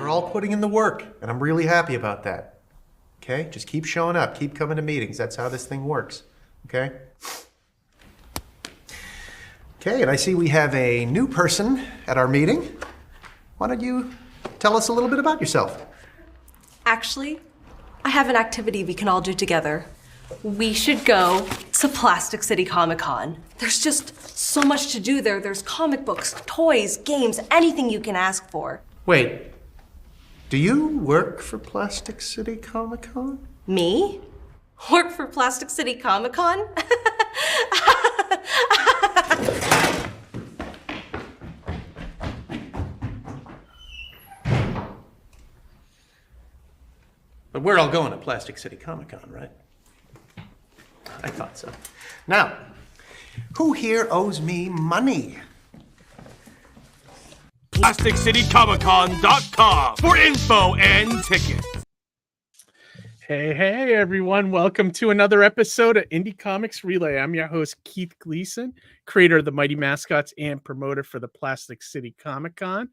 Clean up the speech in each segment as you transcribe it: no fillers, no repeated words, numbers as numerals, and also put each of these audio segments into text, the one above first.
all putting in the work, and I'm really happy about that. Okay? Just keep showing up. Keep coming to meetings. That's how this thing works. Okay? Okay, and I see we have a new person at our meeting. Why don't you tell us a little bit about yourself? Actually, I have an activity we can all do together. We should go to Plastic City Comic-Con. There's just so much to do there. There's comic books, toys, games, anything you can ask for. Wait, do you work for Plastic City Comic-Con? Me? Work for Plastic City Comic-Con? But we're all going to Plastic City Comic-Con, right? I thought so. Now, who here owes me money? PlasticCityComicCon.com for info and tickets. Hey, everyone. Welcome to another episode of Indie Comics Relay. I'm your host, Keith Gleason, creator of the Mighty Mascots and promoter for the Plastic City Comic-Con.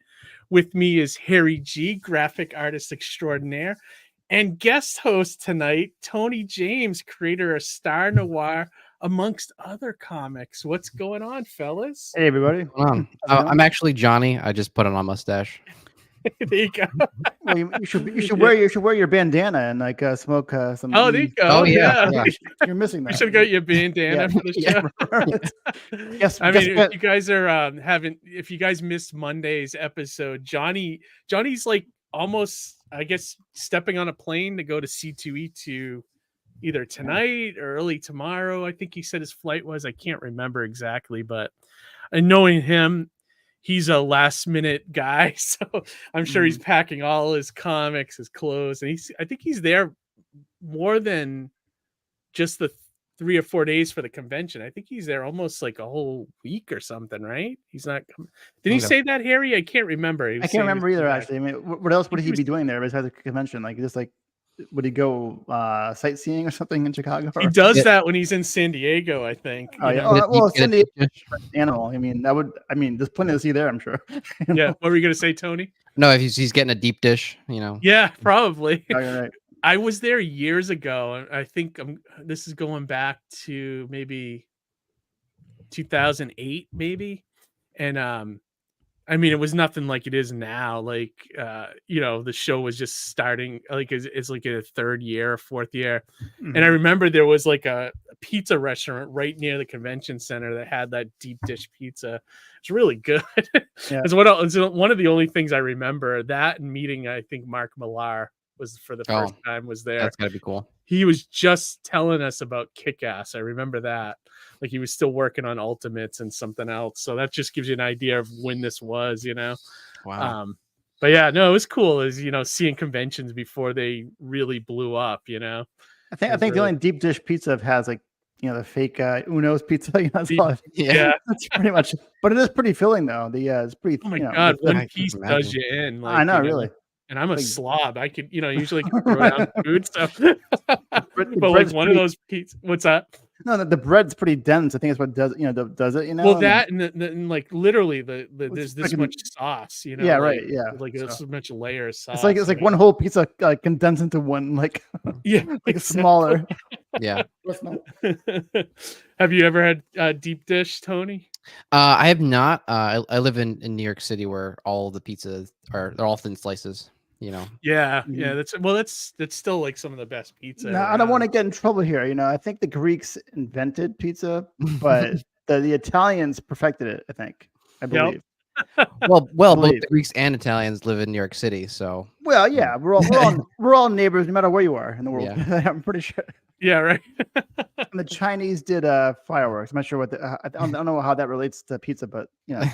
With me is Harry G, graphic artist extraordinaire, and guest host tonight, Tony James, creator of Star Noir, amongst other comics. What's going on, fellas? Hey, everybody. I'm actually Johnny. I just put on a mustache. There you go. Well, you should wear your bandana and like smoke some. Oh, there you go. Oh, yeah. You're missing that. You should have got your bandana for the show. Yes. I mean, if you guys are if you guys missed Monday's episode, Johnny's like almost, I guess, stepping on a plane to go to C2E2 either tonight or early tomorrow. I think he said his flight was. I can't remember exactly, but knowing him, he's a last minute guy, so I'm sure he's packing all his comics, his clothes, and I think he's there more than just the 3 or 4 days for the convention. I think he's there almost like a whole week or something, right? He's not. Did he say that, Harry? I can't remember. I can't remember either. Actually, I mean, what else would he be doing there besides the convention? Like, just like, would he go sightseeing or something in Chicago? He does that when he's in San Diego, I think. Oh yeah. Well, San Diego animal. I mean, there's plenty to see there, I'm sure. Yeah. What were you gonna say, Tony? No, if he's getting a deep dish, Yeah, probably. Oh, you're right. I was there years ago. I think this is going back to maybe 2008, maybe. And I mean, it was nothing like it is now. Like, the show was just starting. Like, it's like a third year, fourth year. Mm-hmm. And I remember there was like a pizza restaurant right near the convention center that had that deep dish pizza. It's really good. Yeah. It's one of the only things I remember. That and meeting, I think, Mark Millar was for the first time was there. That's gotta be cool. He was just telling us about Kick-Ass. I remember that. Like, he was still working on Ultimates and something else. So that just gives you an idea of when this was, Wow. But yeah, no, it was cool as, seeing conventions before they really blew up, I think the only deep dish pizza has like, the fake Uno's pizza. That's all. Yeah. That's pretty much, but it is pretty filling though. It's pretty. Oh my God. One piece does you in. Like, I know, really. And I'm a slob. I could, usually throw down food stuff. But like one of those pizzas, what's that? No, the bread's pretty dense. I think it's what does it. Well, that and like literally there's this much sauce. Yeah, right. Yeah, like there's so much layer of sauce. It's like one whole pizza condensed into one, like like smaller. Yeah. Have you ever had deep dish, Tony? I have not. I live in New York City, where all the pizzas they're all thin slices. Yeah. That's still like some of the best pizza. No, I don't want to get in trouble here. I think the Greeks invented pizza, but the Italians perfected it. I believe. Yep. Well, both the Greeks and Italians live in New York City, so. Well, yeah, we're all neighbors, no matter where you are in the world. Yeah. I'm pretty sure. Yeah, right. And the Chinese did fireworks. I'm not sure I don't know how that relates to pizza, but yeah,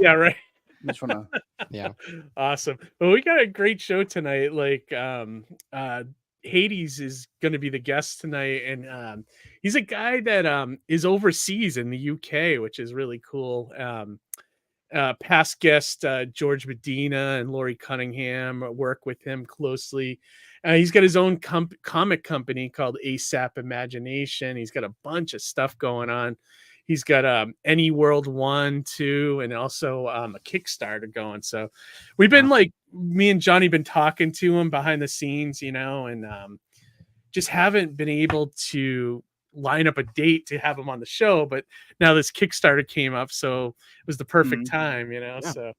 right. I just wanna... Yeah. Awesome. Well, we got a great show tonight. Like, Hades is going to be the guest tonight, and he's a guy that is overseas in the UK, which is really cool. Past guest George Medina and Laurie Cunningham work with him closely. He's got his own comic company called ASAP Imagination. He's got a bunch of stuff going on. he's got Any World 1, 2, and also a Kickstarter going. So we've been like, me and Johnny been talking to him behind the scenes, and just haven't been able to line up a date to have him on the show. But now this Kickstarter came up, so it was the perfect time, So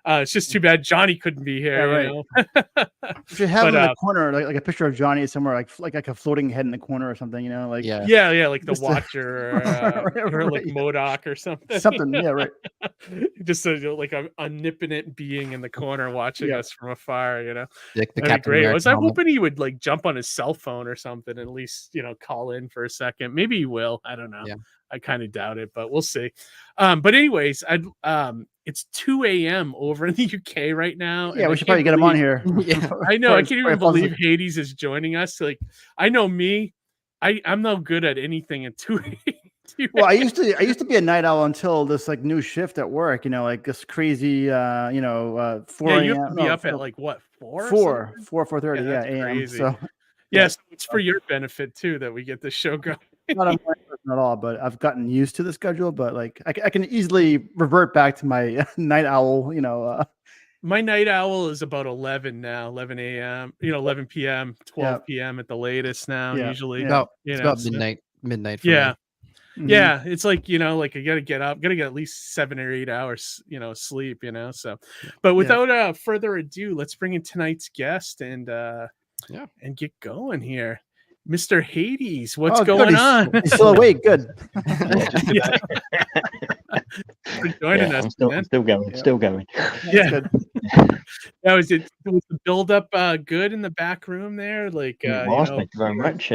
it's just too bad Johnny couldn't be here. You should have him in the corner, like a picture of Johnny somewhere, like a floating head in the corner or something, like yeah, like the Watcher or like MODOK or something. Something, yeah, right. Just like a omnipotent being in the corner watching us from afar, Like the That'd be great. I was helmet. hoping he would like jump on his cell phone or something, and at least call in for a second. Maybe he will. I don't know. Yeah. I kind of doubt it, but we'll see. But anyways, it's 2 a.m. over in the UK right now. Yeah, we should probably get him on here. I know. I can't even believe Hades is joining us. Like, I know me. I'm no good at anything at 2 a.m. Well, I used to be a night owl until this like new shift at work. like this crazy, 4 Yeah, you have to be up at like what 4:30 Yeah, a.m. crazy. So yes, it's for your benefit too that we get the show going. not a morning person at all, but I've gotten used to the schedule. But like I can easily revert back to my night owl. My night owl is about 11 a.m. 11 p.m., 12 p.m. at the latest now. Usually, it's about midnight. For yeah. me. Yeah, it's like like I gotta get up, gotta get at least 7 or 8 hours, sleep. So, but without further ado, let's bring in tonight's guest and get going here. Mr. Hades, what's going on? He's still awake. Good. For joining us, man. Still going. Yeah. Was the build up good in the back room there? Like, thank you very much.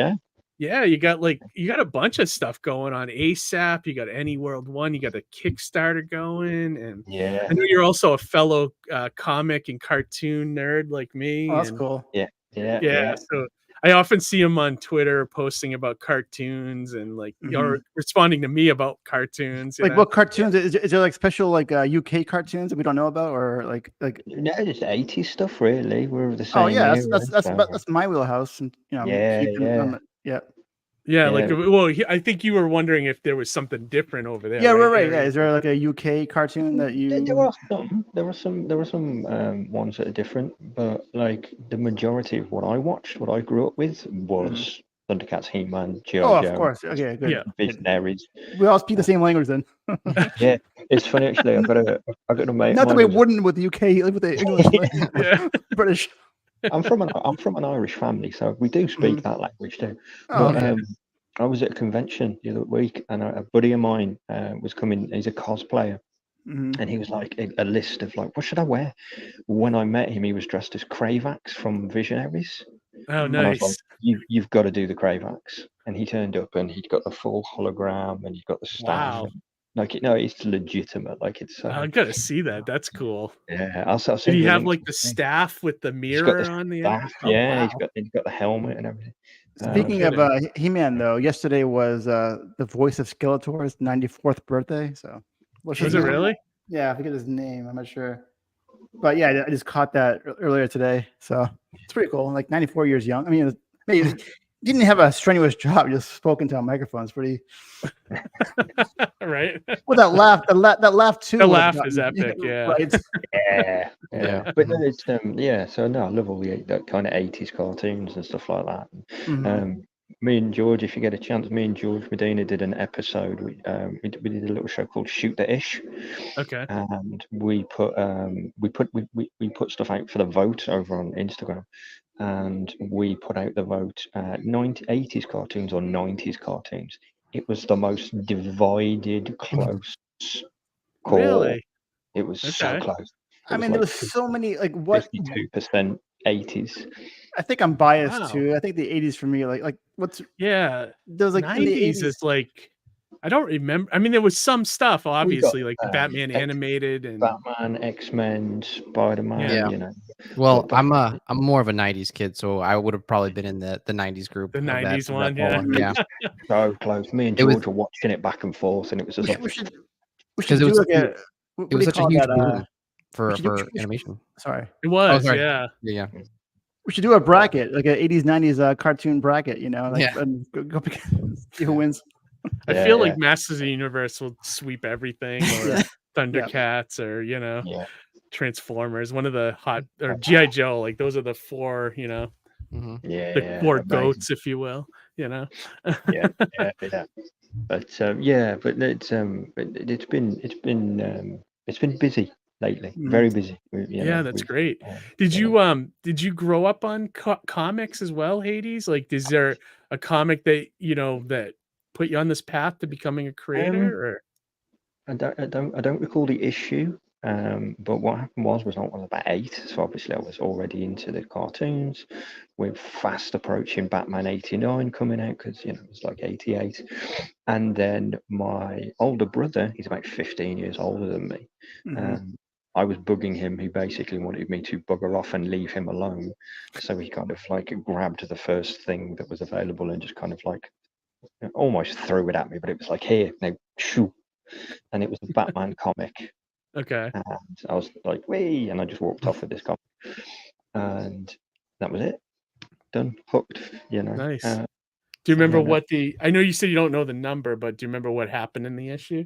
Yeah, you got a bunch of stuff going on ASAP. You got Any World 1, you got the Kickstarter going, and I know you're also a fellow comic and cartoon nerd like me. Oh, that's cool. Yeah. So I often see him on Twitter posting about cartoons and like you're responding to me about cartoons. Like what cartoons? Is there like special like UK cartoons that we don't know about, or like no, just 80s stuff really. We're the same. Oh yeah, that's my wheelhouse. And Like, well, I think you were wondering if there was something different over there. Yeah, right. Yeah, is there like a UK cartoon that you? There were some ones that are different, but like the majority of what I watched, what I grew up with, was Thundercats, He-Man, G.I. Joe. Oh, of course. Okay, good. Yeah, Visionaries. We all speak the same language then. Yeah, it's funny actually. I got a mate. Not that we wouldn't with the UK, with the English, British. I'm from an Irish family, so we do speak that language too. I was at a convention the other week, and a buddy of mine was coming. He's a cosplayer, and he was like a list of like, what should I wear? When I met him, he was dressed as Kravax from Visionaries. Oh, nice! Like, you've got to do the Kravax, and he turned up, and he'd got the full hologram, and he'd got the staff. Wow. It's legitimate. Like it's. I gotta see that. That's cool. Yeah, I'll see. Did he have like the staff with the mirror on the end? Yeah, wow. He's got the helmet and everything. Speaking of He-Man, though, yesterday was the voice of Skeletor's 94th birthday. So, was it really? Yeah, I forget his name. I'm not sure, but yeah, I just caught that earlier today. So it's pretty cool. Like 94 years young. I mean, maybe. Didn't have a strenuous job, just spoken to a microphone. It's pretty right. Well, that laugh too. The laugh is epic, yeah. Right? Yeah. But no, it's So no, I love all that kind of 80s cartoons and stuff like that. Me and George, if you get a chance, me and George Medina did an episode. We did a little show called Shoot the Ish. Okay. And we put stuff out for the vote over on Instagram. And we put out the vote 80s cartoons or 90s cartoons. It was the most divided, close call. Really? It was so close. There was so many, like what? 52% 80s. I think I'm biased too. I think the 80s for me, like what's? Yeah. There was like 90s is like, I don't remember. I mean, there was some stuff, obviously, like the Batman animated and Batman, X-Men, Spider-Man. Yeah. You know. Well, I'm more of a '90s kid, so I would have probably been in the '90s group. The '90s one, yeah. So close. Me and George were watching it back and forth, and it was just because it was such a huge boom for animation. Sorry, it was. Yeah. We should do a bracket, like an 80s, 90s cartoon bracket. Like, go see who wins. I Yeah, feel yeah. like Masters of the Universe will sweep everything, or Yeah. Thundercats, or Yeah. Transformers. One of the hot, or GI Joe. Like those are the four, Mhm. the Yeah, four amazing. goats, if you will. Yeah, yeah. But it's been busy lately. Very busy. Yeah, that's great. Did you grow up on comics as well, Hades? Like, is there a comic that that put you on this path to becoming a creator? Or I don't recall the issue. But what happened was I was about 8, so obviously I was already into the cartoons, with fast approaching Batman '89 coming out, because it was like '88, and then my older brother, he's about 15 years older than me. I was bugging him. He basically wanted me to bugger off and leave him alone. So he kind of like grabbed the first thing that was available and just kind of like almost threw it at me, but it was like, here, now, shoo. And it was the Batman comic. okay, And I was like, wee, and I just walked off with this comic. And that was it. Done. Hooked, nice. Uh, Do you remember then, what I know you said you don't know the number, but do you remember what happened in the issue?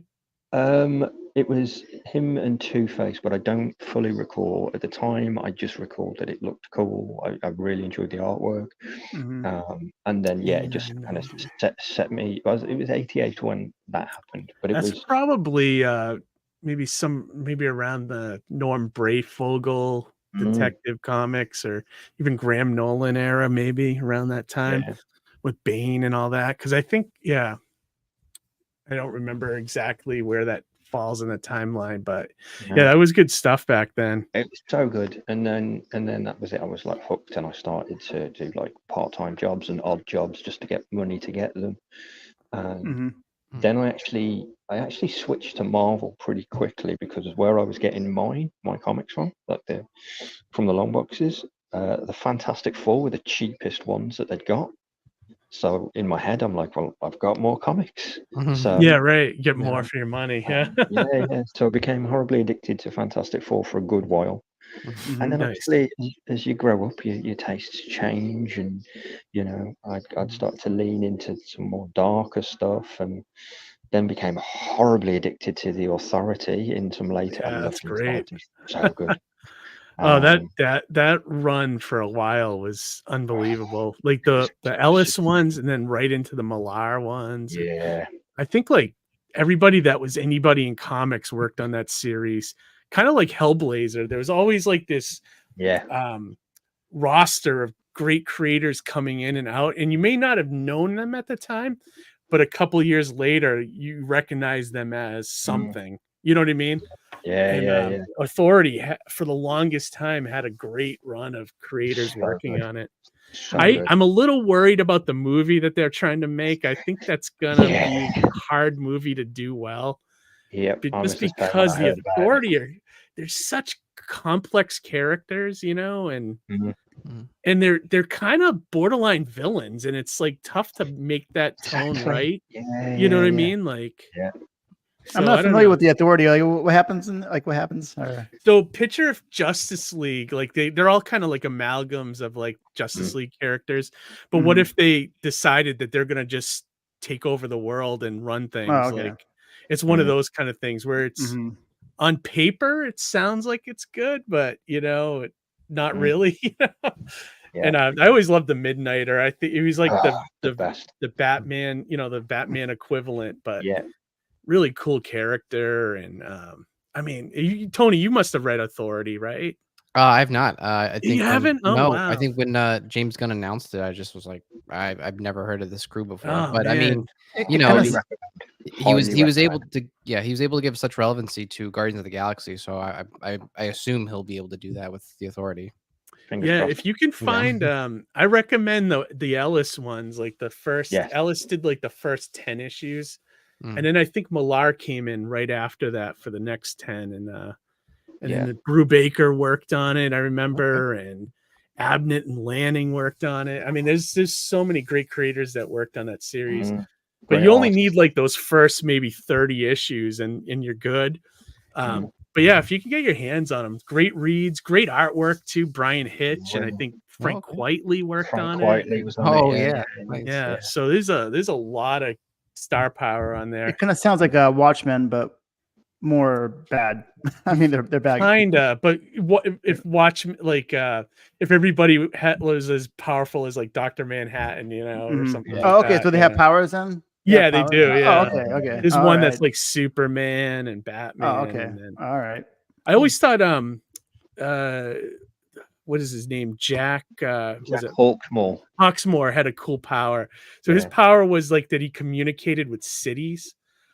It was him and Two-Face, but I don't fully recall. At the time, I just recalled that it looked cool. I really enjoyed the artwork. And then, it just kind of set me. It was '88 when that happened, but That's it was probably maybe around the Norm Brayfogle Detective Comics, or even Graham Nolan era, maybe around that time with Bane and all that. Because I think, I don't remember exactly where that falls in the timeline, but that was good stuff back then. It was so good. And then that was it. I was like hooked, and I started to do like part-time jobs and odd jobs just to get money to get them. And then I actually switched to Marvel pretty quickly, because of where I was getting my comics from, like from the long boxes. The Fantastic Four were the cheapest ones that they'd got. So in my head, I'm like, well, I've got more comics. So yeah, right. Get more for your money. Yeah. yeah. So I became horribly addicted to Fantastic Four for a good while. And then obviously, as you grow up, your tastes change, and I'd start to lean into some more darker stuff, and then became horribly addicted to the Authority in some later. Yeah, that's great. So good. Oh, that run for a while was unbelievable. Like the Ellis ones, and then right into the Millar ones. Yeah. I think like everybody that was anybody in comics worked on that series. Kind of like Hellblazer. There was always like this roster of great creators coming in and out, and you may not have known them at the time, but a couple years later, you recognize them as something. You know what I mean? Yeah. Authority for the longest time had a great run of creators working on it. I'm a little worried about the movie that they're trying to make. I think that's gonna be a hard movie to do well. Yep. Just because the Authority they're such complex characters, and and they're kind of borderline villains, and it's like tough to make that tone right. You know what I mean? Like, so I'm not familiar with the Authority. Like, what happens? So picture if Justice League, like they're all kind of like amalgams of like Justice League characters, but what if they decided that they're gonna just take over the world and run things? Like, it's one of those kind of things where it's on paper it sounds like it's good, but not really. And I always loved the Midnighter. I think he was like the Batman, the Batman equivalent, but really cool character. And I mean, Tony, you must have read Authority, right? I've not. I think you haven't. Oh, no, wow. I think when James Gunn announced it, I just was like, I've never heard of this crew before. But man. I mean, he was able to give such relevancy to Guardians of the Galaxy. So I assume he'll be able to do that with the Authority. If you can find I recommend the Ellis ones, like the first Ellis did like the first 10 issues. And then I think Millar came in right after that for the next 10, and then Brubaker worked on it, I remember, and Abnett and Lanning worked on it. I mean, there's so many great creators that worked on that series, but you only need like those first maybe 30 issues, and you're good. But yeah, if you can get your hands on them, great reads, great artwork too. Brian Hitch and I think Frank Quitely worked on it. Was on it. So there's a lot of star power on there. It kind of sounds like a Watchmen, but more bad. I mean, they're bad. Kinda, but what if if everybody was as powerful as like Dr. Manhattan, or something like Oh, okay. that, So they have powers then? Yeah, they do. Oh, Yeah. okay. There's All one right. that's like Superman and Batman. Oh, okay. And then All right. I always thought what is his name? Jack was it Hawksmoor. Hawksmoor had a cool power. So his power was like that he communicated with cities.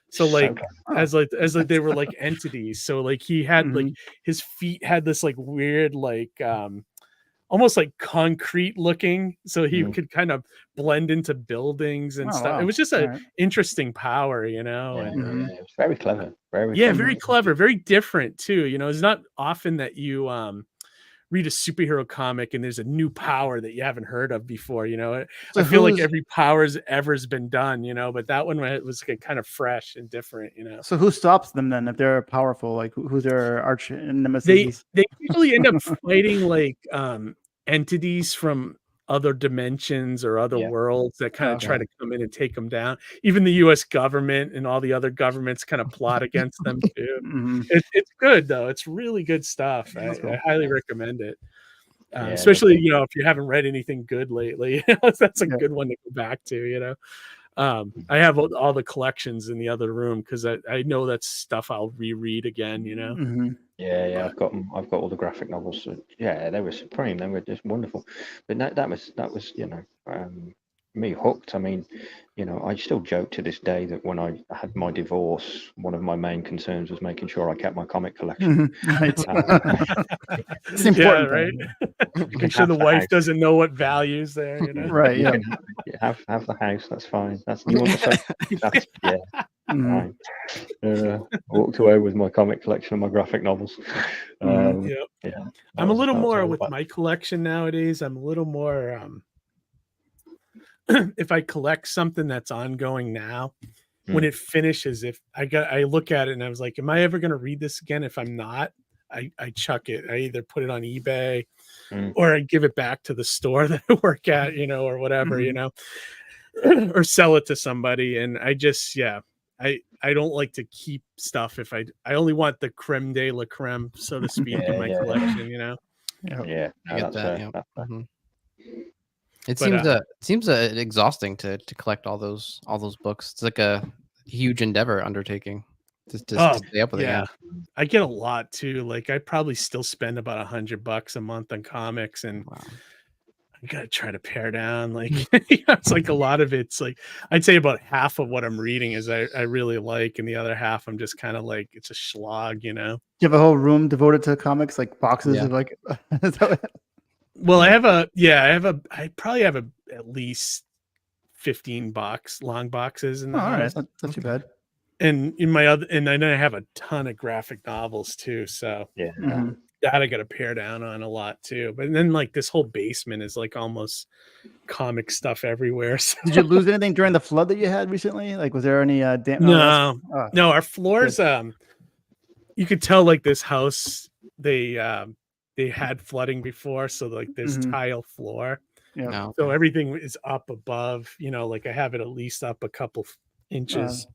So like as they were like entities. So like he had like his feet had this like weird like almost like concrete looking, so he could kind of blend into buildings and stuff. It was just a interesting power, and it was very clever. Very clever, very different too. It's not often that you read a superhero comic and there's a new power that you haven't heard of before. So I feel like every power's ever's been done, but that one was kind of fresh and different. So who stops them then if they're powerful? Like who's their arch nemesis? They usually end up fighting like entities from other dimensions or other worlds that kind of try to come in and take them down. Even the U.S. government and all the other governments kind of plot against them too. It's good though. It's really good stuff. I highly recommend it. Especially if you haven't read anything good lately, that's a good one to go back to. I have all the collections in the other room because I know that's stuff I'll reread again. Yeah, I've got them. I've got all the graphic novels. So, yeah, they were supreme. They were just wonderful. But that was me hooked. I mean, I still joke to this day that when I had my divorce, one of my main concerns was making sure I kept my comic collection. Right. It's important, right? Making sure the wife doesn't know what values there. Right. Yeah. Have the house. That's fine. That's you want the that's fine. Walked away with my comic collection and my graphic novels. I'm a little more with my collection nowadays. I'm a little more if I collect something that's ongoing now, when it finishes, if I look at it and I was like, am I ever going to read this again? If I'm not, I chuck it. I either put it on eBay or I give it back to the store that I work at, or whatever, or sell it to somebody. And I just, I don't like to keep stuff if I only want the creme de la creme, so to speak, in my collection, Yeah, I get that. It seems exhausting to collect all those books. It's like a huge endeavor undertaking to stay up with it. Yeah, I get a lot too. Like I probably still spend about $100 a month on comics, and I gotta try to pare down. Like it's like a lot of it's like I'd say about half of what I'm reading is I really like, and the other half I'm just kind of like it's a slog. You have a whole room devoted to comics, like boxes of like. Well, I probably have at least 15 long boxes in the house. All right, that's not too bad. And in my and then I have a ton of graphic novels too. So that I got to pare down on a lot too. But then like this whole basement is like almost comic stuff everywhere. So. Did you lose anything during the flood that you had recently? Like, was there any No, our floors. You could tell like this house they had flooding before, so like there's tile floor. Yeah. So everything is up above, like I have it at least up a couple inches.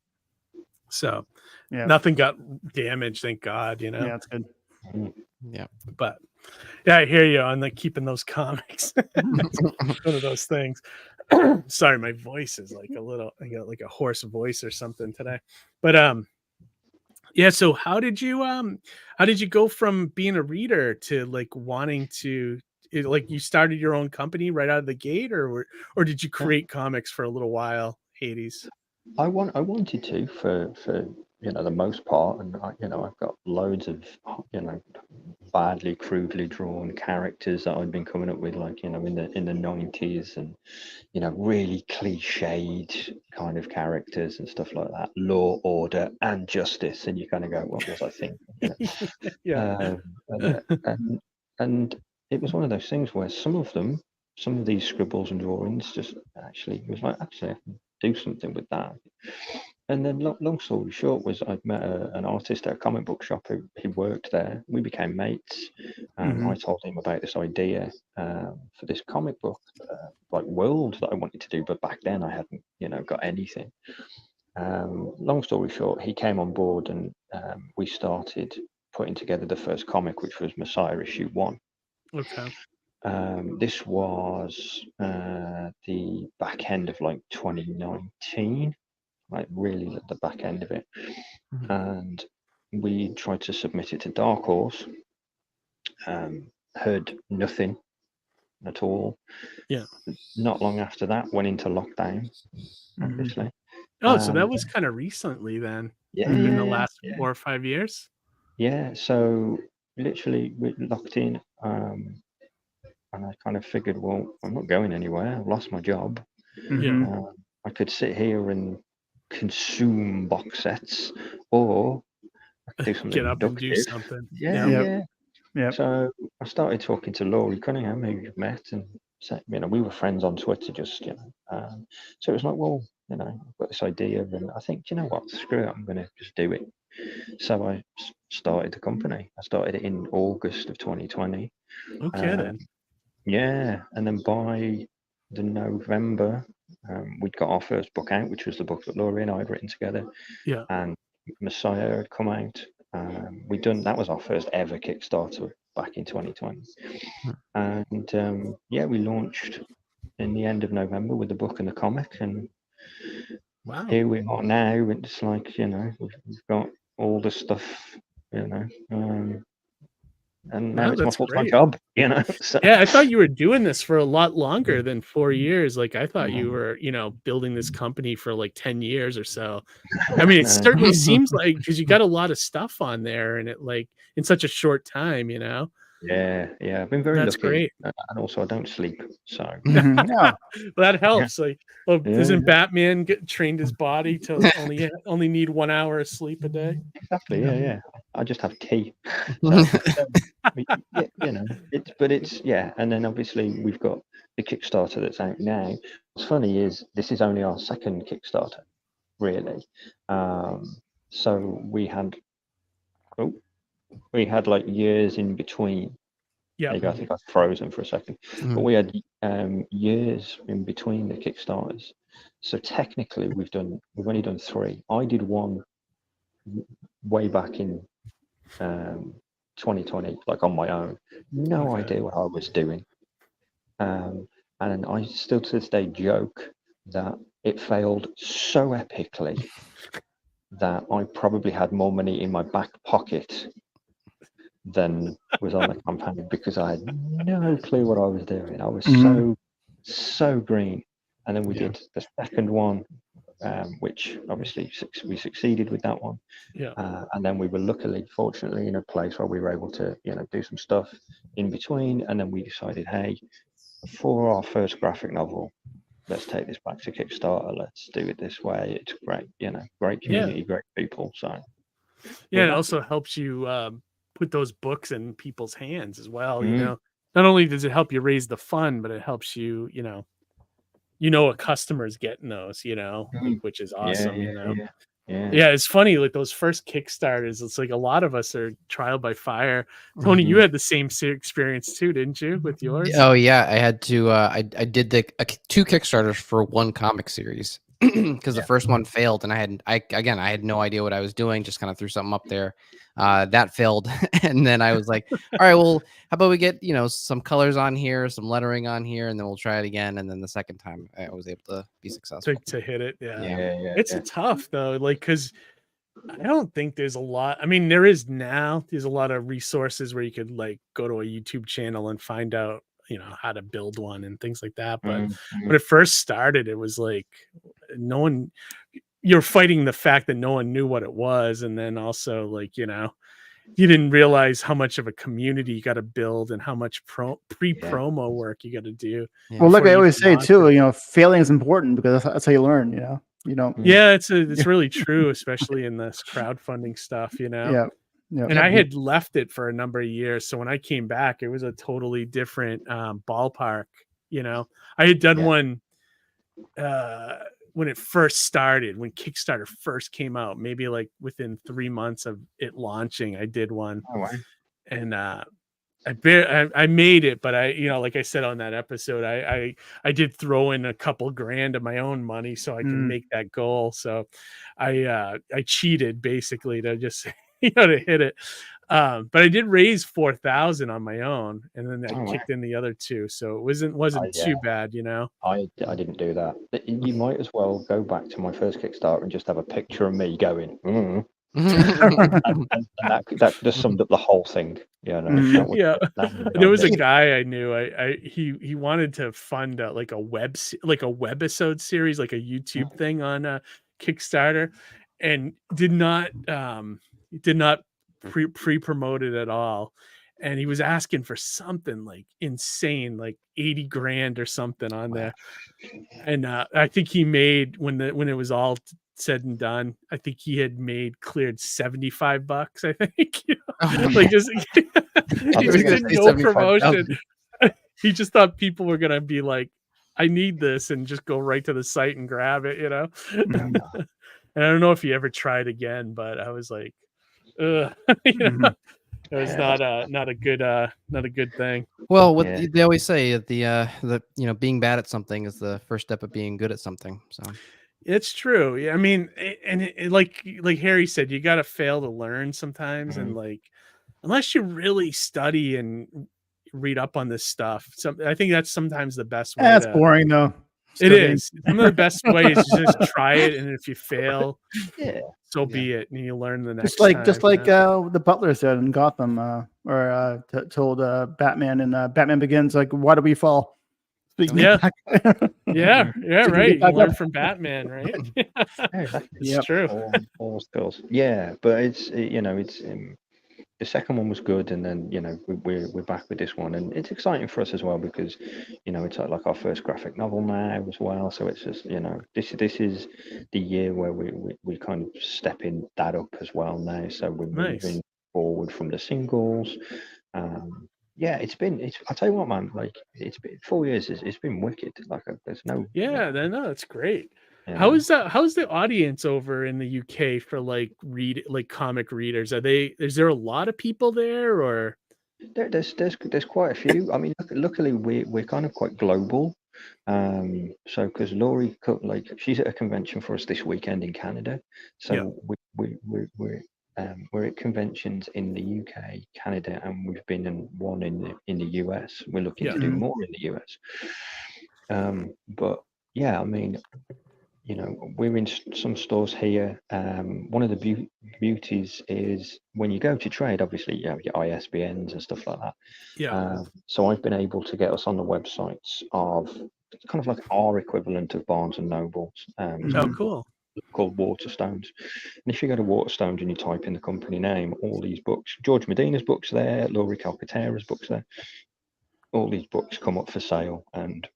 So nothing got damaged, thank God, Yeah, that's good. Yeah. But I hear you on like keeping those comics. One of those things. Sorry, my voice is like I got like a hoarse voice or something today. But so how did you go from being a reader to like wanting to like you started your own company right out of the gate, or did you create comics for a little while, Hades? I wanted to for the most part, and I've got loads of badly crudely drawn characters that I've been coming up with, like in the 90s, and really cliched kind of characters and stuff like that, law, order, and justice, and you kind of go, what was I thinking? And it was one of those things where some of these scribbles and drawings just actually was like, actually I can do something with that. And then long story short was I'd met an artist at a comic book shop who worked there. We became mates, and I told him about this idea for this comic book like world that I wanted to do, but back then I hadn't got anything. Long story short, he came on board, and we started putting together the first comic, which was Messiah issue 1. Okay. This was the back end of like 2019, like really at the back end of it. And we tried to submit it to Dark Horse. Heard nothing at all. Yeah. Not long after that, went into lockdown, obviously. Oh, so that was kind of recently then. Yeah, In the yeah, last yeah. 4 or 5 years. Yeah, so literally we locked in, and I kind of figured, well, I'm not going anywhere. I've lost my job. Yeah. I could sit here and consume box sets, or I could do something Get up and do productive. something. Yeah, Yep. yeah. Yep. So I started talking to Laurie Cunningham, who you've met, and said, we were friends on Twitter, just so it was like, well, I've got this idea, and I think, you know what, screw it, I'm going to just do it. So I started the company. I started it in August of 2020. Okay then. Yeah, and then by the November, we'd got our first book out, which was the book that Laurie and I had written together. Yeah. And Messiah had come out. That was our first ever Kickstarter back in 2020. And we launched in the end of November with the book and the comic, and Wow. here we are now. It's like, we've got all the stuff, and now Wow, it's my that's full-time great. job, So, Yeah, I thought you were doing this for a lot longer than 4 years. Like I thought you were, building this company for like 10 years or so. I mean, it certainly seems like, because you got a lot of stuff on there, and it like in such a short time, yeah, I've been very That's lucky, great. and also I don't sleep, so Yeah. Well, that helps. Like, well, Yeah, doesn't yeah. Batman trained his body to only need 1 hour of sleep a day? Exactly, yeah. I just have tea. So, and then obviously we've got the Kickstarter that's out now. What's funny is this is only our second Kickstarter, really. So we had like years in between. Yeah. There you go. I think I was frozen for a second, but we had years in between the Kickstarters. So technically, we've only done 3. I did one way back in 2020, like on my own. No idea what I was doing, and I still to this day joke that it failed so epically that I probably had more money in my back pocket than was on the campaign, because I had no clue what I was doing. I was so green. And then we did the second one, which obviously we succeeded with that one. Yeah. And then we were fortunately in a place where we were able to, do some stuff in between. And then we decided, hey, for our first graphic novel, let's take this back to Kickstarter. Let's do it this way. It's great, great community, great people. So yeah, it also helps you put those books in people's hands as well. Mhm. Not only does it help you raise the fund, but it helps you, a customer's getting those, like, which is awesome. Yeah, it's funny, like those first Kickstarters, it's like a lot of us are trial by fire. Tony, you had the same experience too, didn't you, with yours? Oh yeah, I had to. I did the 2 Kickstarters for 1 comic series, because the first one failed, and I had no idea what I was doing. Just kind of threw something up there. That failed, and then I was like, all right, well, how about we get some colors on here, some lettering on here, and then we'll try it again. And then the second time, I was able to be successful To hit it. Yeah. It's tough though, like, because I don't think there's a lot. I mean, there's a lot of resources where you could like go to a YouTube channel and find out, how to build one and things like that. But when it first started, it was like you're fighting the fact that no one knew what it was. And then also like, you didn't realize how much of a community you got to build and how much pre-promo work you got to do. Well, like I always say too, failing is important, because that's how you learn. Yeah, it's really true, especially in this crowdfunding stuff. Yeah. And I had left it for a number of years, so when I came back, it was a totally different ballpark. I had done one when it first started, when Kickstarter first came out, maybe like within 3 months of it launching, I did one. Oh, wow. And I made it, but like I said on that episode, I did throw in a couple grand of my own money so I can make that goal. So I cheated basically to just to hit it. But I did raise 4,000 on my own, and then I kicked in the other two, so it wasn't too bad, I didn't do that. You might as well go back to my first Kickstarter and just have a picture of me going, and that just summed up the whole thing. Yeah, yeah. There was a guy I knew. He wanted to fund like a webisode series, like a YouTube thing on Kickstarter, and did not pre-promote it at all. And he was asking for something like insane, like 80 grand or something on there. And I think he made when it was all said and done, I think he had cleared $75, I think. Like just he just did no promotion. He just thought people were gonna be like, I need this, and just go right to the site and grab it, And I don't know if he ever tried again, but I was like, ugh. It was not a good thing. Well, they always say the being bad at something is the first step of being good at something. So it's true. Yeah, I mean, like Harry said, you got to fail to learn sometimes, and like unless you really study and read up on this stuff, I think that's sometimes the best way. That's boring though. It is. One of the best ways is just try it, and if you fail, so be it, and you learn the next time. Just like the Butler said in Gotham, told Batman in Batman Begins, like, why do we fall? Yeah, right. You learn from Batman, right? It's true. All skills. Yeah, but it's the second one was good, and then we're back with this one, and it's exciting for us as well because it's like our first graphic novel now as well. So it's just this is the year where we kind of stepping that up as well now. So we're moving forward from the singles. I'll tell you what, man, like it's been 4 years. It's been wicked. Like there's no. Yeah, no, that's great. Yeah. How's the audience over in the UK for like comic readers? Is there a lot of people there, or there's quite a few. I mean, luckily we're kind of quite global. So because Laurie, like, she's at a convention for us this weekend in Canada. So we're at conventions in the UK, Canada, and we've been in one in the US. We're looking to do more in the US. But yeah, I mean, we're in some stores here. One of the beauties is when you go to trade, obviously you have your ISBNs and stuff like that. Yeah. So I've been able to get us on the websites of kind of like our equivalent of Barnes and Nobles. Oh, cool. Called Waterstones. And if you go to Waterstones and you type in the company name, all these books, George Medina's books there, Laurie Calcaterra's books there, all these books come up for sale, and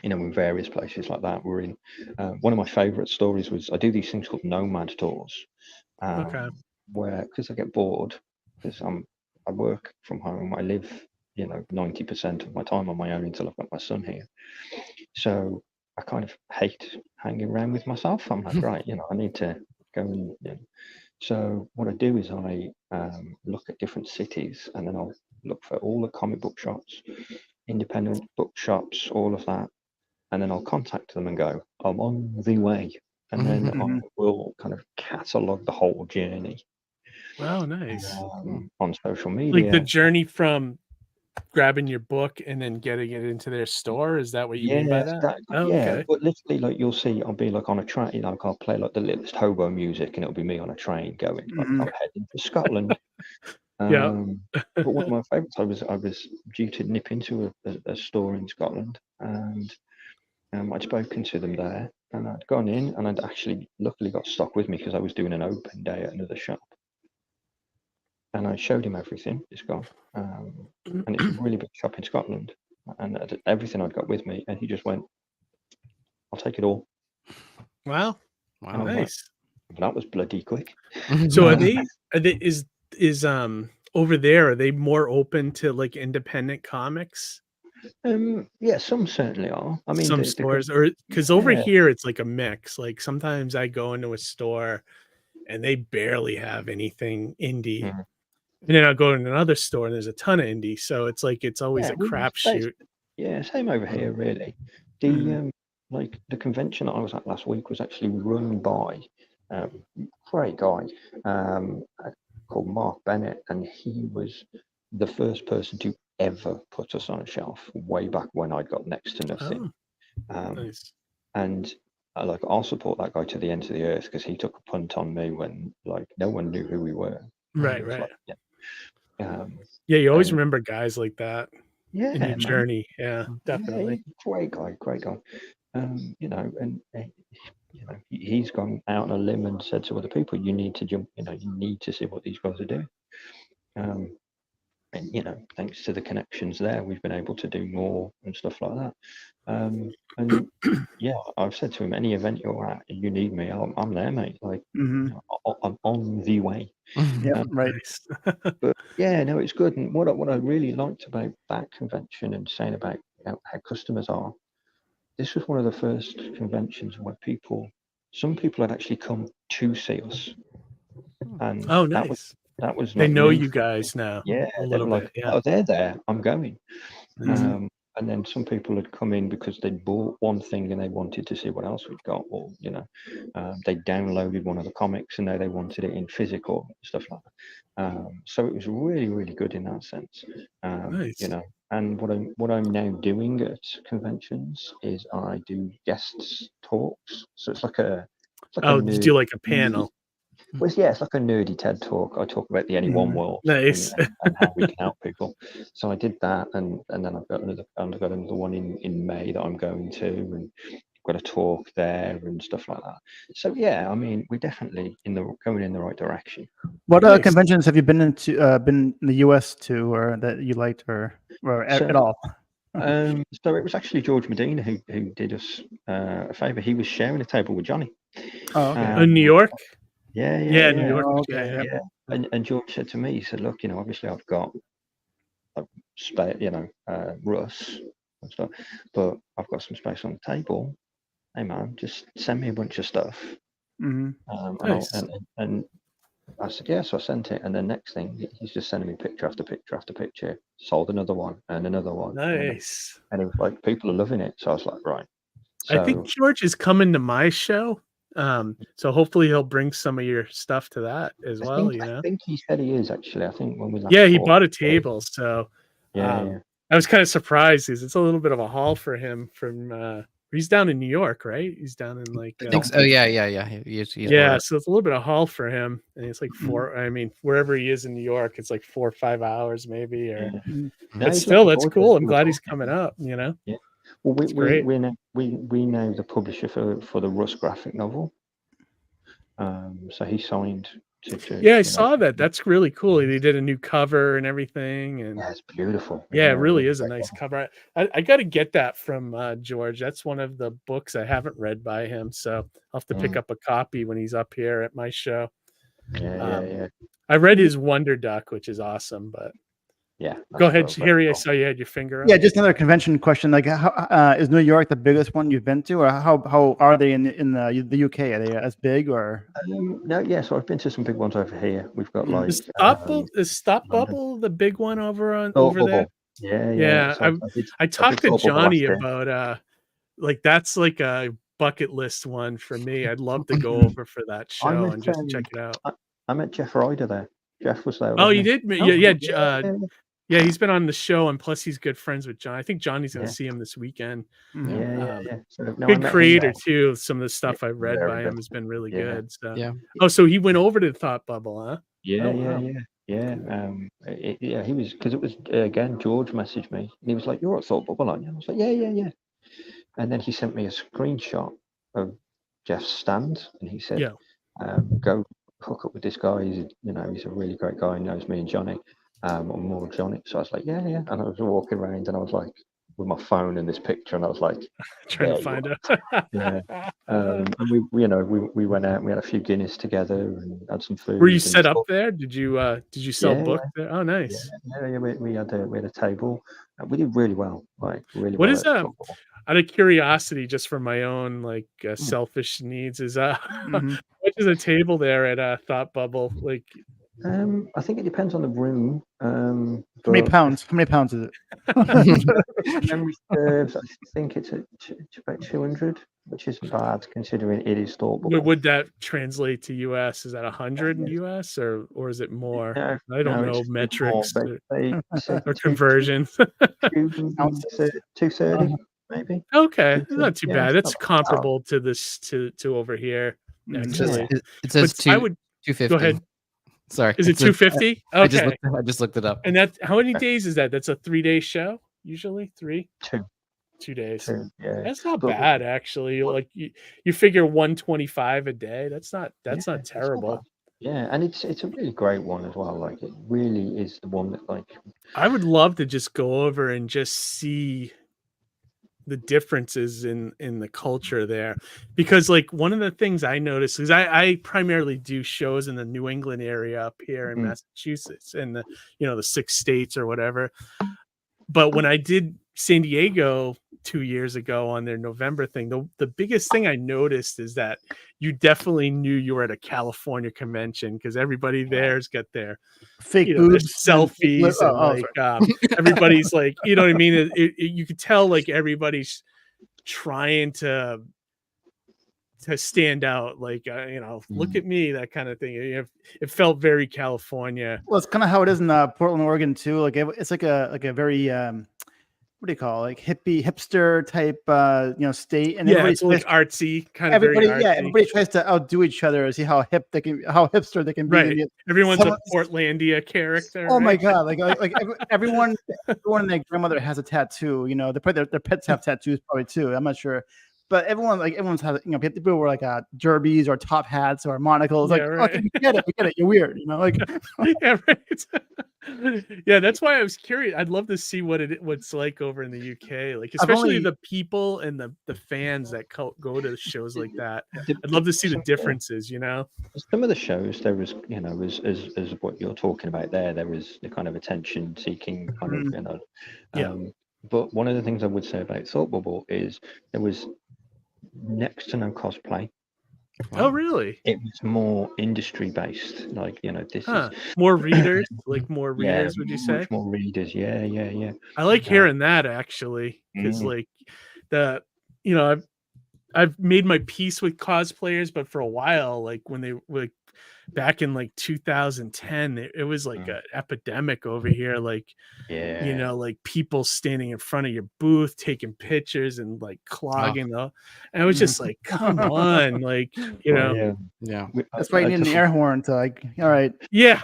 in various places like that. We're in one of my favorite stories was I do these things called nomad tours, where, because I get bored, because I work from home, I live 90% of my time on my own until I've got my son here, so I kind of hate hanging around with myself. I'm like, right, I need to go and so what I do is I look at different cities, and then I'll look for all the comic book shops, independent bookshops, all of that. And then I'll contact them and go, I'm on the way. And then I will kind of catalog the whole journey. Wow, nice. On social media. Like the journey from grabbing your book and then getting it into their store? Is that what you mean by that? Okay. But literally, like, you'll see, I'll be like on a train, I'll play like the littlest hobo music, and it'll be me on a train going, like, I'm heading to Scotland. But one of my favorites, I was due to nip into a store in Scotland, and I'd spoken to them there, and I'd gone in, and I'd actually luckily got stock with me because I was doing an open day at another shop. And I showed him everything, it's gone. And it's a really big shop in Scotland, and everything I'd got with me, and he just went, I'll take it all. Wow, nice. Like, that was bloody quick. So is over there, are they more open to like independent comics? Yeah, some certainly are. I mean, some stores, or because over here it's like a mix. Like sometimes I go into a store and they barely have anything indie, And then I'll go to another store and there's a ton of indie. So it's like it's always Yeah, a well, crapshoot. yeah, same over here, really. The like the convention that I was at last week was actually run by great guy called Mark Bennett, and he was the first person to ever put us on a shelf way back when I got next to nothing. Nice. And like I'll support that guy to the end of the earth because he took a punt on me when like no one knew who we were. Right, It was right. like, yeah. Yeah, you always And remember guys like that yeah, in your man. journey. Yeah, Yeah, definitely. great guy, great guy. You know, and you know, he's gone out on a limb and said to other people, "You need to jump. You know, you need to see what these guys are doing." And you know, thanks to the connections there, we've been able to do more and stuff like that. And yeah, I've said to him, any event you're at, you need me, I'm there, mate. Like, you know, I'm on the way. Yeah, right. Nice. But yeah, no, it's good. And what I really liked about that convention and saying about how customers are, this was one of the first conventions where some people had actually come to see us, and Oh, that was nice. that was They like know new you for guys me. now Yeah, a they little were like, bit. Yeah. oh, they're there, I'm going. Mhm. And then some people had come in because they'd bought one thing and they wanted to see what else we'd got, or you know, they downloaded one of the comics and now they wanted it in physical, stuff like that. So it was really, really good in that sense. Nice. You know, and what I'm now doing at conventions is I do guests talks. So it's like a Oh, did you do like a nerdy. panel? Well, yeah, it's like a nerdy TED talk. I talk about the Anyone world Nice. and how we can help people. So I did that, and then I've got another one in May that I'm going to, and got a talk there and stuff like that. So yeah, I mean, we're definitely going in the right direction. What Nice. conventions have you been in the US to, or that you liked, or at all? So it was actually George Medina who did us a favor. He was sharing a table with Johnny. Oh, okay. In New York? Yeah, New York. Oh, okay. yeah. And George said to me, he said, look, you know, obviously I've got space, you know, Russ and stuff, but I've got some space on the table. Hey man, just send me a bunch of stuff. Nice. And I said, yeah, so I sent it, and then next thing he's just sending me picture after picture after picture. Sold another one and another one. Nice. And it was like people are loving it. So I was like, right. I think George is coming to my show. So hopefully he'll bring some of your stuff to that as well, you know. I think he said he is actually. I think when we last he talked, bought a table, so yeah. I was kind of surprised because it's a little bit of a haul for him from he's down in New York, right? He's down in like I think so. Yeah. He's so it's a little bit of haul for him, and it's like I mean, wherever he is in New York, it's like 4 or 5 hours maybe, or but still, that's cool. I'm glad he's coming up, you know. Yeah. Well, great. we know the publisher for the Russ graphic novel. So he signed to I saw that. That's really cool. They did a new cover and everything, and yeah, it's beautiful. Yeah, it really is a nice cover. I got to get that from George. That's one of the books I haven't read by him, so I'll have to pick up a copy when he's up here at my show. Yeah. I read his Wonder Duck, which is awesome, but yeah. Go ahead, Harry. I saw you had your finger up. Yeah, just another convention question. Like, how, is New York the biggest one you've been to, or how are they in the UK? Are they as big, or? No, yeah. So I've been to some big ones over here. We've got like Is Stop Bubble the big one over Bubble. there? Yeah. So I talked to Johnny about like that's like a bucket list one for me. I'd love to go over for that show and just check it out. I met Jeff Ryder there. Jeff was there. Oh, you did? Yeah, he's been on the show, and plus he's good friends with John. I think Johnny's going to see him this weekend. Yeah. So, good creator too. Some of the stuff I've read by him has been really good. So. Yeah. Oh, so he went over to the Thought Bubble, huh? Yeah. He was, because it was again, George messaged me and he was like, "You're at Thought Bubble, aren't you?" I was like, "Yeah." And then he sent me a screenshot of Jeff's stand, and he said, "Go hook up with this guy. He's a really great guy. He knows me and Johnny." Or more Johnny. So I was like, yeah. And I was walking around and I was like, with my phone and this picture, and I was like, trying to find out. Yeah. And we went out and we had a few Guinness together and had some food. Were you set up there? Did you sell books there? Oh, nice. Yeah. We had a table. We did really well. Like really. What well is out of curiosity, just for my own like selfish needs, is what is a table there at Thought Bubble? Like, I think it depends on the room. How many But pounds? How many pounds is it? if memory serves, I think it's about 200, which isn't bad considering it is thoughtful. Would that translate to US? Is that 100 in US or is it more? No, I don't know it's more, metrics but say or conversion. 230, maybe. Okay, not too Yeah, bad. it's It's not bad. comparable to this to over here. Actually, It says But I would 250. go ahead. Sorry. Is it It's a- 250? I just Okay. looked it up. And that how many days is that? That's a 3-day show usually. 3. Two. 2 days. Yeah. That's not But- bad actually. Like you figure 125 a day. That's not Yeah, it's not terrible. bad. Yeah, and it's a really great one as well. Like it really is the one that like I would love to just go over and just see the differences in the culture there, because like one of the things I noticed is I primarily do shows in the New England area up here in Massachusetts and the 6 states or whatever. But when I did San Diego 2 years ago on their November thing, the biggest thing I noticed is that you definitely knew you were at a California convention because everybody there's got their Fake their boobs, selfies, and like everybody's like, you know what I mean? You could tell like everybody's trying to stand out, like look at me, that kind of thing. It felt very California. Well, it's kind of how it is in Portland, Oregon too. Like it's like a very what do you call it? Like hipster type state, and Yeah, it's like artsy, kind of everybody, very artsy. yeah, everybody tries to outdo each other and see how hipster they can be. Right. Everyone's a Portlandia character. Oh my right? god! Like everyone and their grandmother has a tattoo. You know, their pets have tattoos probably too. I'm not sure, but everyone's has people wear like derbies or top hats or monocles. Like, right. okay, we get it. You're weird. You know, like yeah, right. Yeah, that's why I was curious. I'd love to see what's like over in the UK, like especially the people and the fans that go to shows like that. I'd love to see the differences. Some of the shows there was, as what you're talking about there was the kind of attention seeking kind of, but one of the things I would say about Thought Bubble is there was next to no cosplay. Oh, really? It was more industry based, like this is more readers, like more readers. Would you say much more readers? Yeah. I like hearing that actually, because like I've made my peace with cosplayers, but for a while, like when they were back in like 2010, it was like an epidemic over here. Like, like people standing in front of your booth, taking pictures and like clogging and I was just like, come on, like, Yeah. that's why you need an air horn to like, all right. Yeah.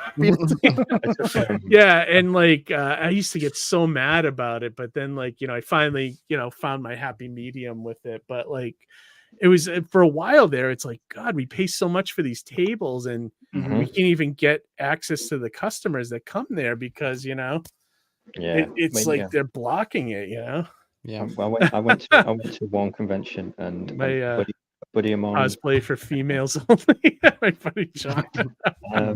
Yeah. And like, I used to get so mad about it, but then like, I finally, found my happy medium with it. But like, it was for a while there. It's like, God, we pay so much for these tables and we can't even get access to the customers that come there because, it's like they're blocking it, Yeah. I went to one convention and my buddy of mine cosplay for females only. My buddy John. I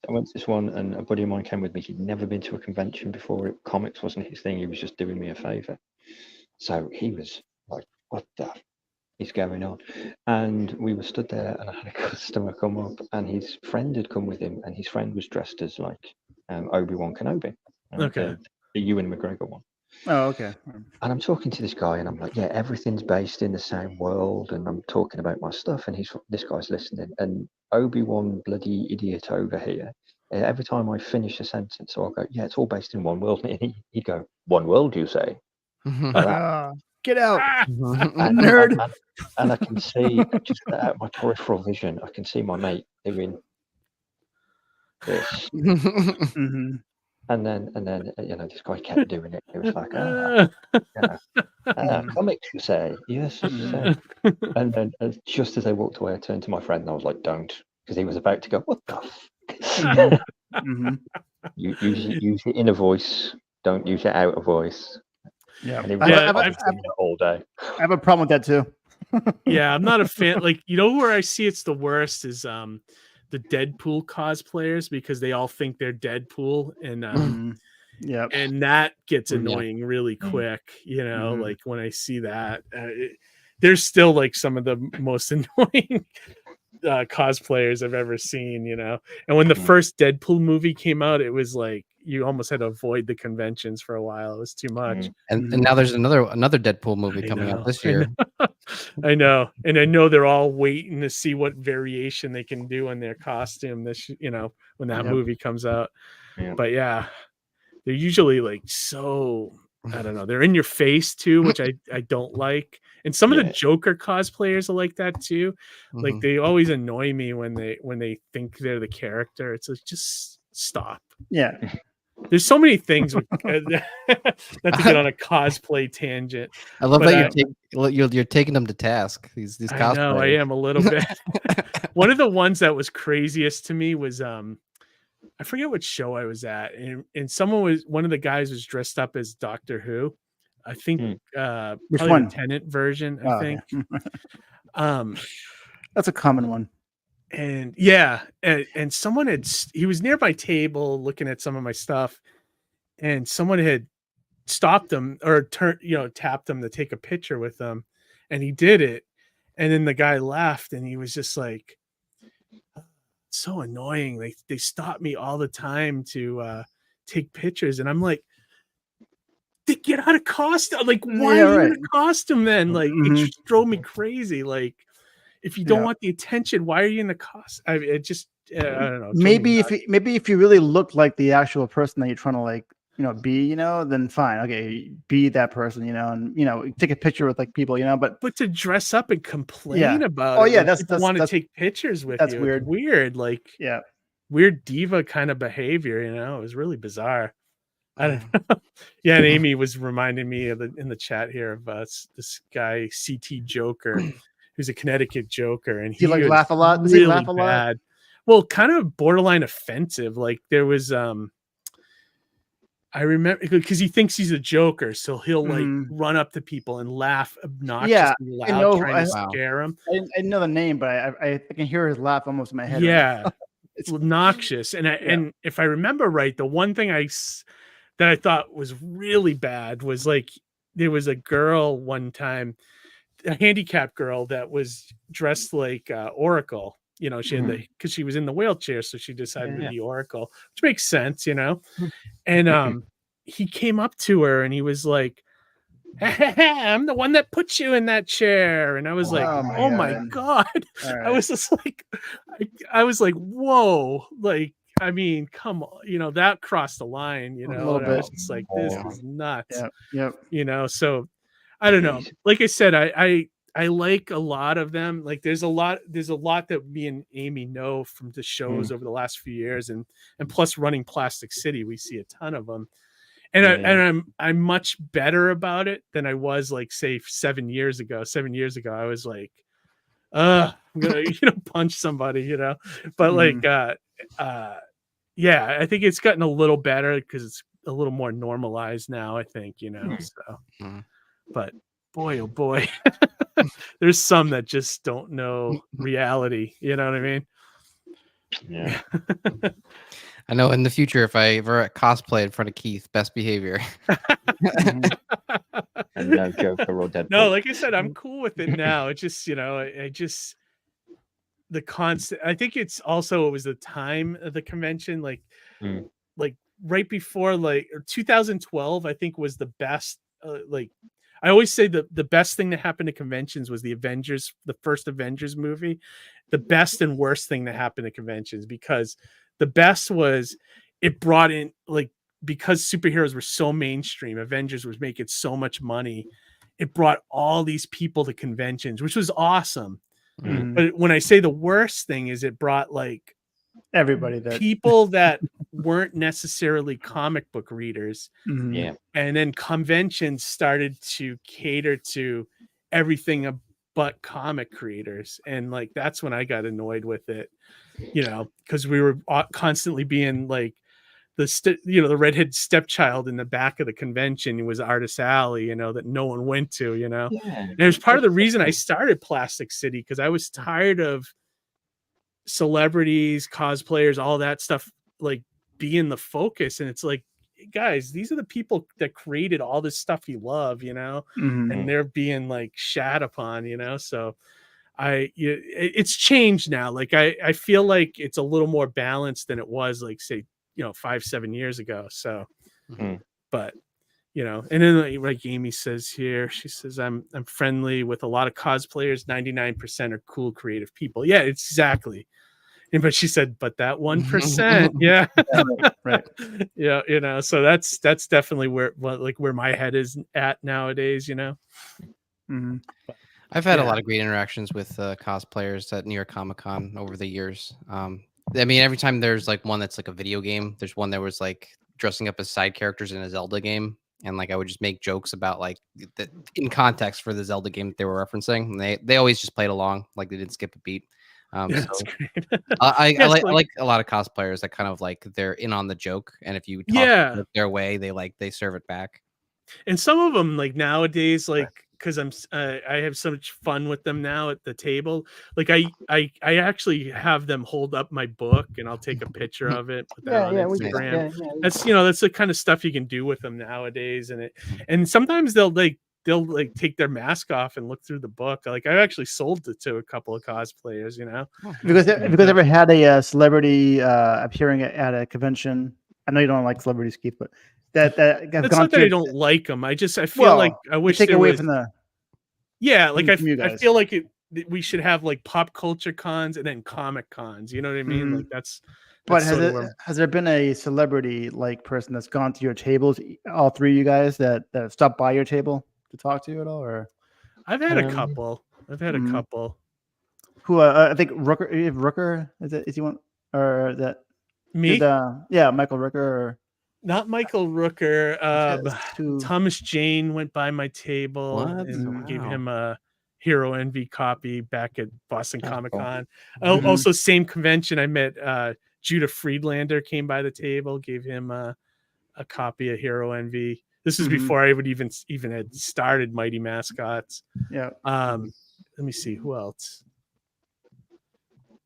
went to this one and a buddy of mine came with me. He'd never been to a convention before. Comics wasn't his thing. He was just doing me a favor. So he was like, what the is going on? And we were stood there and I had a customer come up and his friend had come with him and his friend was dressed as like Obi-Wan Kenobi. Okay. The Ewan McGregor one. Oh, okay. And I'm talking to this guy and I'm like, yeah, everything's based in the same world, and I'm talking about my stuff and this guy's listening, and Obi-Wan bloody idiot over here, every time I finish a sentence, so I'll go, yeah, it's all based in one world, and he'd go, one world, you say? Get out, and, nerd. And I can see just out of my peripheral vision, I can see my mate doing this. And then this guy kept doing it. It was like, comics, you say? Yes, you say. And then just as they walked away, I turned to my friend and I was like, don't, because he was about to go, what the Use your inner voice, don't use your outer voice. Yeah, and I've all day. I have a problem with that too. Yeah, I'm not a fan. Like, where I see it's the worst is the Deadpool cosplayers, because they all think they're Deadpool, and and that gets annoying really quick. Like when I see that, there's still like some of the most annoying cosplayers I've ever seen, And when the first Deadpool movie came out, it was like you almost had to avoid the conventions for a while. It was too much. And now there's another Deadpool movie I coming know, out this I year. I know, and I know they're all waiting to see what variation they can do on their costume when that movie comes out. But yeah, they're usually like so, I don't know, they're in your face too, which I don't like. And some of the Joker cosplayers are like that too. Like they always annoy me when they think they're the character. It's like, just stop. Yeah. There's so many things with, not to get on a cosplay tangent. I love that you're taking them to task. These I know I am a little bit. One of the ones that was craziest to me was I forget what show I was at, and one of the guys was dressed up as Doctor Who. I think Which probably one? the Tennant version. I think. Okay. That's a common one. And yeah, and someone he was near my table looking at some of my stuff, and someone had stopped him or tapped him to take a picture with him, and he did it, and then the guy left, and he was just like, so annoying. They stop me all the time to take pictures, and I'm like, get out of costume. Like, why are you in a costume then? Like, it just drove me crazy. Like, if you don't want the attention, why are you in the costume? I don't know. Maybe if you really look like the actual person that you're trying to like, be, then fine. Okay, be that person, and take a picture with like people, but to dress up and complain about it. Yeah, that's want to take pictures with that's you. weird. It's weird, like weird diva kind of behavior, It was really bizarre. I don't know. Yeah, and Amy was reminding me in the chat here of this guy CT Joker, who's a Connecticut Joker, and he like laugh a lot. Does really he laugh a lot? bad. Well, kind of borderline offensive. Like there was I remember because he thinks he's a Joker, so he'll like run up to people and laugh obnoxiously loud, trying to scare them. I didn't know the name, but I can hear his laugh almost in my head. Yeah, right. It's obnoxious. And if I remember right, the one thing that I thought was really bad was like there was a girl one time, a handicapped girl that was dressed like Oracle. She had because she was in the wheelchair, so she decided to be Oracle, which makes sense, And he came up to her and he was like, "I'm the one that put you in that chair." And I was like, "Oh my God!" Right. I was just like, I was like, "Whoa!" Like, I mean, come on, that crossed the line, A little bit. I was just like, "This is nuts." Yep. So I don't know. Like I said, I like a lot of them. Like there's a lot that me and Amy know from the shows over the last few years, and plus running Plastic City, we see a ton of them. And I'm much better about it than I was like say 7 years ago. 7 years ago, I was like, I'm gonna punch somebody, But like yeah, I think it's gotten a little better because it's a little more normalized now, I think, so but boy, oh boy, there's some that just don't know reality. You know what I mean? Yeah. I know in the future, if I ever cosplay in front of Keith, best behavior. And no Joker or Deadpool. No, like I said, I'm cool with it now. It just, the constant, I think it was the time of the convention, like right before, like 2012, I think was the best, I always say the best thing that happened to conventions was the first Avengers movie. The best and worst thing that happened to conventions, because the best was it brought in, like, because superheroes were so mainstream, Avengers was making so much money. It brought all these people to conventions, which was awesome. But when I say the worst thing is it brought like everybody that people that weren't necessarily comic book readers. Yeah. And then conventions started to cater to everything but comic creators. And like, that's when I got annoyed with it, because we were constantly being like the redhead stepchild in the back of the convention. It was Artist Alley, that no one went to, Yeah. And it was part of the reason I started Plastic City, because I was tired of celebrities, cosplayers, all that stuff, like being the focus. And it's like, guys, these are the people that created all this stuff you love, and they're being like shat upon, so it's changed now. Like I feel like it's a little more balanced than it was, like, say, 5-7 years ago. So, but and then like Amy says here, she says, I'm friendly with a lot of cosplayers. 99% are cool, creative people. Yeah, exactly. But she said, but that 1%, yeah, right. yeah, so that's definitely where my head is at nowadays. Mm-hmm. I've had a lot of great interactions with cosplayers at New York Comic Con over the years. I mean, every time there's like one that's like a video game, there's one that was like dressing up as side characters in a Zelda game, and like I would just make jokes about like in context for the Zelda game that they were referencing, and they always just played along, like they didn't skip a beat. That's great. I like a lot of cosplayers that kind of like they're in on the joke, and if you talk their way, they serve it back. And some of them, like nowadays, like because I have so much fun with them now at the table. Like I actually have them hold up my book, and I'll take a picture of it, put that on Instagram. That's that's the kind of stuff you can do with them nowadays, and sometimes they'll take their mask off and look through the book. Like I've actually sold it to a couple of cosplayers, Because ever had a celebrity appearing at a convention? I know you don't like celebrities, Keith, but that's not that I don't like them. I feel like I wish take there away was, from the I feel like we should have like pop culture cons and then comic cons. You know what I mean? Like that's but has there been a celebrity like person that's gone to your tables, all three of you guys that stopped by your table to talk to you at all? Or I've had a couple. Who I think Rooker is he one, or that me? Michael Rooker, or not Michael Rooker. Thomas Jane went by my table and gave him a Hero Envy copy back at Boston Comic Con. Also, same convention, I met Judah Friedlander, came by the table, gave him a copy of Hero Envy. This is before I would even had started Mighty Mascots. Yeah. Let me see who else.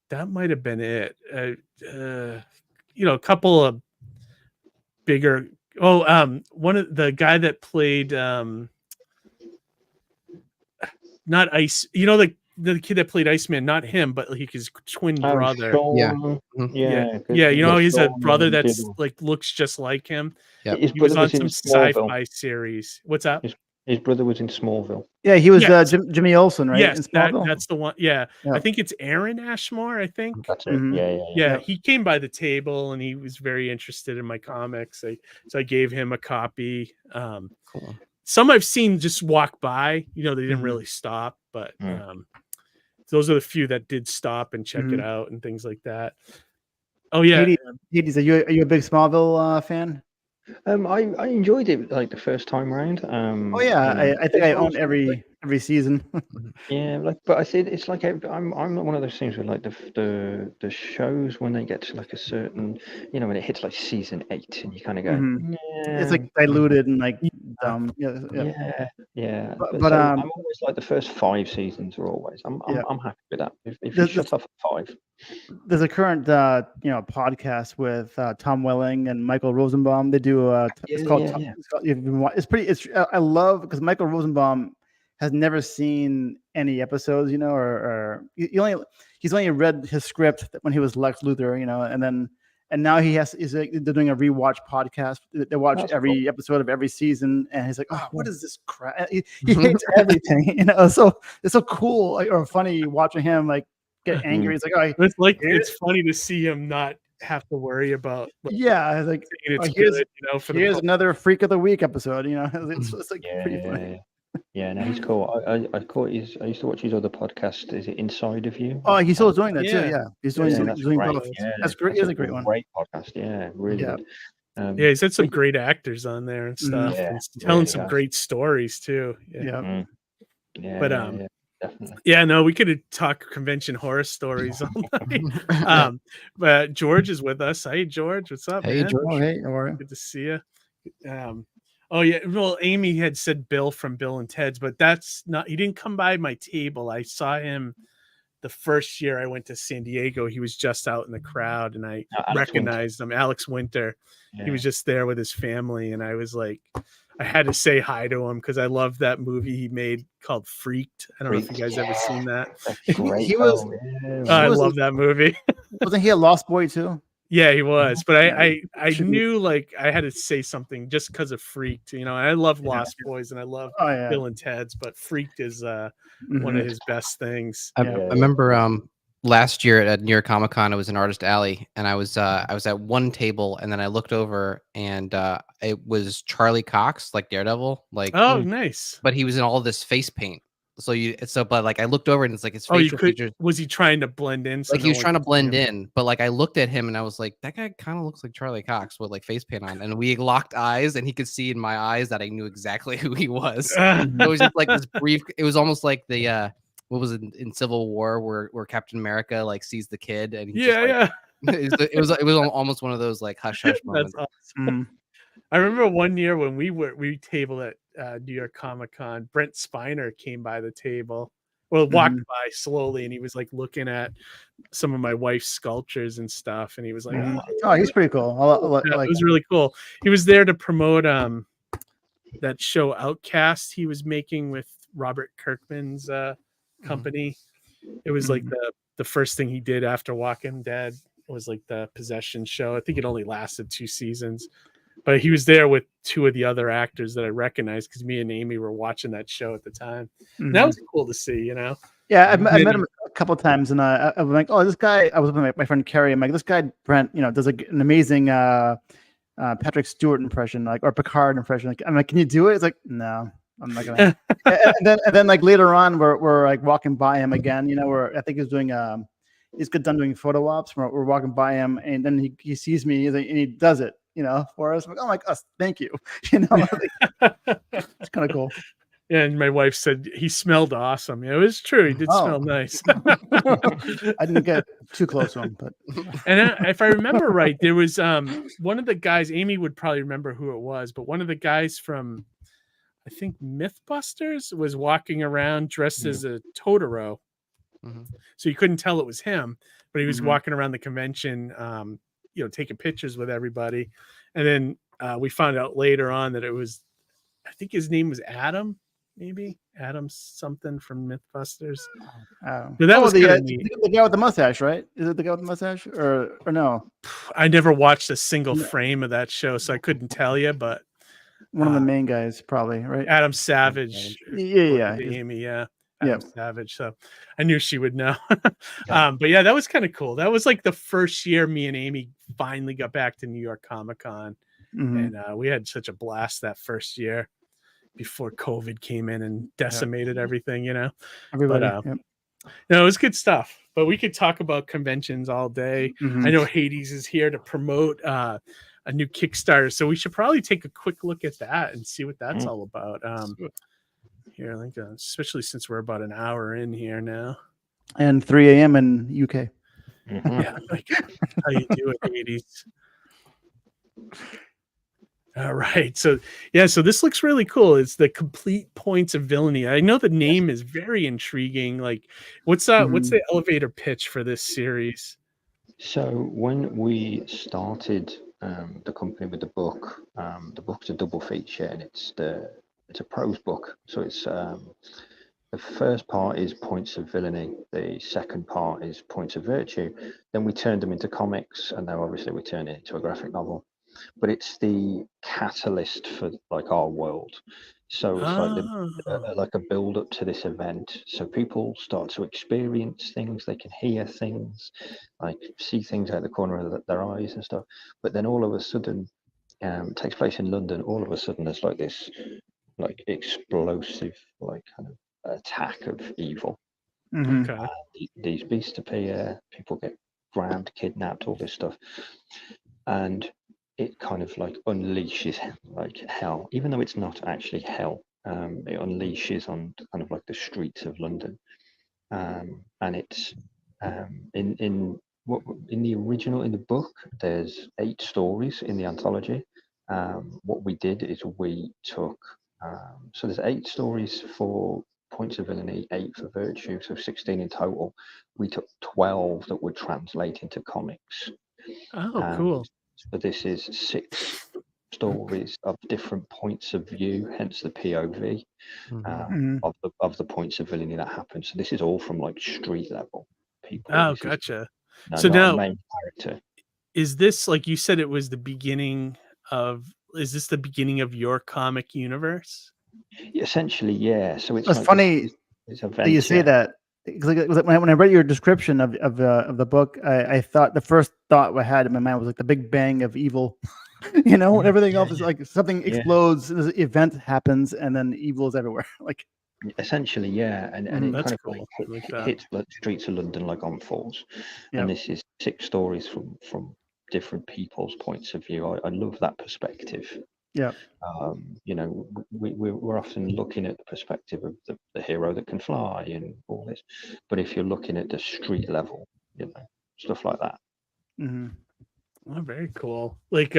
That might have been it. A couple of bigger. One of the guy that played not Ice. The kid that played Iceman, not him, but like his twin brother. Sean, he's a brother that's like looks just like him. Yeah, he was on some sci-fi series. What's that? His brother was in Smallville. Yeah, he was Jimmy Olsen, right? Yes, that's the one. Yeah, I think it's Aaron Ashmore. I think that's it. Yeah. He came by the table and he was very interested in my comics. So I gave him a copy. Cool. Some I've seen just walk by. They didn't really stop, but those are the few that did stop and check it out and things like that. Oh yeah, Hades, are you a big Smallville fan? I enjoyed it like the first time around. I think I own every season. But I said it's like I'm not one of those things where like the shows when they get to like a certain when it hits like season 8 and you kind of go it's like diluted and like dumb. But I'm always like the first 5 seasons are always I'm happy with that. If you shut off at 5. There's a current podcast with Tom Welling and Michael Rosenbaum. They do it's called I love because Michael Rosenbaum has never seen any episodes, or he's only read his script when he was Lex Luthor, and now they're doing a rewatch podcast. They watch every episode of every season, and he's like, "Oh, what is this crap?" He hates everything, So it's so cool or funny watching him like get angry. It's like, it's funny to see him not have to worry about. It's like here's another Freak of the Week episode. It's like pretty funny. Yeah, no, he's cool. I used to watch his other podcast. Is it Inside of You? Oh, he's still doing that too. Yeah, he's doing both. That's great. It's a great one. Great podcast. Yeah, really good. He's had some great actors on there and stuff. Telling some great stories too. Definitely. We could have talked convention horror stories all night. But George is with us. Hey, George, what's up? Hey, man? George. Hey, how are you? Good to see you. Well, Amy had said Bill from Bill and Ted's, but that's not. He didn't come by my table. I saw him the first year I went to San Diego, he was just out in the crowd, and I Alex Winter. recognized him, Alex Winter. He Yeah. was just there with his family, and I was like, I had to say hi to him because I love that movie he made called Freaked. I don't know if you guys ever seen that. That's great. He was- I was love that movie. Wasn't he a Lost Boy too? Yeah, he was, but I Should be- knew like I had to say something just because of Freaked. You know, I love Lost Boys and I love Oh yeah. Bill and Ted's, but Freaked is one Mhm. of his best things. I, Yeah. I remember last year at New York Comic Con, I was in Artist Alley, and I was at one table, and then I looked over, and it was Charlie Cox, like Daredevil, like Oh, nice. but he was in all this face paint. But like I looked over, and it's like his Oh, you facial could. features. Was he trying to blend in? So Like no he was one trying to could see blend him? in, but like I looked at him and I was like, that guy kind of looks like Charlie Cox with like face paint on. And we locked eyes, and he could see in my eyes that I knew exactly who he was. It was just like this brief. It was almost like the what was it in Civil War where Captain America like sees the kid and he's Yeah, just, yeah. like, it was almost one of those like hush hush moments. That's awesome. Mhm. I remember one year when we tabled at New York Comic Con. Brent Spiner came by the table. Well, walked by slowly, and he was like looking at some of my wife's sculptures and stuff, and he was like, Mhm. "Oh, Oh, he's pretty cool. yeah, Like, it was really cool." He was there to promote that show Outcast he was making with Robert Kirkman's company. It was like the first thing he did after Walking Dead. It was like the Possession show. I think it only lasted 2 seasons. But he was there with 2 of the other actors that I recognized because me and Amy were watching that show at the time. And that mhm. was cool to see, you know. Yeah, I met him a couple of times, and I was like, "Oh, this guy." I was with my friend Carrie. I'm like, "This guy Brent, does an amazing Patrick Stewart impression, like or Picard impression." Like, I'm like, "Can you do it?" It's like, "No, I'm not gonna." and then like later on, we're like walking by him again. Where I think he's doing he's good done doing photo ops. We're walking by him, and then he sees me, and he does it, for us. I'm like, "Oh my gosh, thank you." It's kind of cool. And my wife said he smelled awesome. Yeah, it was true. He did smell nice. I didn't get too close to him, but And if I remember right, there was one of the guys. Amy would probably remember who it was, but one of the guys from, I think, MythBusters was walking around dressed as a Totoro. Mhm. So you couldn't tell it was him, but he was Mhm. walking around the convention, taking pictures with everybody. And then we found out later on that it was, I think his name was Adam, maybe Adam something from MythBusters. So that was kinda neat. the guy with the mustache, right? Is it the guy with the mustache, or no? I never watched a single frame of that show, so I couldn't tell you. But One of the main guys, probably, right? Adam Savage, Yeah. Amy, yeah. Yeah. Adam Savage. So I knew she would know. But yeah, that was kind of cool. That was like the first year me and Amy finally got back to New York Comic Con. Mhm. And we had such a blast that first year before COVID came in and decimated everything, Everybody. But, yep. No, it was good stuff. But we could talk about conventions all day. Mhm. I know Hades is here to promote a new Kickstarter, so we should probably take a quick look at that and see what that's all about. Here, I think, especially since we're about an hour in here now. And 3 a.m. in UK. Yeah, like, how you do it, Hades. All right, so this looks really cool. It's the Complete Points of Villainy. I know the name is very intriguing. Like, what's the elevator pitch for this series? So when we started the company with the book's a double feature, and it's a prose book. So it's the first part is Points of Villainy, the second part is Points of Virtue. Then we turned them into comics, and now obviously we turned it into a graphic novel. But it's the catalyst for like our world. So it's like a build up to this event. So people start to experience things, they can hear things, like see things out the corner of their eyes and stuff. But then all of a sudden, it takes place in London. All of a sudden, there's like this, like explosive, like kind of attack of evil. Mhm. Okay. These beasts appear, people get grabbed, kidnapped, all this stuff, and it kind of like unleashes like hell, even though it's not actually hell. It unleashes on kind of like the streets of London, and it's in the original, in the book, there's 8 stories in the anthology. What we did is we took so there's 8 stories for points of villainy, 8 for virtue, so 16 in total. We took 12 that would translate into comics. Oh, cool. So this is 6 stories of different points of view, hence the POV of the points of villainy that happen. So this is all from like street level people. Oh, This is gotcha. not So a now, main character. is this, like you said, it was the beginning of? Is this the beginning of your comic universe? Essentially, yeah. So it's It's like funny this that you event, say yeah. that. 'Cause like, when I read your description of the book, I thought the first thought I had in my mind was like the Big Bang of evil. You know, when everything else is like something explodes, this event happens, and then evil is everywhere. Like, Essentially, yeah, and it That's kind of cool. I like that. hits the streets of London like on falls. Yep. And this is 6 stories from different people's points of view. I love that perspective. yeah, You know, we're often looking at the perspective of the hero that can fly and all this, but if you're looking at the street level, you know, stuff like that. Oh, very cool. Like,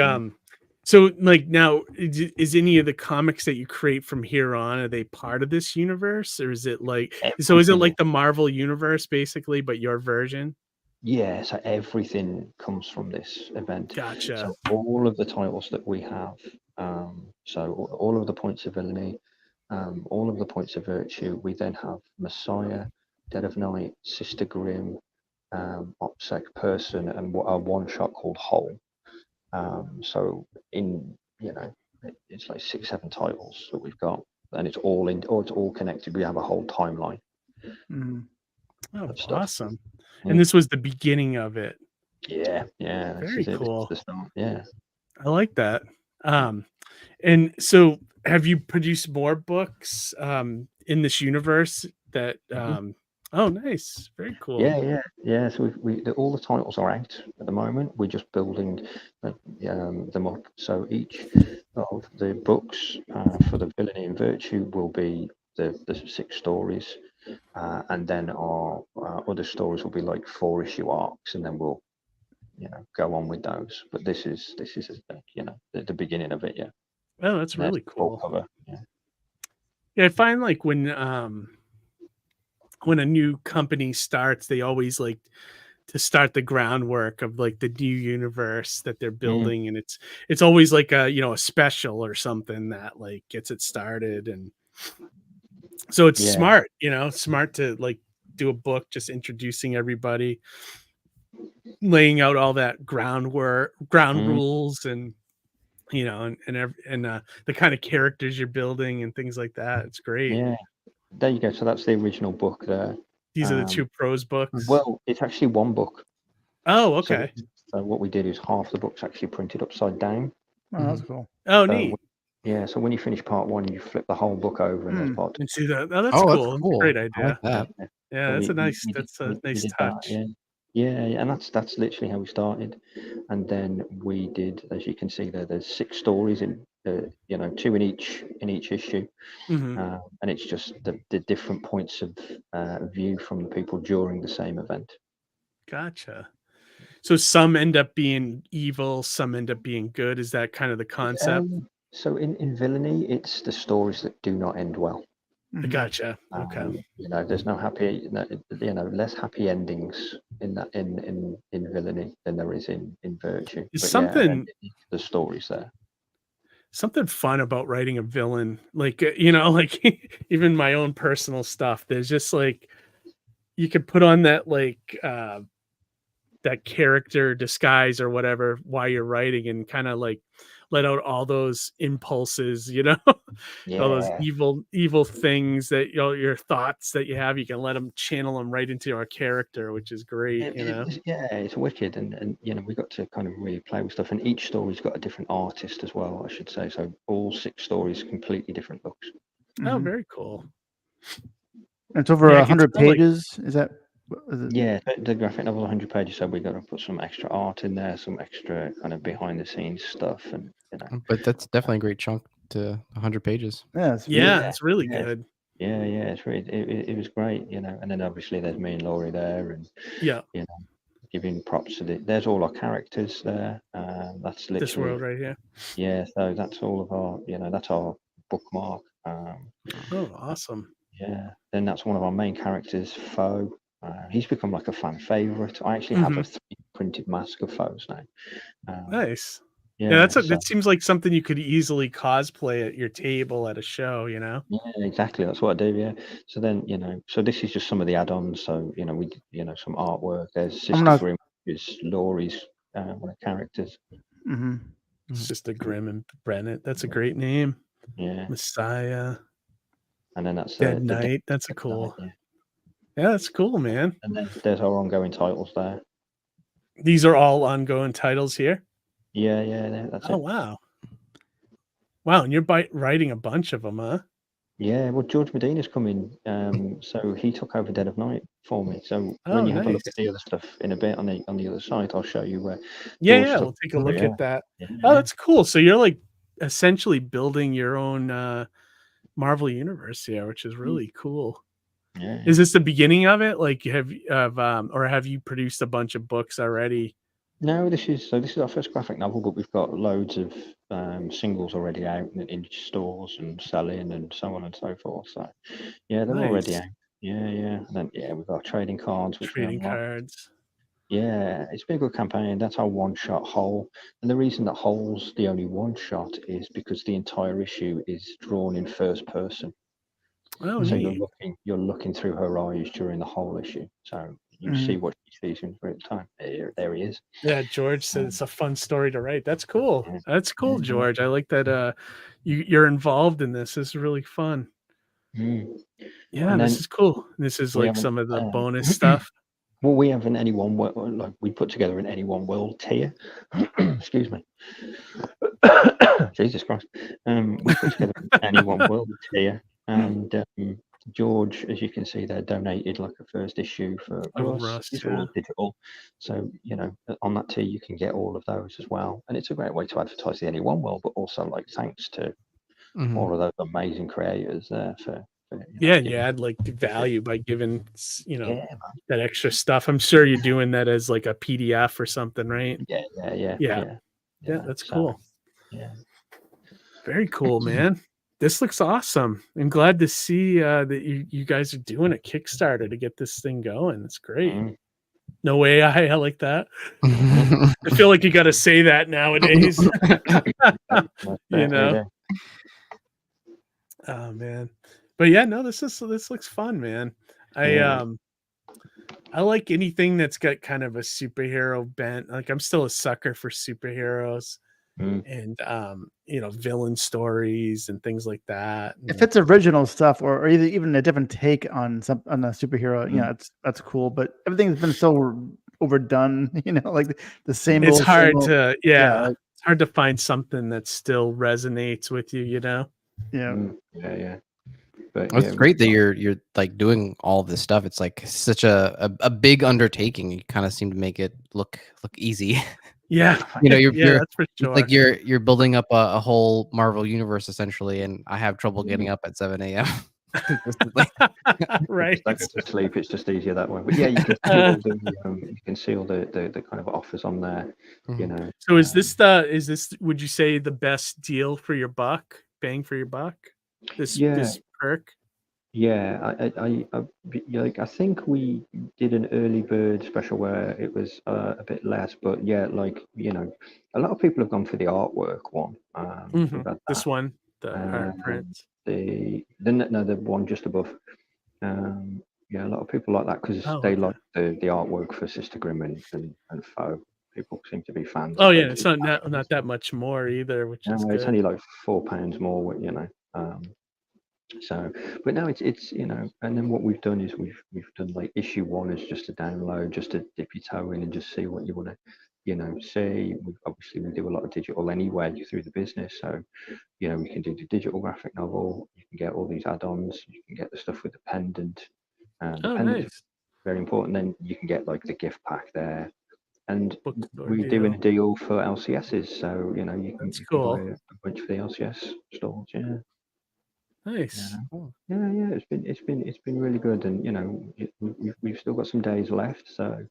so like now, is any of the comics that you create from here on, are they part of this universe, or is it like, so is it like the Marvel universe basically, but your version? Yeah, so everything comes from this event. Gotcha. So all of the titles that we have, so all of the points of villainy, all of the points of virtue, we then have Messiah, Dead of Night, Sister Grimm, OPSEC Person, and a one shot called Whole. So in, you know, it's like 6-7 titles that we've got, and it's all connected. We have a whole timeline. Oh, of stuff. awesome. And this was the beginning of it. Yeah, yeah. Very cool. This is the start. Yeah. I like that. And so have you produced more books in this universe that oh, nice. Very cool. Yeah. So all the titles are out at the moment. We're just building them up. So each of the books for the villainy and virtue will be the 6 stories, and then our other stories will be like 4-issue arcs, and then we'll, you know, go on with those. But this is you know, the beginning of it. Yeah. Oh, that's really cool. Cover. Yeah, I find like when a new company starts, they always like to start the groundwork of like the new universe that they're building, and it's always like a, you know, a special or something that like gets it started. And so it's smart, you know, smart to like do a book just introducing everybody, laying out all that ground rules, and you know, and the kind of characters you're building and things like that. It's great. Yeah. There you go. So that's the original book there. These are the 2 prose books. Well, it's actually one book. Oh, okay. So what we did is half the book's actually printed upside down. oh, that's cool. Oh, neat. Yeah. So when you finish part 1, you flip the whole book over, and there's part 2. And see that. Oh, that's cool. That's a great idea. I like that. Yeah, that's a nice. That's a nice touch. Yeah, and that's literally how we started. And then we did, as you can see there's 6 stories in, you know, 2 in each issue, and it's just the different points of view from the people during the same event. Gotcha. So some end up being evil, some end up being good. Is that kind of the concept? So in villainy, it's the stories that do not end well. Gotcha. Okay. You know, there's no happy, you know, less happy endings in that in villainy than there is in virtue. Is But something the stories there. Something fun about writing a villain, like, you know, like even my own personal stuff. There's just like you could put on that like that character disguise or whatever while you're writing, and kind of like let out all those impulses, you know, all those evil things that, you know, your thoughts that you have, you can let them channel them right into our character, which is great. It's wicked, and you know, we got to kind of really play with stuff, and each story's got a different artist as well, I should say. So all 6 stories, completely different books. Oh, very cool. It's over 100 pages. Is that? Yeah, the graphic novel 100 pages. So we got to put some extra art in there, some extra kind of behind the scenes stuff, and you know. But that's definitely a great chunk to 100 pages. Yeah, it's really good. Yeah, it's really it was great, you know. And then obviously there's me and Laurie there, and you know, giving props to there's all our characters there. That's literally this world right here. Yeah, so that's all of our, you know, that's our bookmark. Oh, awesome. Yeah, then that's one of our main characters, Foe. He's become like a fan favorite. I actually have a 3 printed mask of Foes now. Nice. Yeah, Yeah, that seems like something you could easily cosplay at your table at a show, you know? yeah, exactly. That's what I do. Yeah. So then, so this is just some of the add-ons. So we, some artwork. There's Sister not. Grimm, is Laurie's one of the characters. Mm-hmm. It's just a Grimm and Brennet. That's a great name. Yeah. Messiah, And then that's Dead the Knight. That's a Dead cool. Knight, Yeah, that's cool, man. And then there's our ongoing titles there. These are all ongoing titles here. Yeah, that's it. Oh wow, wow! And you're writing a bunch of them, huh? Yeah, well, George Medina's coming, so he took over Dead of Night for me. So Oh, when you have a look nice. at the other stuff in a bit on the other side, I'll show you where. Yeah, George we'll take a look yeah. at that. Yeah. Oh, that's cool. So you're like essentially building your own Marvel universe here, which is really cool. Yeah. Is this the beginning of it? Like you or have you produced a bunch of books already? No, this is our first graphic novel, but we've got loads of singles already out in stores and selling and so on and so forth. So yeah, they're already Nice. out. Yeah. And then we've got trading cards, which we Trading unlock. cards. Yeah, it's been a good campaign. That's our one-shot Hole, and the reason that Hole's the only one shot is because the entire issue is drawn in first person. Oh, So neat. you're looking through her eyes during the whole issue. So you see what she sees in real time. There he is. Yeah, George said it's a fun story to write. That's cool. Yeah. That's cool, Yeah. George. I like that you're involved in this. This is really fun. Mm. Yeah, And this then is cool. This is we like have some of the an, bonus stuff. Well, we have an anyone like we put together an anyone world tier. Excuse me. Jesus Christ. We put together an anyone world tier, and George, as you can see there, donated like a first issue for us. Russ, It's yeah. all digital, so on that tier you can get all of those as well, and it's a great way to advertise the anyone world, but also like thanks to all of those amazing creators there for Yeah, and you add like the value by giving yeah, that extra stuff. I'm sure you're doing that as like a PDF or something, right? yeah. That's cool. Yeah. Very cool, man. This looks awesome. I'm glad to see that you guys are doing a Kickstarter to get this thing going. It's great. No way, I like that. I feel like you got to say that nowadays. You know. Oh man, but yeah, no, this looks fun, man. I like anything that's got kind of a superhero bent. Like I'm still a sucker for superheroes and villain stories and things like that. If it's original stuff or even a different take on a superhero, that's cool. But everything's been so overdone, like the same. It's old, hard same old, to it's hard to find something that still resonates with you, Yeah. Yeah. But it's great that you're like doing all this stuff. It's like such a big undertaking. You kind of seem to make it look easy. Yeah, you're that's for sure. Like you're building up a whole Marvel universe essentially, and I have trouble getting up at 7 a.m. Right. Don't go to sleep. It's just easier that way. But yeah, you can see all the kind of offers on there. So is this would you say the best deal for your buck, bang for your buck? This perk? Yeah, I think we did an early bird special where it was a bit less, but yeah, a lot of people have gone for the artwork one. This one, the art print. The one just above. A lot of people like that because they like the artwork for Sister Grimm and Foe. People seem to be fans. Oh yeah, it's not that much more either, which is good. It's only like £4 more, So, but no, it's and then what we've done is we've done like issue 1 is just a download, just to dip your toe in and just see what you want to, see. We do a lot of digital anyway through the business, so we can do the digital graphic novel. You can get all these add-ons. You can get the stuff with the pendant. Nice. Very important. Then you can get like the gift pack there. And Bookstore we're doing a deal for LCSs, so you can buy a bunch for the LCS stores. Yeah. Nice. Yeah. It's been really good, and we've still got some days left. So,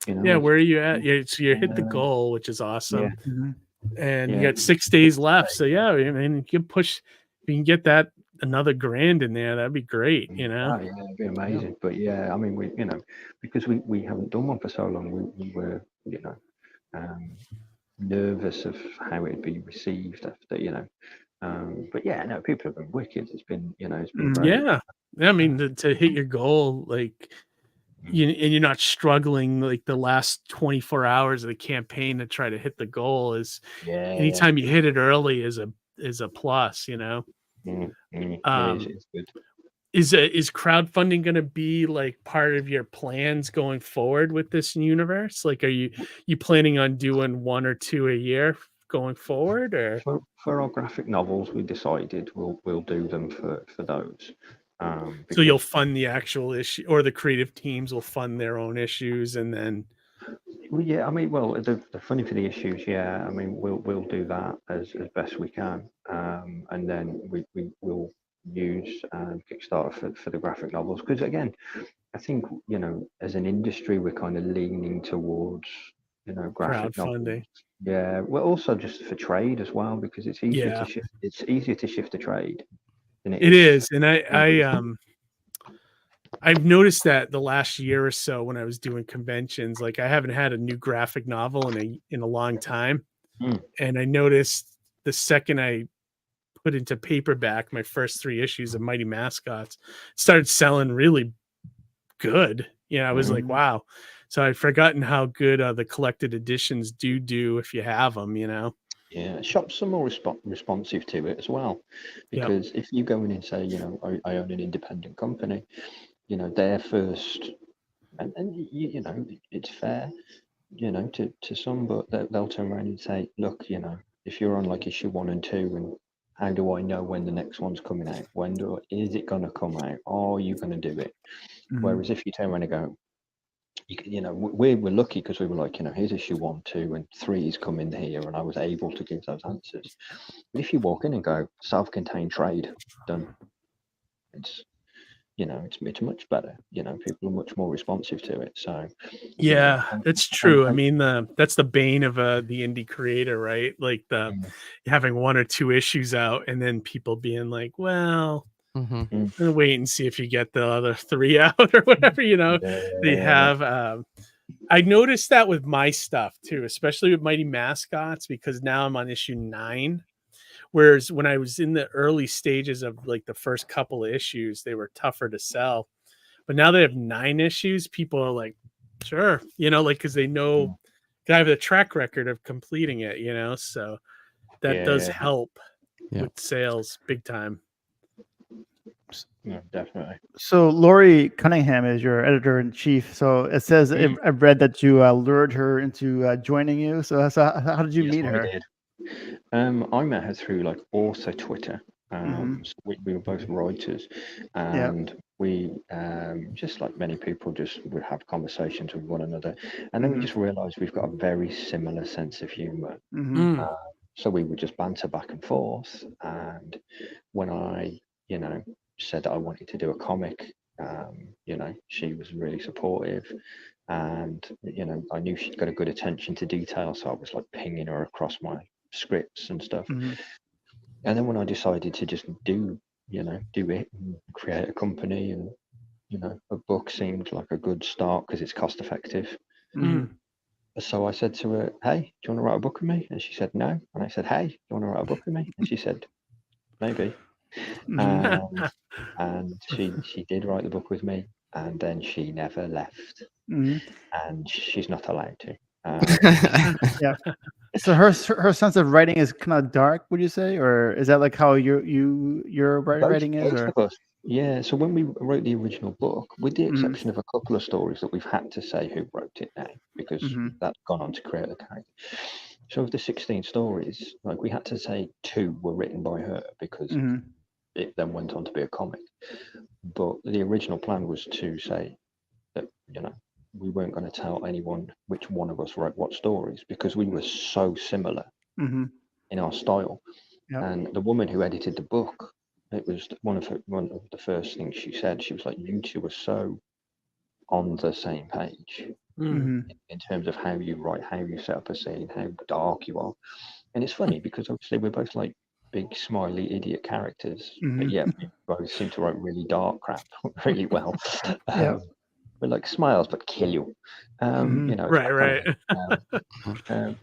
Yeah, where are you at? Yeah, so you hit the goal, which is awesome. Yeah. And you got 6 days left. So yeah, I mean, you can push. If you can get that another grand in there, that'd be great, you know? Oh, yeah, it'd be amazing. But yeah, I mean, we, you know, because we haven't done one for so long, we were, you know, nervous of how it'd be received after, you know. But yeah, no, people have been wicked. It's been, you know, it's been great. Yeah. I mean, to hit your goal, like, and you're not struggling like the last 24 hours of the campaign to try to hit the goal is Yeah, anytime you hit it early is a plus, you know. yeah, it's good. Is crowdfunding going to be like part of your plans going forward with this universe? Like, are you planning on doing 1 or 2 a year going forward, or For our graphic novels, we decided we'll do them for those. so you'll Because, fund the actual issue, or the creative teams will fund their own issues, and then well, yeah, I mean, well, the funny for the issues, yeah, I mean, we'll do that as best we can, and then will use Kickstarter for the graphic novels, because again, I think, you know, as an industry, we're kind of leaning towards, you know, graphic novels. crowdfunding. Yeah, well, also just for trade as well, because it's easier Yeah. to shift. It's easier to shift a trade than It is, and I've noticed that the last year or so when I was doing conventions, like I haven't had a new graphic novel in a long time, and I noticed the second I put into paperback my first 3 issues of Mighty Mascots, started selling really good. You know, I was like, wow. So I'd forgotten how good the collected editions do if you have them, you know. Yeah, shops are more responsive to it as well, because if you go in and say, you know, I own an independent company, you know, their first, and you know, it's fair, you know, to some, but they'll turn around and say, look, you know, if you're on like issue 1 and 2, and how do I know when the next one's coming out? Is it going to come out? Are you going to do it? Whereas if you turn around and go, you know, we're lucky because we were like, you know, here's issue 1, 2, and 3 is coming here, and I was able to give those answers. But if you walk in and go self-contained trade, done, it's, you know, it's much better. You know, people are much more responsive to it. So Yeah, that's true. I mean, that's the bane of the indie creator, right? Like having 1 or 2 issues out, and then people being like, well, I'm gonna wait and see if you get the other 3 out or whatever, you know. They have I noticed that with my stuff too, especially with Mighty Mascots, because now I'm on issue 9. Whereas when I was in the early stages of like the first couple of issues, they were tougher to sell. But now they have 9 issues, people are like, sure, you know, like, because they know I have the track record of completing it, you know, so that does help with sales big time. Yeah, definitely. So Lori Cunningham is your editor in chief. So it says I've read that you lured her into joining you. So how did you meet her? I did. I met her through like author Twitter. So we were both writers, and we just like many people just would have conversations with one another, and then we just realized we've got a very similar sense of humor. So we would just banter back and forth, and when I, you know, said that I wanted to do a comic, you know, she was really supportive, and you know, I knew she'd got a good attention to detail, so I was like pinging her across my scripts and stuff. And then when I decided to just do it and create a company, and you know, a book seemed like a good start because it's cost effective. So I said to her, hey, do you want to write a book with me? And she said no. And I said, hey, do you want to write a book with me? And she said maybe. And she did write the book with me, and then she never left, and she's not allowed to. Yeah. So her sense of writing is kind of dark, would you say, or is that like how your writing is? Both Or? of us. Yeah. So when we wrote the original book, with the exception of a couple of stories that we've had to say who wrote it now, because that's gone on to create the character. So of the 16 stories, like we had to say 2 were written by her because it then went on to be a comic. But the original plan was to say that, you know, we weren't going to tell anyone which one of us wrote what stories, because we were so similar in our style. And the woman who edited the book, it was one of the first things she said. She was like, you 2 were so on the same page in terms of how you write, how you set up a scene, how dark you are. And it's funny because obviously we're both like big smiley idiot characters, but Mhm. yet we both seem to write really dark crap really well. Yeah. But like smiles, but kill you. Mhm. You know, it's Right, that kind of right. thing.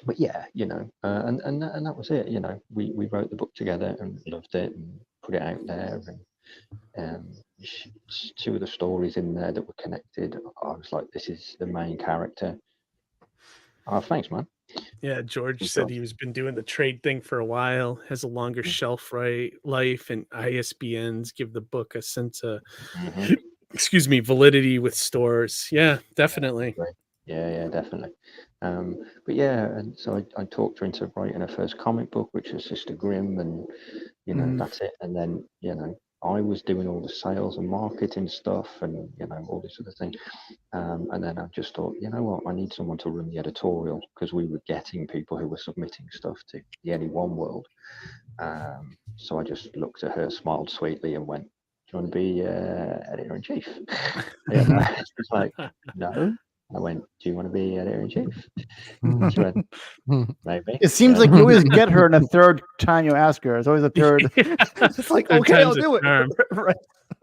But yeah, you know, and that was it. You know, we wrote the book together and loved it and put it out there, and two of the stories in there that were connected. I was like, this is the main character. Oh, thanks, man. Yeah, George Thank said God. he was been doing the trade thing for a while, has a longer shelf life, and ISBNs give the book a sense of, Mhm. excuse me, validity with stores. Yeah, definitely. Right. Yeah, definitely. But yeah, and so I talked her into writing her first comic book, which was Sister Grimm, and you know, Mhm. that's it. And then, you know, I was doing all the sales and marketing stuff and, you know, all this other thing. And then I just thought, you know what, I need someone to run the editorial because we were getting people who were submitting stuff to the Any One World. So I just looked at her, smiled sweetly, and went, "Do you want to be editor in chief?" You know, she's like, "No." I went, "Do you want to be editor in chief?" She went, "Maybe." It seems Yeah. like you always get her in a third time you ask her. It's always a third. It's like, Third okay, I'll time's a do it. charm. Right.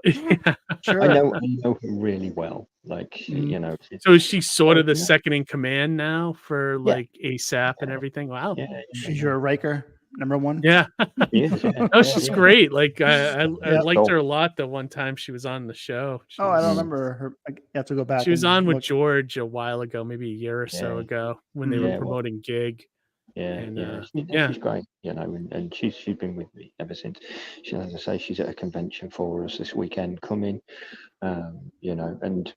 Yeah. Sure. I know her really well. Like, Mhm. you know, So is she sort of the yeah, second in command now for yeah, like ASAP and everything? Wow. She's your Riker, #1. Yeah. She is, yeah, Oh, yeah, she's yeah. great. Like I Yeah. liked Cool. her a lot the one time she was on the show. She Oh, I don't was remember her. I have to go back she was and on with look. George a while ago, maybe a year or so Yeah, ago when they were yeah, well, promoting Gig. And yeah. yeah. She's great, you know, and she's been with me ever since. She, as I say, she's at a convention for us this weekend coming, you know, and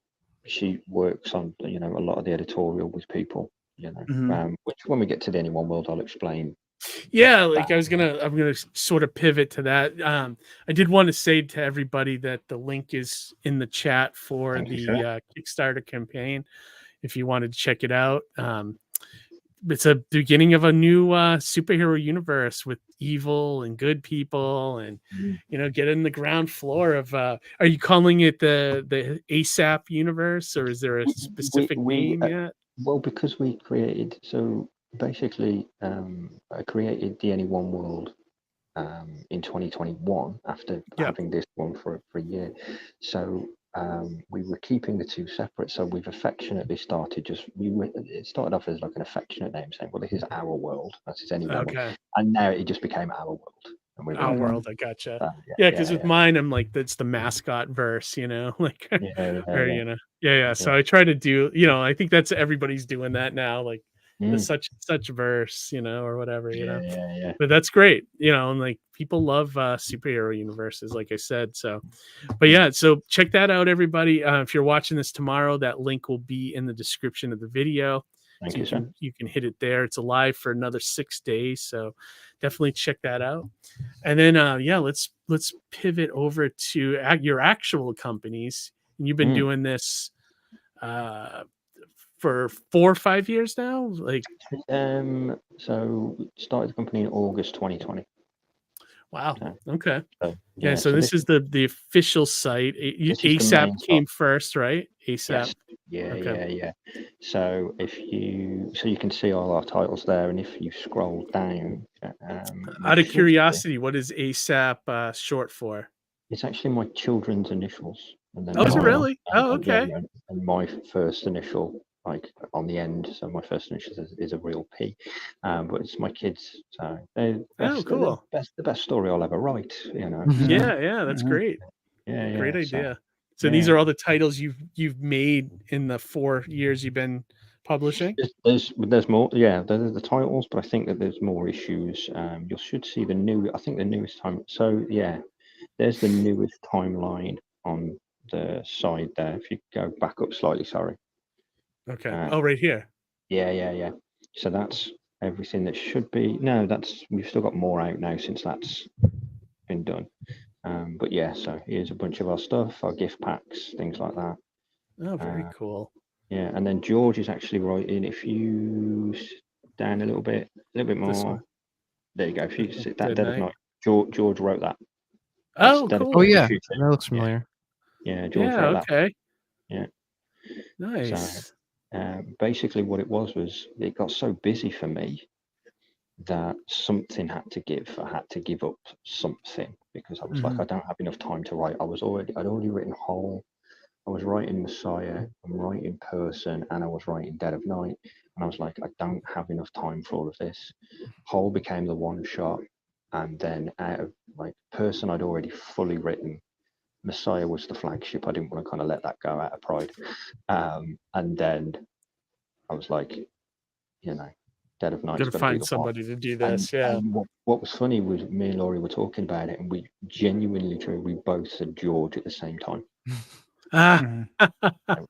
she works on, you know, a lot of the editorial with people, you know, Mhm. which when we get to the Any One World, I'll explain Yeah, that. like I'm gonna sort of pivot to that. I did want to say to everybody that the link is in the chat for Thank you, the sir. Kickstarter campaign if you wanted to check it out. It's a beginning of a new superhero universe with evil and good people, and you know, get in the ground floor of. Are you calling it the ASAP universe, or is there a specific We name yet? well, because we created, so basically, I created the Any One World in 2021 after Yeah. having this one for a year. So we were keeping the two separate. So we've affectionately started it started off as like an affectionate name saying, well, this is our world. This is Any One World. Okay. And now it just became our world. And we were Our like, world, I gotcha. yeah, Yeah, yeah, because with yeah, mine, I'm like, that's the mascot verse, you know, like, yeah, or yeah, you know, yeah. So yeah. I try to do, you know, I think that's everybody's doing that now, like the Mm, such verse, you know, or whatever, you know. yeah. But that's great, you know, and like people love superhero universes, like I said. So, but Mm. yeah, so check that out, everybody. If you're watching this tomorrow, that link will be in the description of the video. Thank So you, sir. you can hit it there. It's alive for another 6 days, so definitely check that out. And then yeah, let's pivot over to your actual companies. And you've been Mm. doing this for 4 or 5 years now, like So we started the company in August 2020. wow. So, Okay. so Yeah, yeah, so so this is the official site. this is the ASAP main site. came first, right? ASAP. Yes. Yeah, Okay. yeah. So you can see all our titles there, and if you scroll down, you Out of should see curiosity, what is ASAP short for? it's actually my children's initials, and then Oh, is it my really? Oh, yeah, okay. and my first initial like on the end. So my first initial is a real P, but it's my kids. So Oh, cool. the best story I'll ever write. You know. So, Yeah, that's Mhm. great. yeah. Great So idea. So these yeah. are all the titles you've made in the 4 years you've been publishing? There's more, yeah. There's the titles, but I think that there's more issues. You should see I think the newest time. So yeah, there's the newest timeline on the side there. If you go back up slightly, sorry. Okay. Uh, Oh, right here. yeah. So that's everything that should be. No, we've still got more out now since that's been done. But yeah, so here's a bunch of our stuff, our gift packs, things like that. Oh, very Uh, cool. Yeah, and then George is actually writing. If you down a little bit This more. one. There you go. If you sit that Dead Dead of Night. Night, George wrote that. That's Oh, Dead of Oh Night cool. in the yeah, future. that looks familiar. Yeah, George Yeah, wrote that. okay. Yeah. So Nice. basically, what it was it got so busy for me that something had to give. I had to give up something because I was like, I don't have enough time to write. I'd already written Whole. I was writing Messiah, I'm writing Person, and I was writing Dead of Night. And I was like, I don't have enough time for all of this. Whole became the one shot. And then out of like Person, I'd already fully written. Messiah was the flagship. I didn't want to kind of let that go out of pride. And then I was like, you know, Dead of Night's Gotta got to be find the somebody one. to do this. Yeah. And what was funny was me and Laurie were talking about it, and we genuinely true. We both said George at the same time. Ah.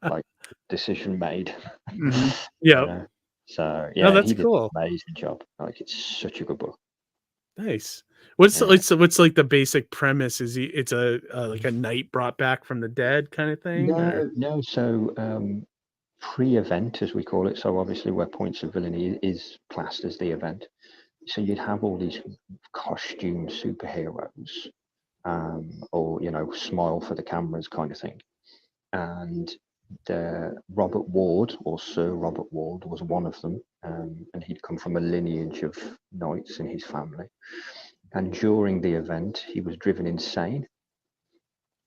Like decision made. Mhm. Yeah. You know? So No, yeah, that's he did cool. an amazing job. Like it's such a good book. Nice. What's Yeah. what's like the basic premise? Is it's a like a knight brought back from the dead kind of thing? Or? No. So pre-event, as we call it. So obviously, where Points of Villainy is classed as the event. So you'd have all these costume superheroes, or smile for the cameras kind of thing. And Robert Ward, or Sir Robert Ward, was one of them, and he'd come from a lineage of knights in his family. And during the event, he was driven insane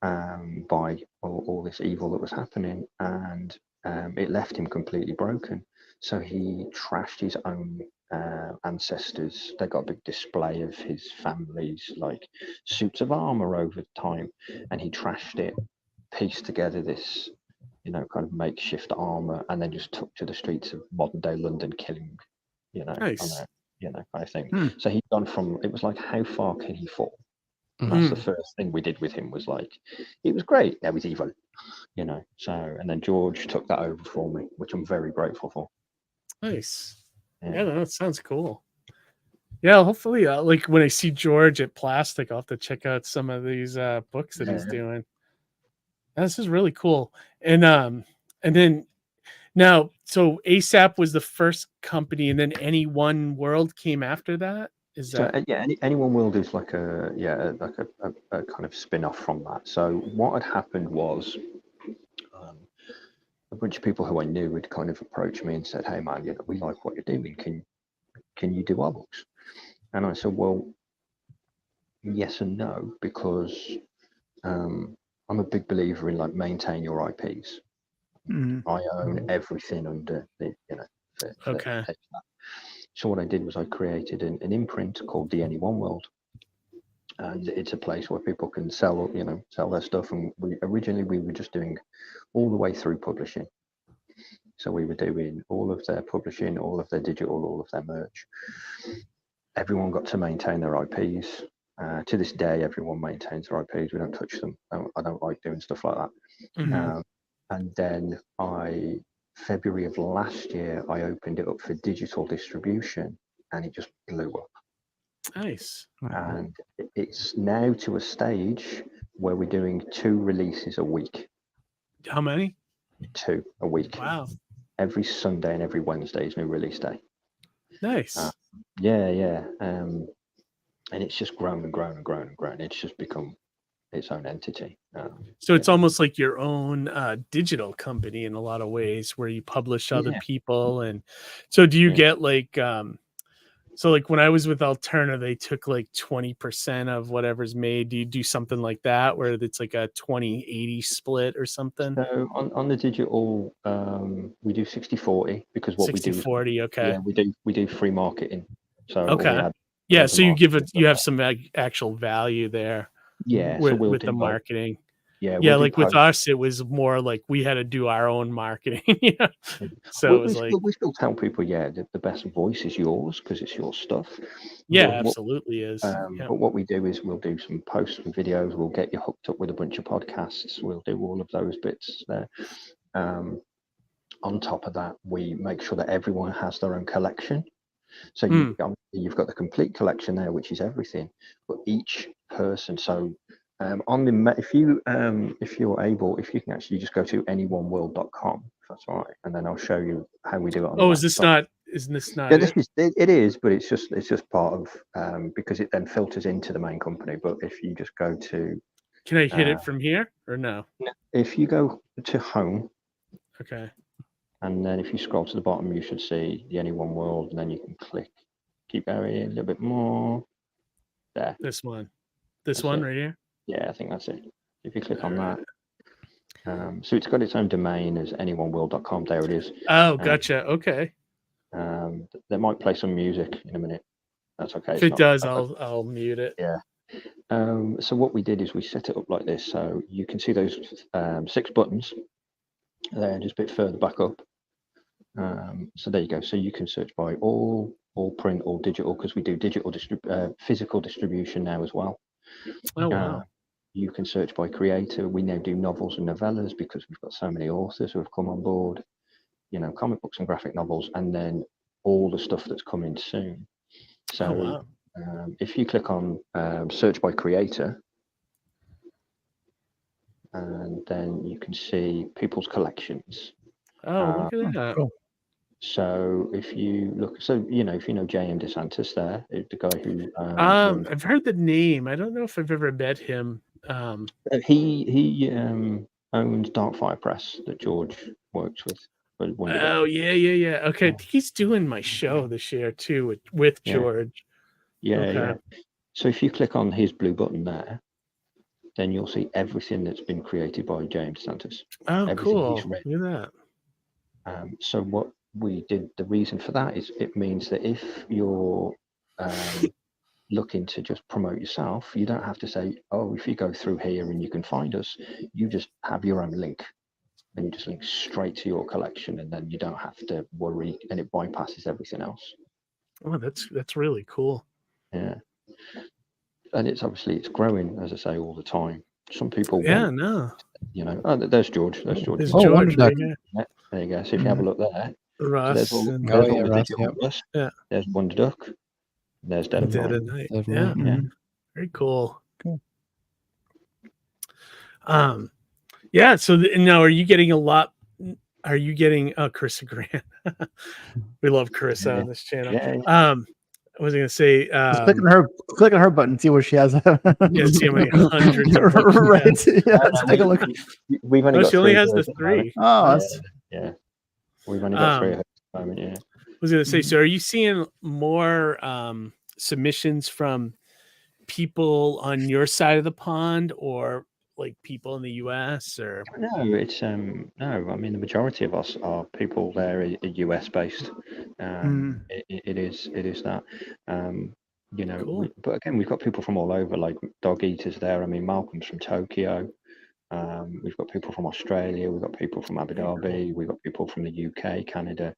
by all this evil that was happening, and it left him completely broken. So he trashed his own ancestors. They got a big display of his family's like suits of armor over time, and he trashed it, pieced together this kind of makeshift armor, and then just took to the streets of modern day London, killing Nice. kind of thing. Hmm. So he'd gone from, it was like, how far can he fall? Mhm. That's the first thing we did with him, was like, it was great, now he's evil, so, and then George took that over for me, which I'm very grateful for. Nice. Yeah. Yeah, no, that sounds cool. Yeah, hopefully, like when I see George at Plastic, I'll have to check out some of these books that he's Yeah. doing. This is really cool. And then now, so ASAP was the first company, and then Any One World came after that. Is So that yeah, anyone will do like a kind of spin-off from that. So what had happened was, a bunch of people who I knew had kind of approached me and said, "Hey man, we like what you're doing. Can you do our books?" And I said, "Well, yes and no, because I'm a big believer in like maintain your IPs. Mhm. I own everything under the for okay? ASAP. So what I did was I created an imprint called the Any One World, and it's a place where people can sell their stuff. And we were just doing all the way through publishing. So we were doing all of their publishing, all of their digital, all of their merch. Everyone got to maintain their IPs. To this day, everyone maintains their IPs. We don't touch them. I don't like doing stuff like that. Mhm. And then February of last year, I opened it up for digital distribution, and it just blew up. Nice. And it's now to a stage where we're doing 2 releases a week. How many? 2 a week. Wow. Every Sunday and every Wednesday is new release day. Nice. Yeah. And it's just grown and grown and grown and grown. It's just become its own entity. So it's almost like your own digital company in a lot of ways, where you publish other Yeah. people. And so do you Yeah. get like so like when I was with Alterna, they took like 20% of whatever's made. Do you do something like that where it's like a 20-80 split or something? So on the digital, we do 60-40, because what we do is 60-40, okay. we do free marketing. So Okay. Yeah, so you have some actual value there. Yeah, so with, we'll with do the like, marketing. yeah, Yeah, we'll do like with posts. us, it was more like we had to do our own marketing. Yeah. So We, it was like, we still tell people, the best voice is yours because it's your stuff. yeah, But absolutely is. Yeah. but what we do is we'll do some posts and videos. We'll get you hooked up with a bunch of podcasts. We'll do all of those bits there. On top of that, we make sure that everyone has their own collection. So you've got the complete collection there, which is everything. But each person, so if you're able, if you can actually just go to anyoneworld.com, if that's all right, and then I'll show you how we do it on the Oh, website. isn't this not Yeah, it? it is, but it's just part of because it then filters into the main company. But if you just go to, Can I hit it from here or no? if you go to home, Okay. and then if you scroll to the bottom, you should see the Any One World, and then you can click keep going a little bit more. There. This one. That's One it. right here. Yeah, I think that's it. If you click on that. So it's got its own domain as anyoneworld.com. There it is. Oh, gotcha. Okay. They might play some music in a minute. That's okay. If it does, I'll mute it. Yeah. So what we did is we set it up like this. So you can see those 6 buttons there, just a bit further back up. So there you go. So you can search by all print, all digital, because we do digital physical distribution now as well. Oh, wow. You can search by creator. We now do novels and novellas because we've got so many authors who have come on board, you know, comic books and graphic novels, and then all the stuff that's coming soon. So if you click on search by creator, and then you can see people's collections. Oh, look at that. Cool. So if you look, so you know, if you know J.M. DeSantis, there, the guy who I've heard the name. I don't know if I've ever met him. He owns Darkfire Press that George works with. Oh yeah. Okay, he's doing my show this year too with George. Yeah. So if you click on his blue button there, then you'll see everything that's been created by James DeSantis. Oh, everything cool! he's read. Look at that. So what we did, the reason for that is it means that if you're looking to just promote yourself, you don't have to say, oh, if you go through here and you can find us, you just have your own link and you just link straight to your collection, and then you don't have to worry, and it bypasses everything else. Oh, that's really cool. Yeah. And it's obviously it's growing, as I say, all the time. Some people no. You know, oh, there's George. There's George. There's George right here. Yeah, there you go. So if you have a look there, Russ. so there's Russ, the digital ones. Yeah. There's Wonder Duck. There's Dead of Night. Night. Dead of Yeah. Night. Very cool. Cool. Yeah. So now, are you getting a lot? Are you getting Carissa Grant? We love Carissa on this channel. Yeah. I was gonna say, Just click on her button, see what she has. Yeah, see how many hundreds. Right. Yeah, let's take a look. We've only got she only three has of the those at 3. Oh, that's yeah. We've only got 3 at the moment. Yeah. I was gonna say, so are you seeing more submissions from people on your side of the pond, or like people in the US, or No, it's no. I mean, the majority of us are people there are US based. It is that. You know, Cool. but again, we've got people from all over, like Dog Eaters there. I mean, Malcolm's from Tokyo. We've got people from Australia. We've got people from Abu Dhabi. We've got people from the UK, Canada.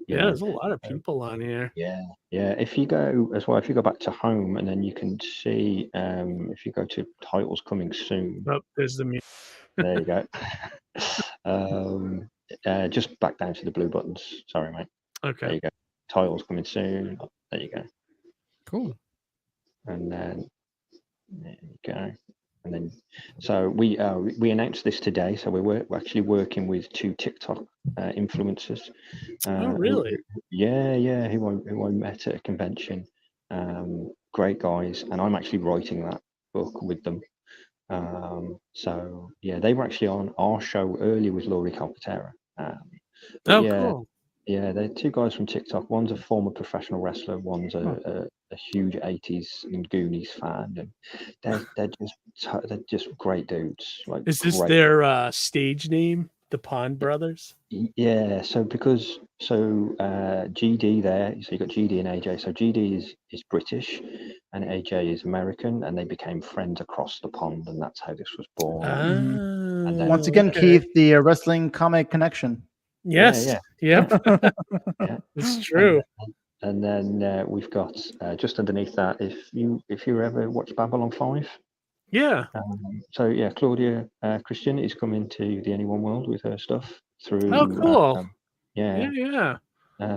there's a lot of people on here. Yeah. If you go as well, if you go back to home, and then you can see, if you go to titles coming soon. Oh, there's the music. There you go. Just back down to the blue buttons. Sorry, mate. Okay. There you go. Titles coming soon. There you go. Cool. And then there you go. And then, so we announced this today. So we're actually working with 2 TikTok influencers. Oh, really? Yeah. Who I met at a convention. Great guys, and I'm actually writing that book with them. So yeah, they were actually on our show earlier with Laurie Calcaterra. Cool. Yeah, they're 2 guys from TikTok. One's a former professional wrestler. One's a huge 80s and Goonies fan, and they're just great dudes. Like, Is this their stage name, the Pond Brothers? Yeah. So GD there. So you got GD and AJ. So GD is British, and AJ is American, and they became friends across the pond, and that's how this was born. And then, once again, Keith, the wrestling comic connection. Yes. Yeah. Yep. Yeah. It's true. And then we've got just underneath that, if you ever watch Babylon 5. Yeah. So yeah, Claudia Christian is coming to the Anyone World with her stuff through. Oh, cool. Yeah.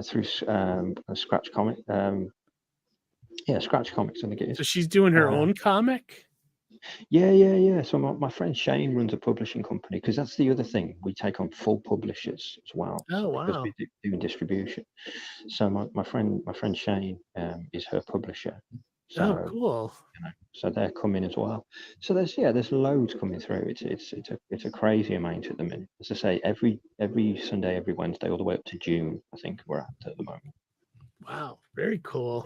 Through Scratch Comic. Scratch Comics, I think it is. So she's doing her own comic? Yeah. So my friend Shane runs a publishing company, because that's the other thing. We take on full publishers as well. Oh, wow. Because we doing distribution. So my friend Shane is her publisher. So, cool. You know, so they're coming as well. So there's loads coming through. It's a crazy amount at the minute. As I say, every Sunday, every Wednesday, all the way up to June, I think we're at the moment. Wow, very cool.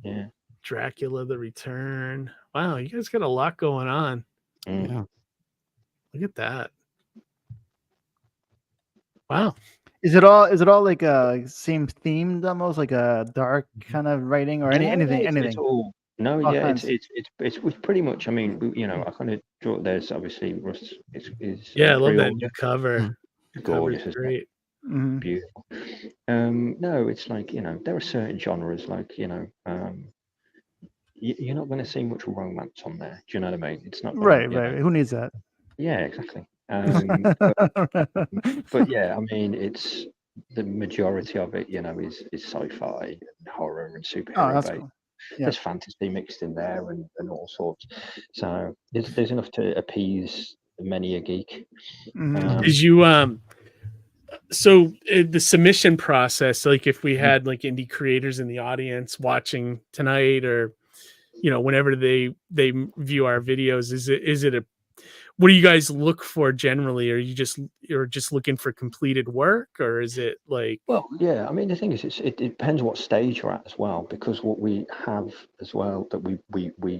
Yeah. Dracula the Return. Wow, you guys got a lot going on. Mm. Yeah. Look at that. Wow. Is it all like same themed, almost like a dark kind of writing, or anything? It's all no, All yeah, kinds. it's pretty much. I mean, you know, I kind of draw. There's obviously Russ is Yeah, I love that pre-order. new cover. Mm. The Gorgeous, cover's isn't it? great. Mhm. Beautiful. No, it's like, you know, there are certain genres like, you know, you're not going to see much romance on there. Do you know what I mean? It's not going Right, to, you right. know. Who needs that? Yeah, exactly. But yeah, I mean, it's the majority of it, you know, is sci-fi and horror and Oh, superhero that's based. cool. Yeah. There's fantasy mixed in there and all sorts. So there's enough to appease many a geek. Mhm. Did you so the submission process, like if we had like indie creators in the audience watching tonight, or you know, whenever they view our videos, is it a, what do you guys look for generally? Are you just looking for completed work, or is it like, Well, yeah, I mean, the thing is, it depends what stage you're at as well, because what we have as well that we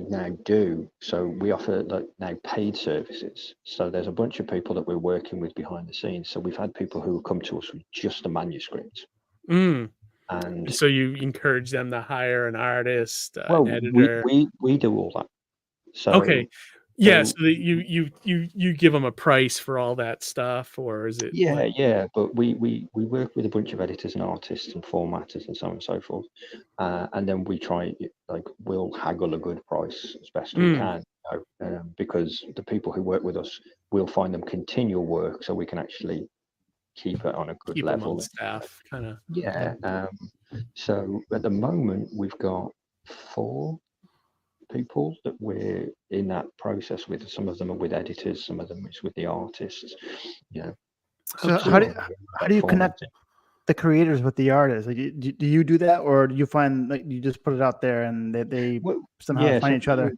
now do, so we offer like now paid services. So there's a bunch of people that we're working with behind the scenes. So we've had people who come to us with just a manuscript, and so you encourage them to hire an artist, well, an editor? we do all that. So Okay. Yeah, so so that you give them a price for all that stuff, or is it like, yeah, but we work with a bunch of editors and artists and formatters and so on and so forth, and then we try, like, we'll haggle a good price as best we can, you know, because the people who work with us, we'll find them continual work, so we can actually keep it on a good keep them level. on staff, kind of? Yeah. So at the moment we've got 4 people that we're in that process with. Some of them are with editors, some of them is with the artists, you know. So So how like do you connect formatting. the creators with the artists? Like, do you do that, or do you find like you just put it out there and they Well, somehow yeah, find so each other?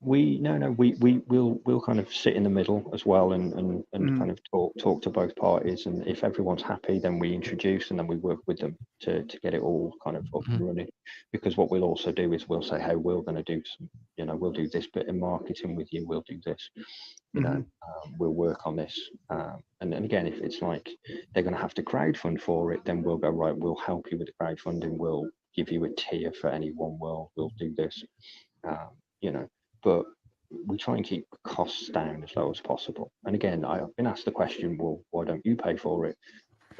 we'll kind of sit in the middle as well, and Mhm. kind of talk to both parties, and if everyone's happy, then we introduce and then we work with them to get it all kind of up and running. Because what we'll also do is we'll say, hey, we're going to do some, you know, we'll do this bit in marketing with you, we'll do this, you know, we'll work on this, and then again, if it's like they're going to have to crowdfund for it, then we'll go, right, we'll help you with the crowdfunding, we'll give you a tier for any one, we'll do this, you know. But we try and keep costs down as low as possible. And again, I've been asked the question, well, why don't you pay for it?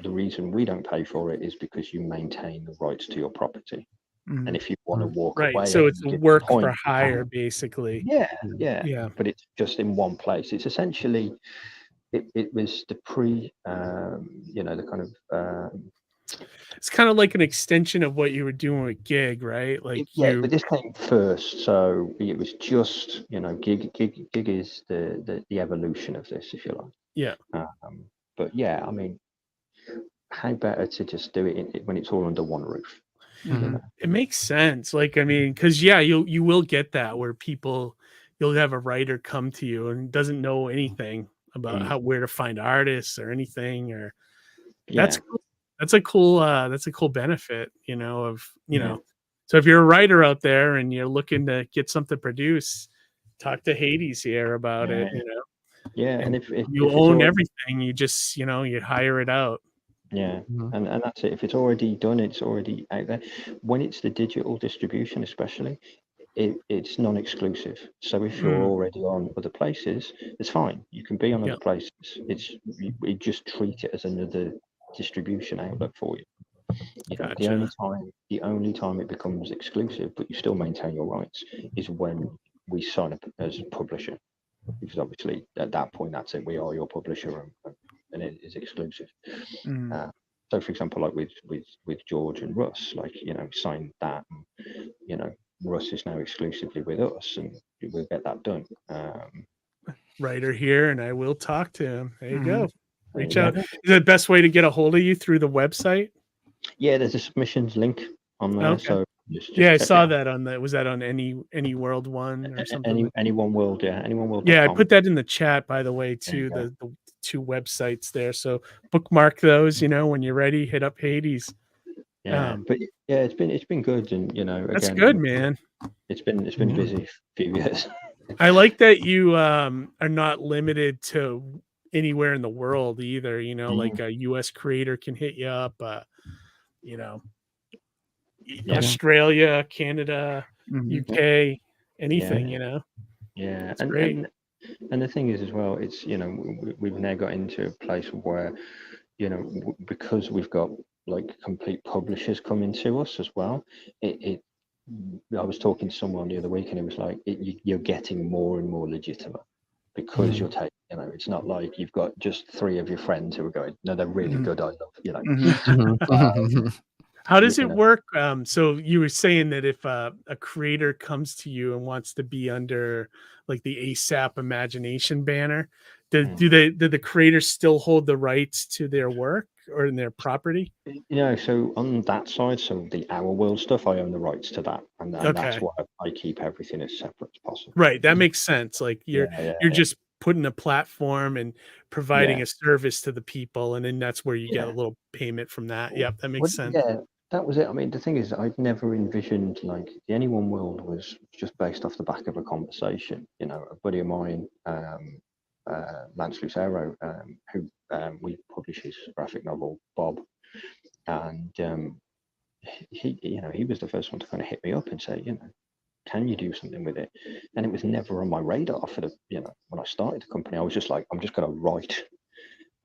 The reason we don't pay for it is because you maintain the rights to your property. And if you want to walk Right. away, So at it's any given work point, for you hire, can. basically. Yeah, Yeah. but it's just in one place. It's essentially, it was the you know, the kind of It's kind of like an extension of what you were doing with Gig, right? Like yeah, you, but this came first, so it was just, you know, gig is the evolution of this, if you like. yeah. But yeah, I mean, how better to just do it when it's all under one roof? You know? It makes sense. Like, I mean, because yeah, you will get that where people, you'll have a writer come to you and doesn't know anything about where to find artists or anything, or Yeah, that's a cool benefit, you know, of, you yeah, know. So if you're a writer out there and you're looking to get something produced, talk to Hades here about yeah, it, you know. yeah. And And if you it's own all, everything, you just, you know, you hire it out. yeah, and that's it. If it's already done, it's already out there. When it's the digital distribution, especially, it's non-exclusive. So if you're already on other places, it's fine. You can be on Yeah. other places. We just treat it as another distribution outlet for you. You know, Gotcha. the only time it becomes exclusive, but you still maintain your rights, is when we sign up as a publisher. Because obviously at that point, that's it. We are your publisher, and it is exclusive. So, for example, like with George and Russ, like, you know, signed that, and, you know, Russ is now exclusively with us, and we'll get that done. Writer here, and I will talk to him. There you go. There Reach you out. go. Is the best way to get a hold of you through the website? Yeah, there's a submissions link on there, Okay. so just Yeah, I check saw it out. that on the, was that on any world one or something like that? Anyone world, yeah, anyoneworld.com. Yeah, I put that in the chat, by the way, There you too, go. the 2 websites there. So bookmark those, you know, when you're ready, hit up Hades. Yeah, but yeah, it's been good, and That's again, good, man. it's been busy few years. I like that you are not limited to anywhere in the world either. Like a U.S. creator can hit you up. You know, Yeah. Australia, Canada, Mhm. UK, anything. Yeah. Yeah, It's great. and the thing is as well, it's we've now got into a place where because we've got like complete publishers coming to us as well. It I was talking to someone the other week, and it was like you're getting more and more legitimate because you're taking. It's not like you've got just 3 of your friends who are going, no, they're really good. I love. How does You it know. work? So you were saying that if a creator comes to you and wants to be under like the ASAP Imagination banner, do the creators still hold the rights to their work or in their property? So on that side, so the Our World stuff, I own the rights to that, and that's Okay. why I keep everything as separate as possible. Right, that makes sense. Like Yeah, you're just putting a platform and providing yeah, a service to the people, and then that's where you get a yeah. little payment from that. Yep, that Well, makes sense. yeah, that was it. I mean, the thing is, I'd never envisioned like the Anyone World was just based off the back of a conversation. A buddy of mine, Lance Lucero, who we publish his graphic novel, Bob, and he was the first one to kind of hit me up and say, can you do something with it? And it was never on my radar for when I started the company. I was just like, I'm just going to write.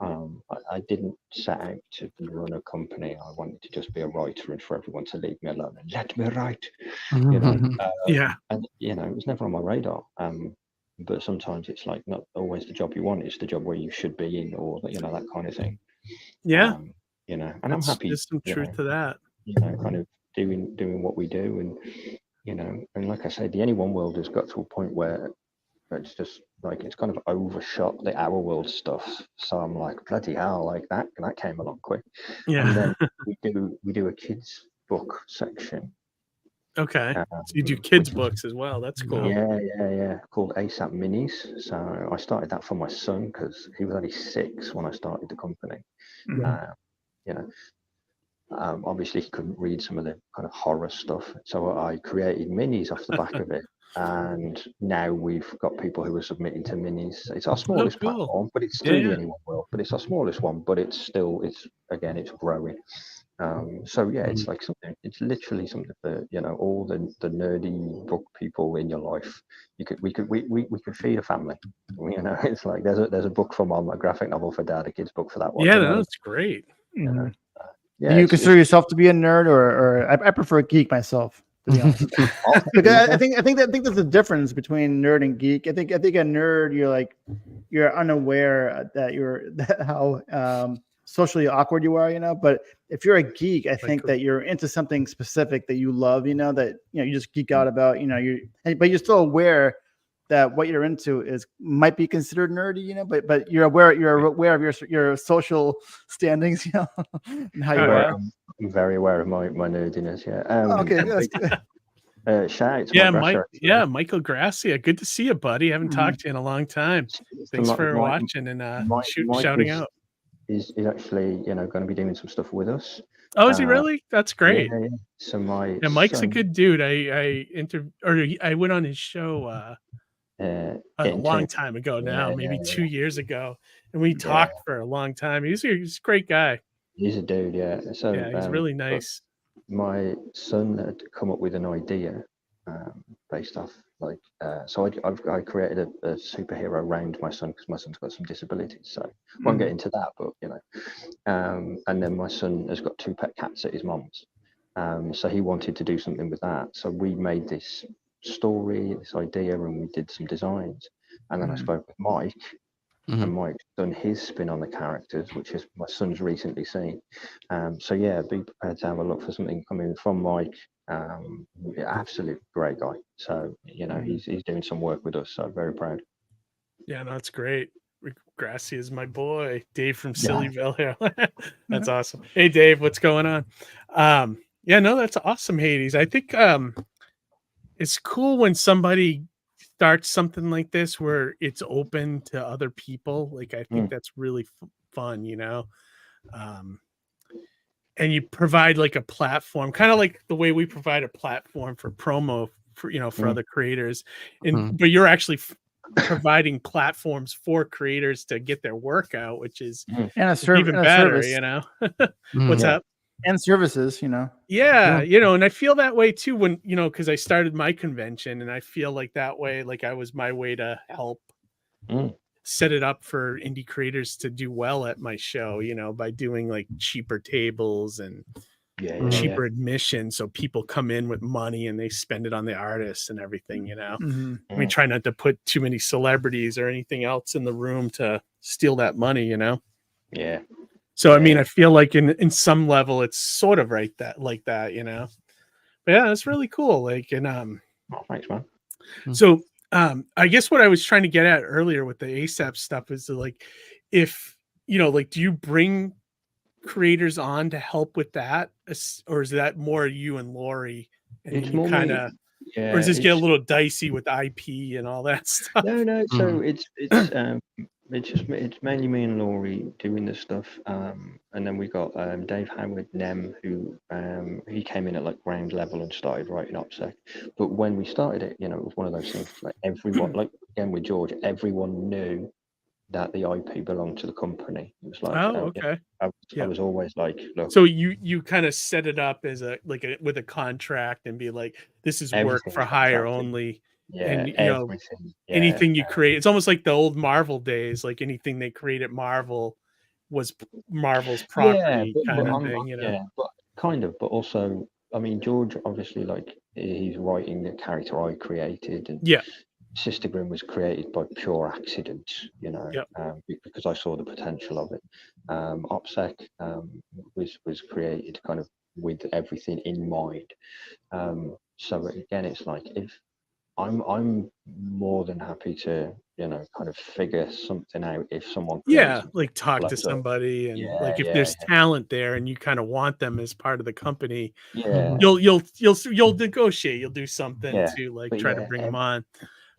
I didn't set out to run a company. I wanted to just be a writer and for everyone to leave me alone and let me write. Yeah. And it was never on my radar. But sometimes it's like not always the job you want; it's the job where you should be in, or that kind of thing. Yeah. And I'm happy. There's some truth to that. Kind of doing what we do, and like I said, the Anyone World has got to a point where it's just like it's kind of overshot the Our World stuff. So I'm like, bloody hell, like that came along quick. Yeah. And then we do a kids book section. Okay. So you do kids books as well. That's cool. Yeah. Called ASAP Minis. So I started that for my son because he was only 6 when I started the company. Obviously he couldn't read some of the kind of horror stuff, so I created minis off the back of it. And now we've got people who are submitting to minis. It's our smallest platform, but it's through the Anyone World. But it's our smallest one, but it's growing. So yeah, it's like something. It's literally something for all the nerdy book people in your life. We could feed a family. It's like there's a book for mom, a graphic novel for dad, a kid's book for that one. Yeah, that's great. Do you consider yourself to be a nerd, or I prefer geek myself, to be honest? Because I think there's a difference between nerd and geek. I think a nerd, you're unaware how socially awkward you are, But if you're a geek, I think that you're into something specific that you love, that you just geek out about, but you're still aware that what you're into might be considered nerdy, but you're aware of your social standings, and how you are. I'm very aware of my nerdiness. Yeah. Okay. That's good. Shout out to Michael Gracia. Good to see you, buddy. Haven't talked to you in a long time. Thanks for watching and shouting out. Is actually going to be doing some stuff with us. Oh, is he really? That's great. Yeah. So Mike's a good dude. I went on his show a long time ago now, maybe 2 years ago, and we talked for a long time. He's a great guy. He's a dude, yeah. So he's really nice. My son had come up with an idea based off so I created a superhero around my son because my son's got some disabilities, so won't get into that, but and then my son has got 2 pet cats at his mom's, so he wanted to do something with that, so we made this story, this idea, and we did some designs, and then I spoke with Mike, and Mike's done his spin on the characters, which is my son's recently seen. So yeah, be prepared to have a look for something coming from Mike. Absolute great guy. So he's doing some work with us. So very proud. Yeah, no, that's great. Rick Gracia is my boy, Dave from Sillyville here. That's awesome. Hey, Dave, what's going on? That's awesome, Hades. I think it's cool when somebody starts something like this where it's open to other people. Like I think that's really fun, and you provide like a platform, kind of like the way we provide a platform for promo for for other creators, and but you're actually providing platforms for creators to get their work out, which is and a even better, What's up? And services, Yeah, and I feel that way too when, because I started my convention, and I feel like that way, like I was my way to help set it up for indie creators to do well at my show, by doing like cheaper tables and cheaper admission, so people come in with money and they spend it on the artists and everything. I mean, try not to put too many celebrities or anything else in the room to steal that money. So I mean, I feel like in some level it's sort of right that like that. But yeah, it's really cool. Like, and thanks, man. so I guess what I was trying to get at earlier with the ASAP stuff is like, if like, do you bring creators on to help with that, or is that more you and Lori, and It's you more kind me. of, Yeah, or does this get a it's little dicey with IP and all that stuff? no. So it's mainly me and Laurie doing this stuff, and then we got Dave Howard Nem, who he came in at like ground level and started writing OPSEC. But when we started it, it was one of those things like everyone, like again with George, everyone knew that the IP belonged to the company. It was like, Oh, okay. I was always like, look. So you kind of set it up as with a contract and be like, this is work Everything for is hire contracted. only. Yeah, And everything. anything you create, it's almost like the old Marvel days. Like anything they create at Marvel was Marvel's property, kind of thing. But kind of, but also, I mean, George obviously, like, he's writing the character I created, and Sister Grim was created by pure accident, because I saw the potential of it. OPSEC was created kind of with everything in mind. So again, it's like, if I'm more than happy to, kind of figure something out if someone creates like talk to somebody, and like if there's talent there and you kind of want them as part of the company, you'll negotiate, you'll do something to like try to bring them on.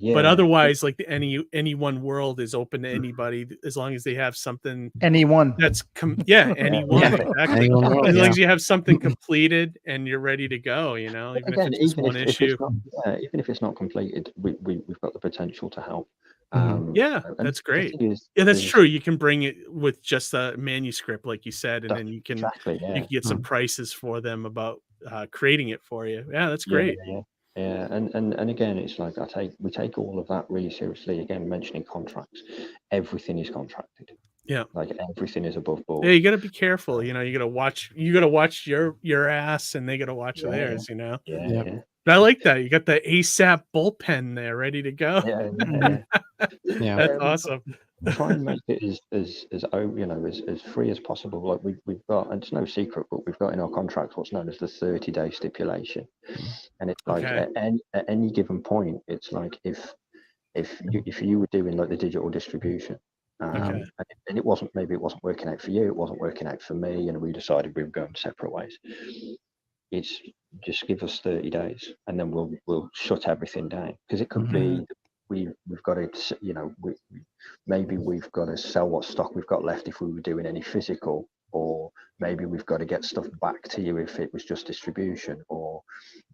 But otherwise, like any one world is open to anybody as long as they have something. Anyone. That's anyone. Exactly. As long as you have something completed and you're ready to go, even if it's just one issue. Even if it's not completed, we've got the potential to help. That's great. That's true. You can bring it with just a manuscript, like you said, and then you can get some prices for them about creating it for you. Yeah, that's great. Yeah, and again, it's like we take all of that really seriously. Again, mentioning contracts, everything is contracted. Yeah, like everything is above board. Yeah, you got to be careful. You got to watch. You got to watch your ass, and they got to watch theirs. Yeah. But I like that. You got the ASAP bullpen there, ready to go. Yeah. That's awesome. Try and make it as free as possible. Like we've got, and it's no secret, but we've got in our contracts what's known as the 30-day stipulation, and it's like at any given point, it's like if you were doing like the digital distribution, and it wasn't working out for you, it wasn't working out for me, and we decided we were going separate ways. It's just give us 30 days, and then we'll shut everything down, because it could be. We've got to, maybe we've got to sell what stock we've got left if we were doing any physical, or maybe we've got to get stuff back to you if it was just distribution, or,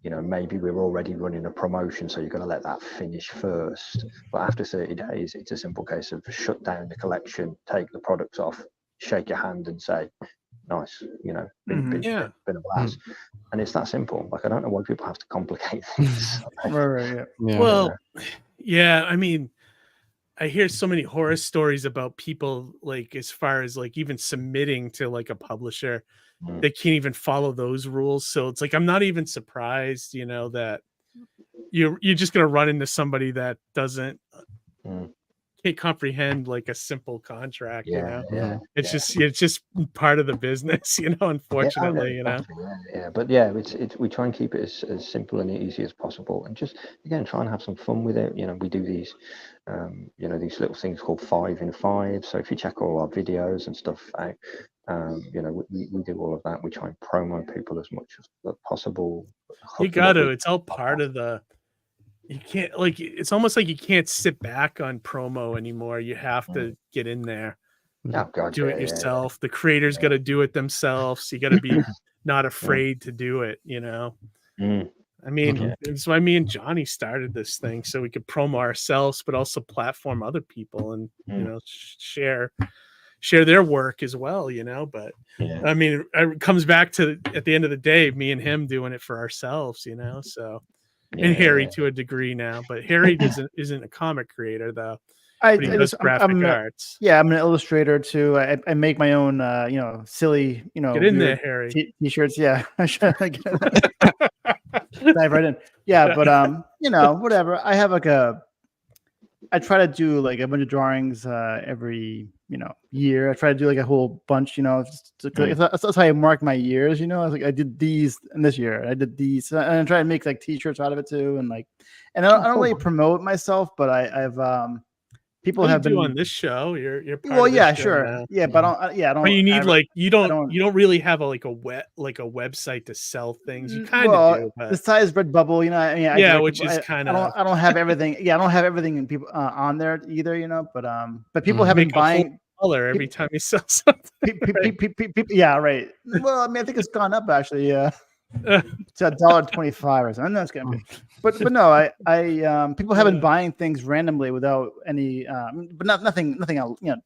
maybe we're already running a promotion, so you're going to let that finish first. But after 30 days, it's a simple case of shut down the collection, take the products off, shake your hand and say, nice, been a blast. And it's that simple. Like, I don't know why people have to complicate things. Right. Well, yeah, I mean, I hear so many horror stories about people, like, as far as like even submitting to like a publisher, they can't even follow those rules. So it's like, I'm not even surprised, that you're just gonna run into somebody that can't comprehend like a simple contract. It's just part of the business, unfortunately. But it's we try and keep it as simple and easy as possible, and just again try and have some fun with it. We do these these little things called 5 in 5. So if you check all our videos and stuff out, we do all of that. We try and promo people as much as possible. You got to. It's all part of the. You can't, like, it's almost like you can't sit back on promo anymore. You have to get in there. Oh God, do yeah, it yeah, yourself. The creators got to do it themselves. You got to be not afraid to do it, you know? yeah. Mm, I mean, Yeah. it's why me and Johnny started this thing so we could promo ourselves, but also platform other people and, you know, share their work as well, you know? But yeah. I mean, it comes back to at the end of the day, me and him doing it for ourselves, you know? So, and Harry to a degree now, but Harry isn't a comic creator though, but he does graphic arts. Yeah, I'm an illustrator too. I make my own, silly, Get in there, weird Harry. t-shirts. Yeah, I should dive right in. Yeah, but whatever. I try to do like a bunch of drawings every year. I try to do like a whole bunch. That's how I mark my years. I was like, I did these in this year. I did these, and I try to make like t-shirts out of it too. And I don't really promote myself, but I've people have been on this show. You're part well, of this yeah, show sure, now. yeah, but I don't. But you need you don't don't really have a website to sell things. You kind of well, do, but besides Redbubble, which is kind of I don't have everything. Yeah, I don't have everything in people on there either. But people have been make a whole buying. color every time you sell something. Yeah, right. Well, I mean, I think it's gone up actually. Yeah. It's $1.25 or something. That's gonna be, but no, I people have been buying things randomly without any, but nothing,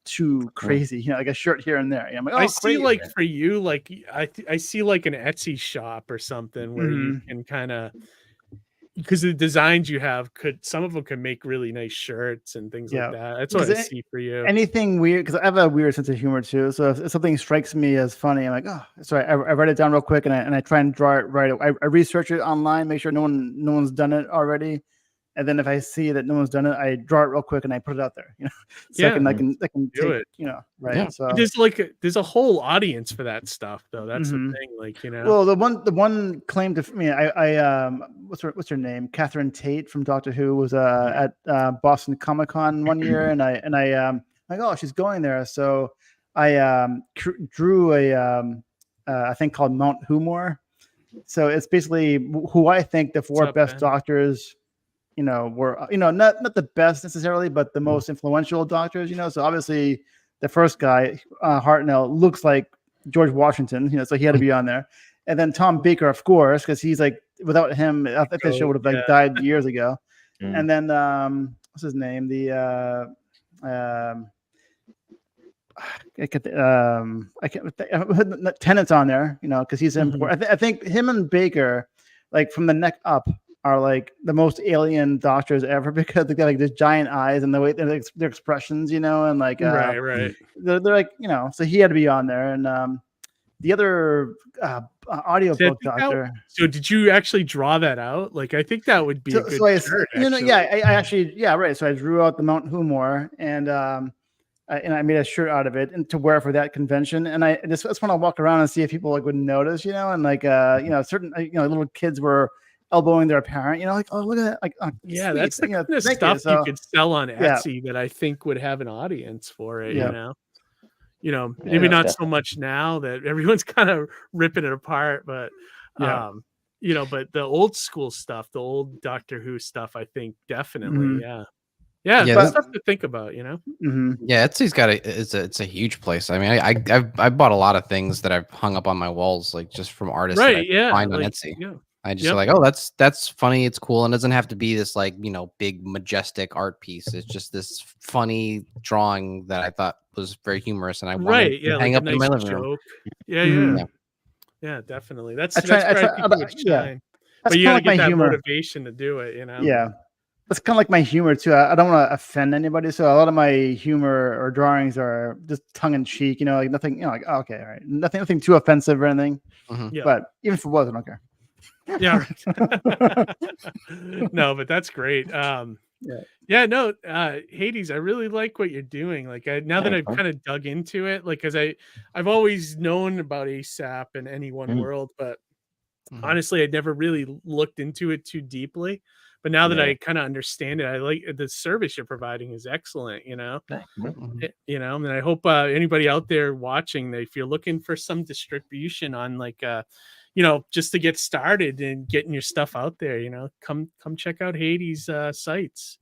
too crazy. Like a shirt here and there. I'm like, oh, I see, great. like for you, like I see like an Etsy shop or something where you can kind of, because the designs you have some of them could make really nice shirts and things like that. That's what I see for you. Anything weird, because I have a weird sense of humor too. So if something strikes me as funny, I'm like, oh, sorry. I write it down real quick and I try and draw it right. I research it online, make sure no one's done it already, and then if I see that no one's done it, I draw it real quick and I put it out there. So I can do take it. right. Yeah. So There's a whole audience for that stuff though. That's the thing, Well, the one claim to me, what's her name? Catherine Tate from Doctor Who was at Boston Comic Con one year, and I like, oh, she's going there, so I drew a thing called Mount Humor. So it's basically who I think the four best doctors, were, not the best necessarily, but the most influential doctors, So obviously the first guy, Hartnell, looks like George Washington, so he had to be on there. And then Tom Baker, of course, because he's like, without him, I think the show would have died years ago. And then what's his name? I can't. Tennant's on there, because he's important. I think him and Baker, like from the neck up, are like the most alien doctors ever, because they got like these giant eyes and the way their expressions, and like right. They're like, so he had to be on there, and the other audiobook doctor. So did you actually draw that out? Like, I think that would be a good shirt, I actually, right. So I drew out the Mount Humor, and I made a shirt out of it and to wear for that convention. And I just want to walk around and see if people like would notice, and like certain little kids were elbowing their parent, like, oh, look at that, like, oh, yeah, sweet. that's the kind of stuff you could sell on Etsy that I think would have an audience for it. Maybe not so much now that everyone's kind of ripping it apart, but but the old school stuff, the old Doctor Who stuff, I think definitely, that's stuff to think about, Yeah, Etsy's it's a huge place. I mean, I bought a lot of things that I've hung up on my walls, like just from artists that I find on Etsy. I just like, oh, that's funny, it's cool, and it doesn't have to be this like big majestic art piece. It's just this funny drawing that I thought was very humorous, and I wanted to hang up in my living room. Yeah, definitely. That's but you gotta get that motivation to do it. Yeah, that's kind of like my humor too. I don't want to offend anybody, so a lot of my humor or drawings are just tongue in cheek. Like nothing. Like, oh, okay, all right, nothing too offensive or anything. But even if it was, I don't care. Yeah. No, but that's great. Hades, I really like what you're doing. Like now that I've kind of dug into it, like, because I've always known about ASAP and Any One World, but honestly, I'd never really looked into it too deeply. But now that I kind of understand it, I like the service you're providing is excellent. And I hope anybody out there watching, if you're looking for some distribution on like just to get started and getting your stuff out there, come check out Hades' sites.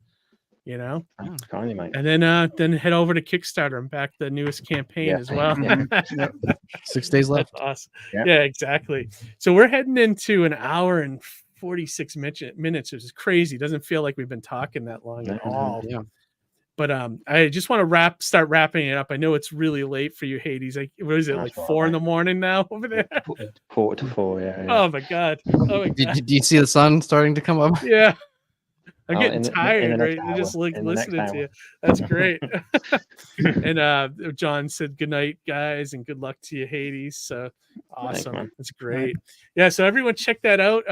you know. Kindly, mate. And then head over to Kickstarter and back the newest campaign Yeah. as well. Yep. 6 days left. That's awesome. Yeah. Yeah, exactly. So we're heading into an hour and 46 minutes, which is crazy. Doesn't feel like we've been talking that long at all. Yeah. But I just want to start wrapping it up. I know it's really late for you, Hades. Like, what is it, That's like all 4 in right. the morning now over there? 4:45. Yeah. Oh my god. Oh my god. Do you see the sun starting to come up? Yeah. I'm Oh, getting in the tired, next right? Just hour. like In the next listening to hour. you. That's great. And John said good night, guys, and good luck to you, Hades. So awesome. man. That's great. Yeah, so everyone check that out.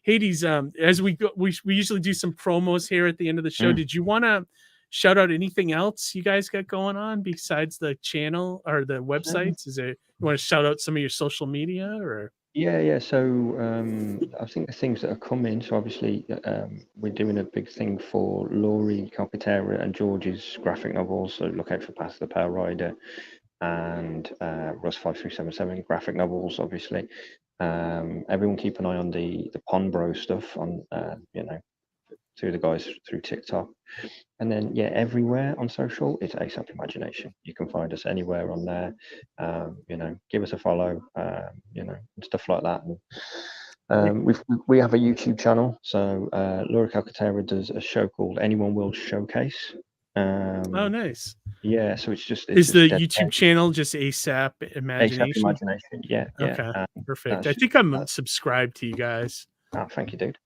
Hades, as we go, we usually do some promos here at the end of the show. Did you want to shout out anything else you guys got going on besides the channel or the websites? Is there, you want to shout out some of your social media or? Yeah. So I think the things that are coming. So obviously, we're doing a big thing for Laurie Calcaterra and George's graphic novels. So look out for Path of the Power Rider and Russ 5377 graphic novels. Obviously, everyone keep an eye on the Pond Bro stuff on through the guys through TikTok. And then, everywhere on social, it's ASAP Imagination. You can find us anywhere on there. Give us a follow, and stuff like that. And, we have a YouTube channel. So Laura Calcaterra does a show called Anyone Will Showcase. Oh, nice. Yeah, so it's Is just the dedicated- YouTube channel just ASAP Imagination? ASAP Imagination. Yeah. Okay, perfect. I that's- think I'm subscribed to you guys. Oh, thank you, dude.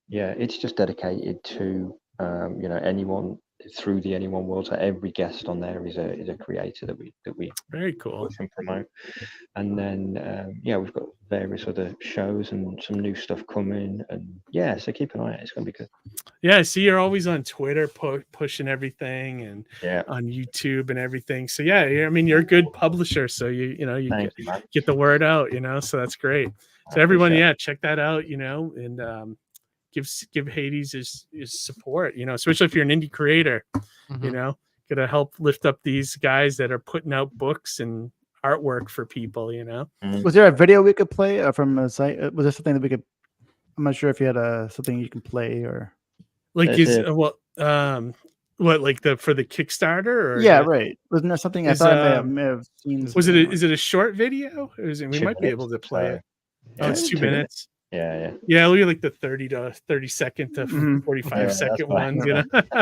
Yeah. It's just dedicated to anyone through the Anyone world. So every guest on there is a creator that we Very cool. push and promote. And then we've got various other shows and some new stuff coming. And so keep an eye out. It's gonna be good. Yeah, I see you're always on Twitter pushing everything and Yeah. on YouTube and everything. So I mean, you're a good publisher, so you Thank you, man. get the word out, so that's great. So I everyone, appreciate check that out, and give Hades his support, especially if you're an indie creator, gonna help lift up these guys that are putting out books and artwork for people, Was there a video we could play from a site? Was there something that we could? I'm not sure if you had something you can play or. Like That's what like for the Kickstarter or Yeah, right. Wasn't there something I Is, thought I may have seen? was it is it a short video? Or is it, we 2 might be able to minutes, play so- it. Oh, it's 2 2 minutes. Yeah. Yeah, look at like the 30-second to Mhm. 45-second Yeah, ones,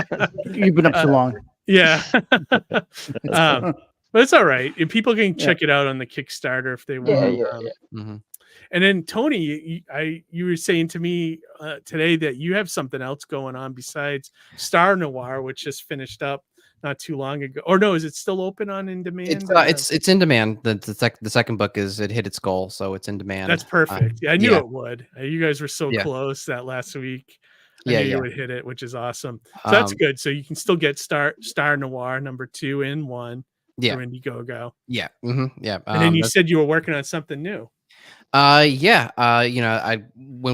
that's You've been up so long. Yeah. But it's all right. If people can check it out on the Kickstarter if they want. Mhm. And then Tony, you were saying to me today that you have something else going on besides Star Noir, which just finished up not too long ago. Or no, is it still open on in demand? It's in demand. The second book it hit its goal, so it's in demand. That's perfect. Yeah, I knew yeah. it would. You guys were so Yeah. close that last week. I Yeah, knew yeah. you would hit it, which is awesome. So that's good. So you can still get Star Noir #2 in 1 Yeah. through Indiegogo. Yeah. Yeah. And then you that's- said you were working on something new. When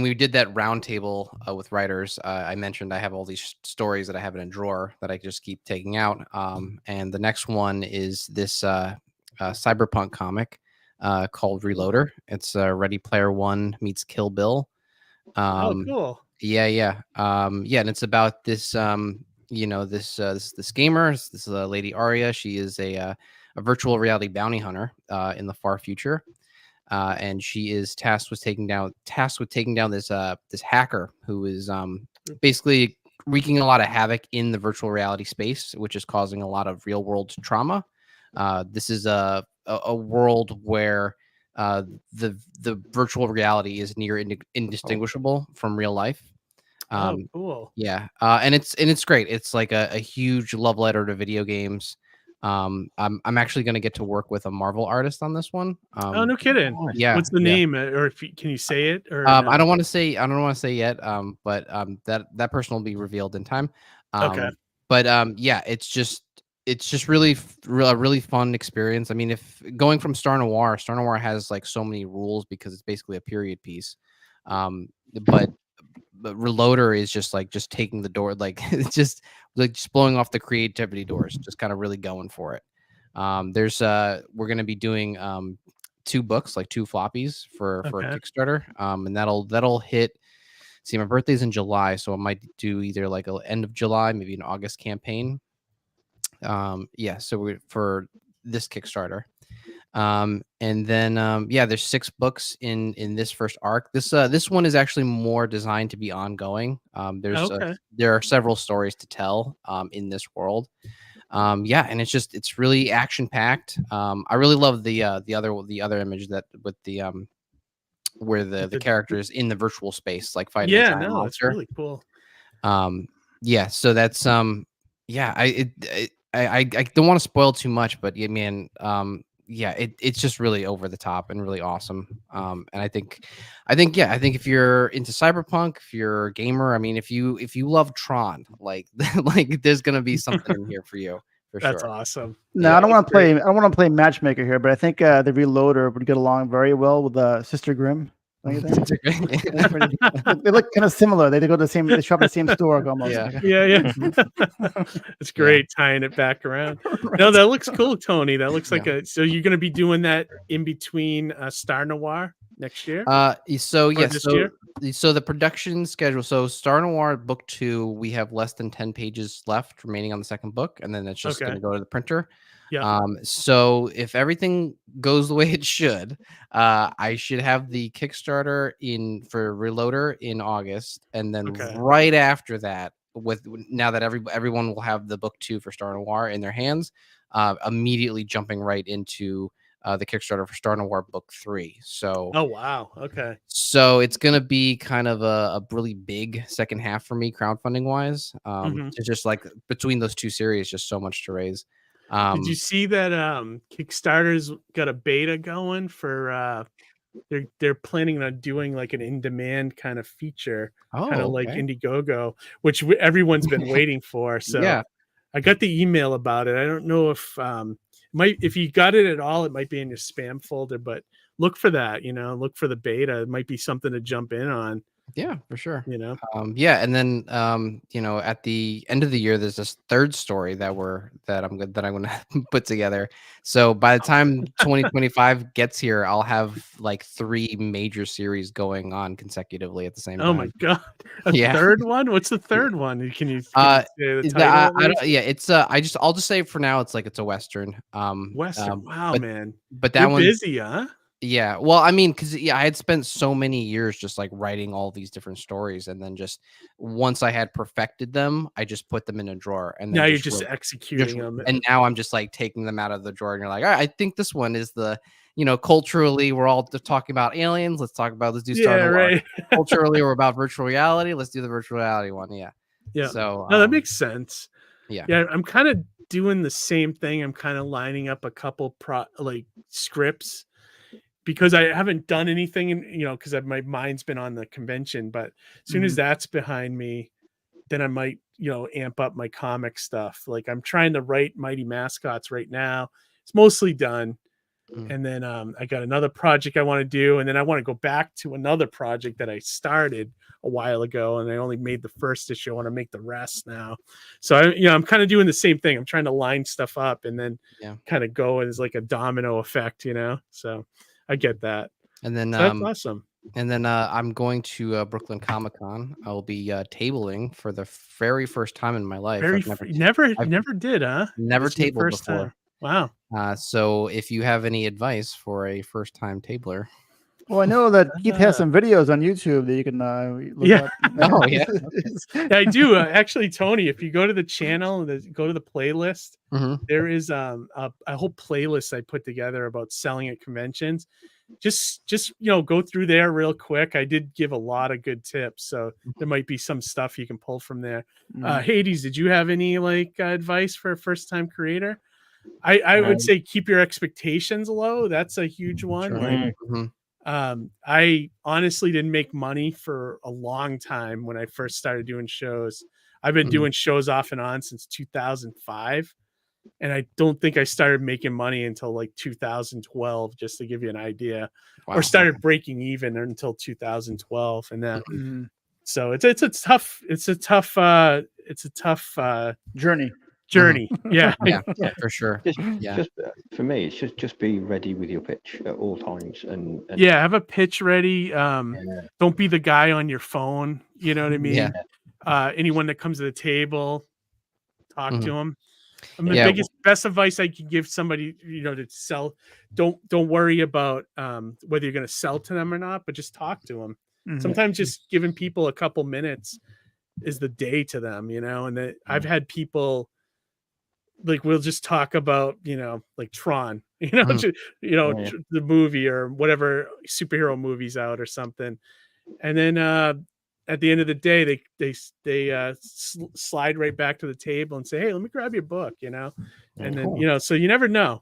we did that roundtable with writers, I mentioned I have all these stories that I have in a drawer that I just keep taking out. And the next one is this cyberpunk comic called Reloader. It's Ready Player One meets Kill Bill. Oh, cool. Yeah. And it's about this this gamer, this lady Aria. She is a virtual reality bounty hunter in the far future. And she is tasked with taking down this hacker who is basically wreaking a lot of havoc in the virtual reality space, which is causing a lot of real world trauma. This is a world where the virtual reality is near indistinguishable from real life. Cool. Yeah, and it's great. It's like a huge love letter to video games. I'm actually going to get to work with a Marvel artist on this one. Oh, no kidding. Yeah. What's the yeah. name? Or can you say it? Or I don't want to say yet. But that person will be revealed in time. Okay. But it's just really a really fun experience. I mean, if going from Star Noir has like so many rules because it's basically a period piece. But Reloader is just taking the door, like it's just blowing off the creativity doors, just kind of really going for it. We're going to be doing 2 books, like 2 floppies for a Kickstarter. And that'll hit see, my birthday's in July, so I might do either like a end of July, maybe an August campaign. Yeah, so for this Kickstarter. And then yeah, there's 6 books in this first arc. This one is actually more designed to be ongoing. Okay. There are several stories to tell in this world. Yeah, and it's really action packed. I really love the other image that with the where the characters in the virtual space like fighting a Yeah, giant no, it's monster. really cool. Yeah, so that's yeah, I don't want to spoil too much, but yeah, man, yeah, it's just really over the top and really awesome. And I think if you're into cyberpunk, if you're a gamer, I mean, if you love Tron, like like there's gonna be something in here for you for That's sure. awesome. No, Yeah, I don't want to play. I don't want to play matchmaker here, but I think the Reloader would get along very well with Sister Grimm. Don't you think? They look kind of similar. They go to the same. They shop at the same store almost. Yeah. Yeah. It's great tying it back around. No, that looks cool, Tony. That looks like so you're going to be doing that in between Star Noir next year? So yes, this year? so the production schedule. So Star Noir book 2, we have less than 10 pages left remaining on the second book, and then it's just going to go to the printer. Yeah. So if everything goes the way it should, I should have the Kickstarter in for Reloader in August, and then right after that, now that everyone will have the book 2 for Star Noir in their hands, immediately jumping right into the Kickstarter for Star Noir book 3. So oh wow, okay. So it's gonna be kind of a really big second half for me, crowdfunding wise. It's just like between those 2 series, just so much to raise. Did you see that Kickstarter's got a beta going for they're planning on doing like an in-demind kind of feature, kind of like Indiegogo, which everyone's been waiting for. So yeah. I got the email about it. I don't know if if you got it at all, it might be in your spam folder, but look for that, look for the beta. It might be something to jump in on. Yeah, for sure. Yeah. And then at the end of the year, there's this third story that I'm going to put together. So by the time 2025 gets here, I'll have like 3 major series going on consecutively at the same time. Oh my god! Third one? What's the third one? Can you say the title? I'll just say for now, it's a Western. Western. Wow, man. But that one's busy, huh? Yeah, well, I mean, because I had spent so many years just like writing all these different stories, and then just once I had perfected them, I just put them in a drawer, and then now you're just executing them. And now I'm just like taking them out of the drawer, and you're like, all right, I think this one is the, culturally we're all talking about aliens. Let's do Star Noir. Right. Culturally, we're about virtual reality. Let's do the virtual reality one. Yeah. Yeah. So no, that makes sense. Yeah. Yeah, I'm kind of doing the same thing. I'm kind of lining up a couple scripts, because I haven't done anything, because my mind's been on the convention. But as soon as that's behind me, then I might, amp up my comic stuff. Like I'm trying to write Mighty Mascots right now. It's mostly done. And then I got another project I want to do. And then I want to go back to another project that I started a while ago. And I only made the first issue. I want to make the rest now. So I'm kind of doing the same thing. I'm trying to line stuff up and then kind of go as like a domino effect, so I get that. And then that's awesome. And then I'm going to Brooklyn Comic-Con. I will be tabling for the very first time in my life. Never did, huh? Never tabled before. Wow. So if you have any advice for a first-time tabler. Well, I know that Keith has some videos on YouTube that you can look up. Oh, yeah. I do. Actually, Tony, if you go to the channel, go to the playlist, there is a whole playlist I put together about selling at conventions. Just go through there real quick. I did give a lot of good tips, so there might be some stuff you can pull from there. Hades, did you have any advice for a first-time creator? I would say keep your expectations low. That's a huge one. Sure. I honestly didn't make money for a long time when I first started doing shows. I've been doing shows off and on since 2005. And I don't think I started making money until like 2012, just to give you an idea, or started breaking even until 2012. And then, so it's a tough journey. Yeah. Yeah, for sure. Just for me, it's just be ready with your pitch at all times, and have a pitch ready. Don't be the guy on your phone, You know what I mean? Yeah. Anyone that comes to the table, talk to them. I mean, Yeah. the best advice I could give somebody, to sell, don't worry about whether you're going to sell to them or not, but just talk to them. Sometimes just giving people a couple minutes is the day to them, and I've had people like, we'll just talk about, like Tron, the movie or whatever superhero movies out or something. And then at the end of the day, they slide right back to the table and say, "Hey, let me grab your book," and then so you never know.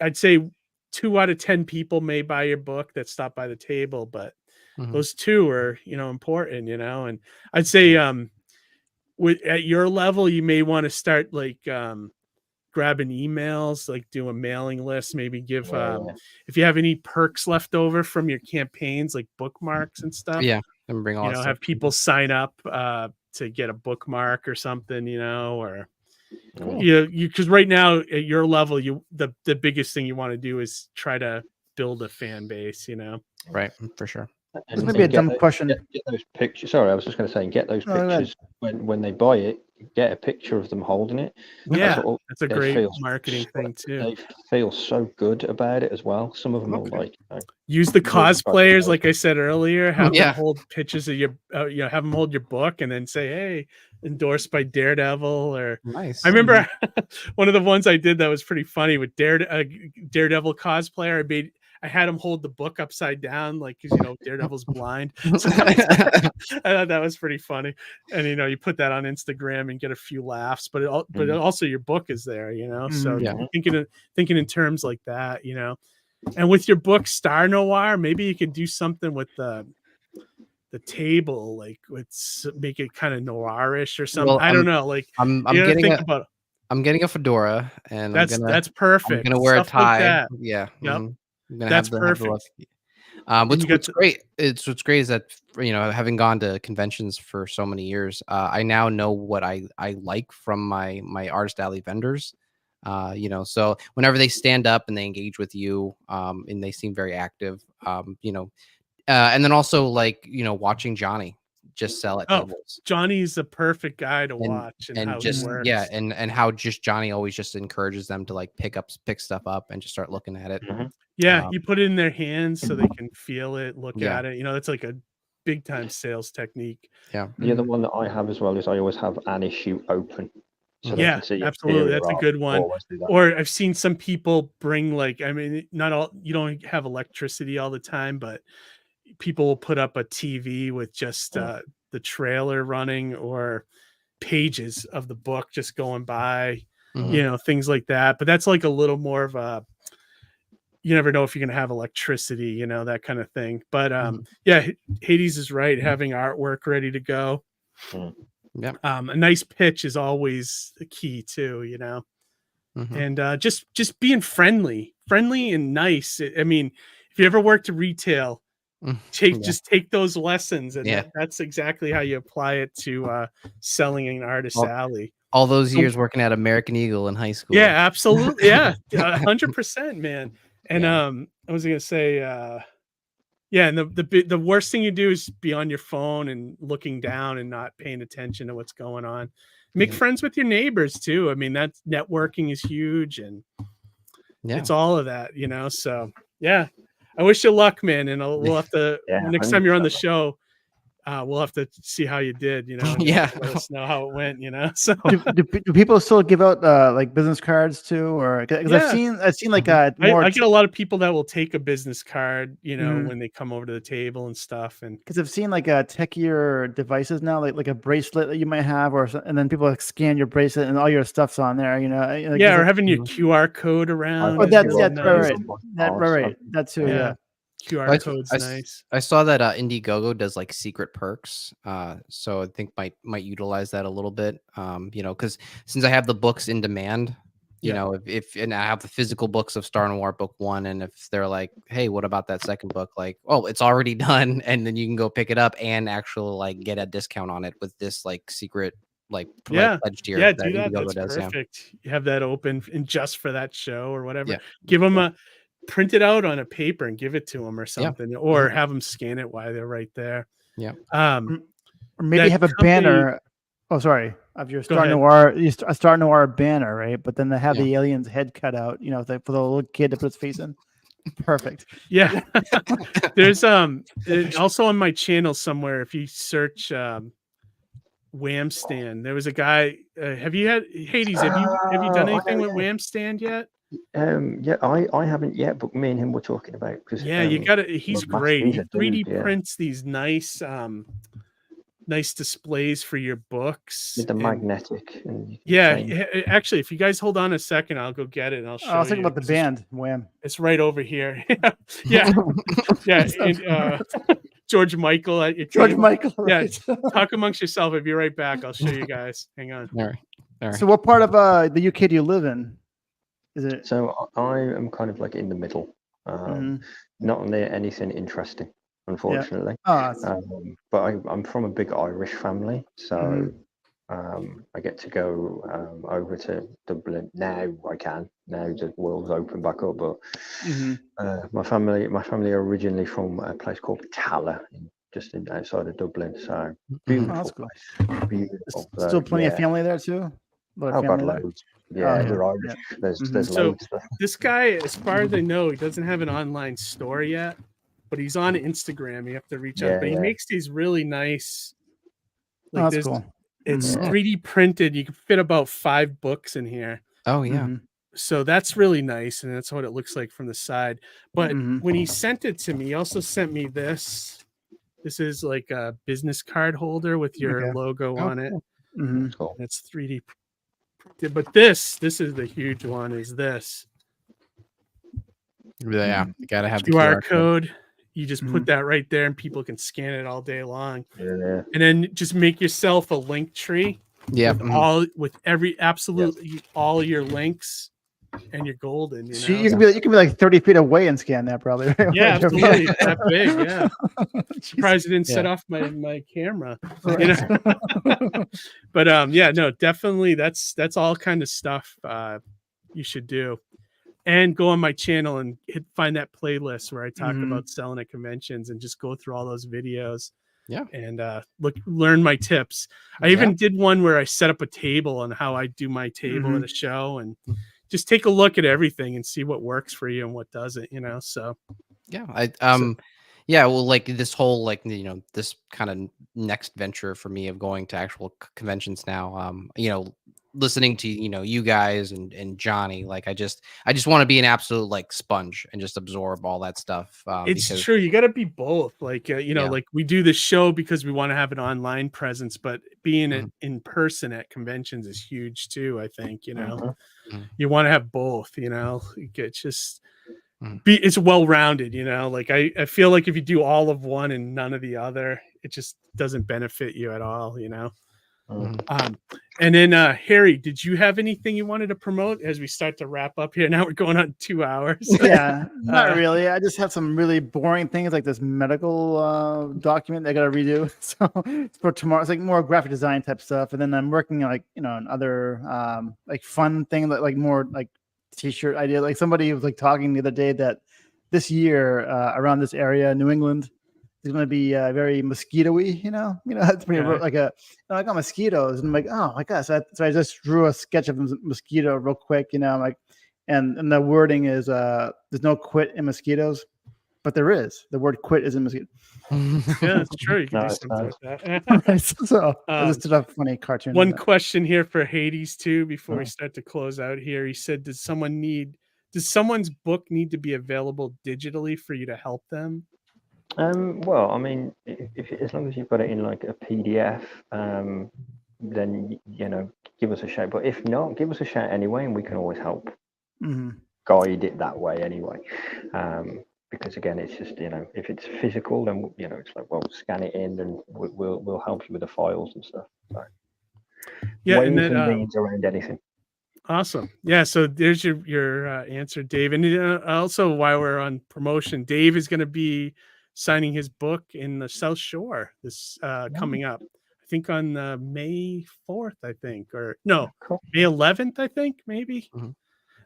I'd say 2 out of 10 people may buy your book that stop by the table, but those 2 are important, and I'd say at your level, you may want to start like grabbing emails, like do a mailing list, maybe give if you have any perks left over from your campaigns, like bookmarks and stuff. And bring all Have people sign up to get a bookmark or something, or because right now at your level, the biggest thing you want to do is try to build a fan base, Right, for sure. This may be a dumb question. Get those pictures. Sorry, I was just going to say, get those pictures when they buy it. Get a picture of them holding it. Yeah, that's a great marketing thing too. They feel so good about it as well. Some of them are like use the cosplayers, like I said earlier. Have them hold pictures of your, have them hold your book, and then say, "Hey, endorsed by Daredevil." Or nice. I remember one of the ones I did that was pretty funny with Daredevil cosplayer. I had him hold the book upside down, like, because Daredevil's blind. So I thought that was pretty funny. And you put that on Instagram and get a few laughs, but also your book is there, So thinking in terms like that, And with your book Star Noir, maybe you could do something with the table, like make it kind of noirish or something. I don't know. Like I'm getting a fedora, and that's perfect. I'm gonna wear a tie. Like yeah. Yep. That's perfect. What's great is that having gone to conventions for so many years, I now know what I like from my artist alley vendors. So whenever they stand up and they engage with you, and they seem very active, and then also watching Johnny just sell at tables. Johnny's a perfect guy to watch, and how just he works. and how just Johnny always just encourages them to like pick stuff up and just start looking at it. You put it in their hands so they can feel it, look at it. That's like a big time sales technique. The other one that I have as well is I always have an issue open. So absolutely, that's a good one. Or I've seen some people bring not all, you don't have electricity all the time, but people will put up a TV with just the trailer running, or pages of the book just going by, things like that. But that's like a little more of a, you never know if you're going to have electricity, that kind of thing. But Hades is right. Having artwork ready to go. A nice pitch is always the key too, and just being friendly and nice. I mean, if you ever worked retail, just take those lessons, and that's exactly how you apply it to selling in Artist Alley. All those years working at American Eagle in high school. Yeah, absolutely. Yeah, 100%, man. And I was gonna say, and the worst thing you do is be on your phone and looking down and not paying attention to what's going on. Make friends with your neighbors too. I mean, that networking is huge, and it's all of that, So I wish you luck, man. And we'll have to next time you're on the show, we'll have to see how you did, and let us know how it went, So do people still give out like business cards too, or because I've seen like I get a lot of people that will take a business card, when they come over to the table and stuff, and because I've seen like techier devices now, like a bracelet that you might have, and then people like scan your bracelet and all your stuff's on there, or having your QR code around. Oh, that's right. That too, yeah. QR code's nice. I saw that Indiegogo does like secret perks, so I think might utilize that a little bit. Because since I have the books in demand, if and I have the physical books of Star Noir book 1, and if they're like, hey, what about that second book? Like, oh, it's already done, and then you can go pick it up and actually like get a discount on it with this like secret pledge tier. Yeah, do that. That's perfect. You have that open and just for that show or whatever. Give them print it out on a paper and give it to them or something, or have them scan it while they're right there. Yeah. Or maybe That have a company- banner. Oh, sorry. Of your Star ahead. Noir, a Star Noir banner, right? But then they have Yeah. the alien's head cut out, for the little kid to put his face in. Perfect. Yeah. There's also on my channel somewhere, if you search Wham Stand, there was a guy. Have you had Hades? Have you done Oh, I anything know, with yeah. Wham Stand yet? Yeah, I haven't yet, but me and him were talking about because Yeah, you got to. He's well, great. he's He a 3D dude, yeah. prints these nice displays for your books. with the and- magnetic. And you can Yeah, change. actually, if you guys hold on a second, I'll go get it and I'll show I was thinking you. about the band, Wham. It's right over here. Yeah, yeah. And, George Michael at your George table. Michael. Yeah, Right? talk amongst yourself. I'll be right back. I'll show you guys. Hang on. All right. All right. So, what part of the UK do you live in? Is it? So I am kind of like in the middle, Mhm. not near anything interesting, unfortunately. Oh, But I'm from a big Irish family, so Mhm. I get to go over to Dublin now. I can now the world's open back up. But mhm. my family are originally from a place called Calla, just outside of Dublin. So beautiful that's cool. place, beautiful. Still plenty of yeah. family there too. A lot of Oh God, family there? loads. Yeah, yeah, we're Irish. yeah. There's Mhm. So loads there. this guy, as far as I know, he doesn't have an online store yet, but he's on Instagram. You have to reach out. Yeah, But he yeah. makes these really nice. Oh, that's there's- cool. It's Mhm. 3D printed. You can fit about 5 books in here. Oh yeah. Mhm. So that's really nice, and that's what it looks like from the side. But Mhm. when he sent it to me, he also sent me this. This is like a business card holder with your Okay. logo Oh, on it. cool. Mhm. Cool. It's 3D printed. But this is the huge one. Is this Yeah. You gotta have the QR code? You just put Mhm. that right there, and people can scan it all day long. Yeah. And then just make yourself a link tree. Yeah. With absolutely all your links, and you're golden. You know? So you can be like 30 feet away and scan that probably. Right? Yeah, absolutely. It's that big. Yeah. Jeez. Surprised I didn't set off my camera. You know? But yeah, no, definitely that's all kind of stuff you should do. And go on my channel and find that playlist where I talk Mhm. about selling at conventions and just go through all those videos. Yeah. And learn my tips. I even did one where I set up a table on how I do my table at a show, and just take a look at everything and see what works for you and what doesn't, you know. So Yeah. Yeah, well, like this whole this kind of next venture for me of going to actual conventions now, listening to you guys and Johnny, like I just want to be an absolute like sponge and just absorb all that stuff. It's because, true. You got to be both. Like, Yeah. like we do this show because we want to have an online presence, but being Mhm. in person at conventions is huge too. I think, Mhm. Mhm. you want to have both, it's just Mhm. it's well-rounded, like I feel like if you do all of one and none of the other, it just doesn't benefit you at all, Mhm. And then Harry, did you have anything you wanted to promote as we start to wrap up here? Now we're going on 2 hours. Yeah, not really. I just have some really boring things like this medical document I got to redo. So it's for tomorrow. It's like more graphic design type stuff. And then I'm working on other like fun thing like more like t-shirt idea. Like somebody was like talking the other day that this year around this area, New England, is going to be very mosquito-y. It's pretty Yeah. I got mosquitoes, and I'm like, oh my gosh. So I just drew a sketch of a mosquito real quick. I'm like, and the wording is there's no quit in mosquitoes, but there is. The word quit is in mosquito. Yeah, it's true. You can No, do it's something nice. like that. Right, so I just did a funny cartoon. One of that. question here for Hades too before we start to close out here. He said, does someone's book need to be available digitally for you to help them? Well, I mean, if as long as you've got it in like a PDF, then give us a shout. But if not, give us a shout anyway, and we can always help guide it that way anyway. Because again, it's just if it's physical, then it's like, well, scan it in, and we'll help you with the files and stuff. So, Yeah, ways and then means around anything. awesome. Yeah, so there's your answer, Dave. And also, while we're on promotion, Dave is going to be signing his book in the South Shore this coming up. I think on May 4th, I think, or no, Cool. May 11th, I think, maybe. Mhm.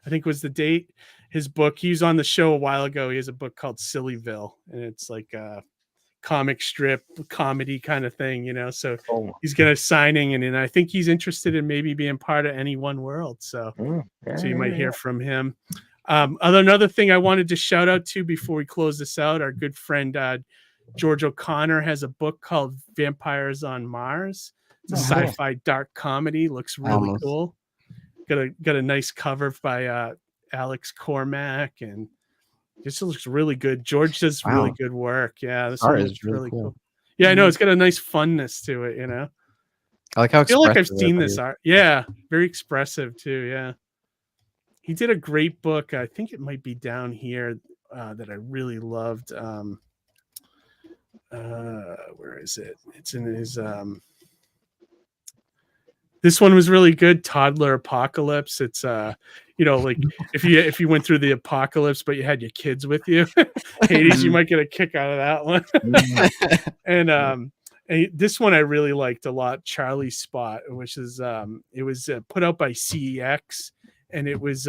I think was the date. His book, he was on the show a while ago. He has a book called Sillyville, and it's like comic strip comedy kind of thing, you know. So Oh, he's got a signing, and I think he's interested in maybe being part of Any One World. So so you might hear from him. Another thing I wanted to shout out to before we close this out, our good friend George O'Connor has a book called Vampires on Mars. It's a sci-fi dark comedy. Looks really cool. Got a nice cover by Alex Cormack, and this looks really good. George does really good work. Yeah, this one looks really cool. Yeah, I know it's got a nice funness to it. You know, I like how I feel like I've expressive seen everybody this is. art. Yeah, very expressive too. Yeah, he did a great book. I think it might be down here that I really loved. Where is it? It's in his. This one was really good. Toddler Apocalypse. It's like if you went through the apocalypse but you had your kids with you, Hades, you might get a kick out of that one. And this one I really liked a lot. Charlie Spot, which is it was put out by CEX, and it was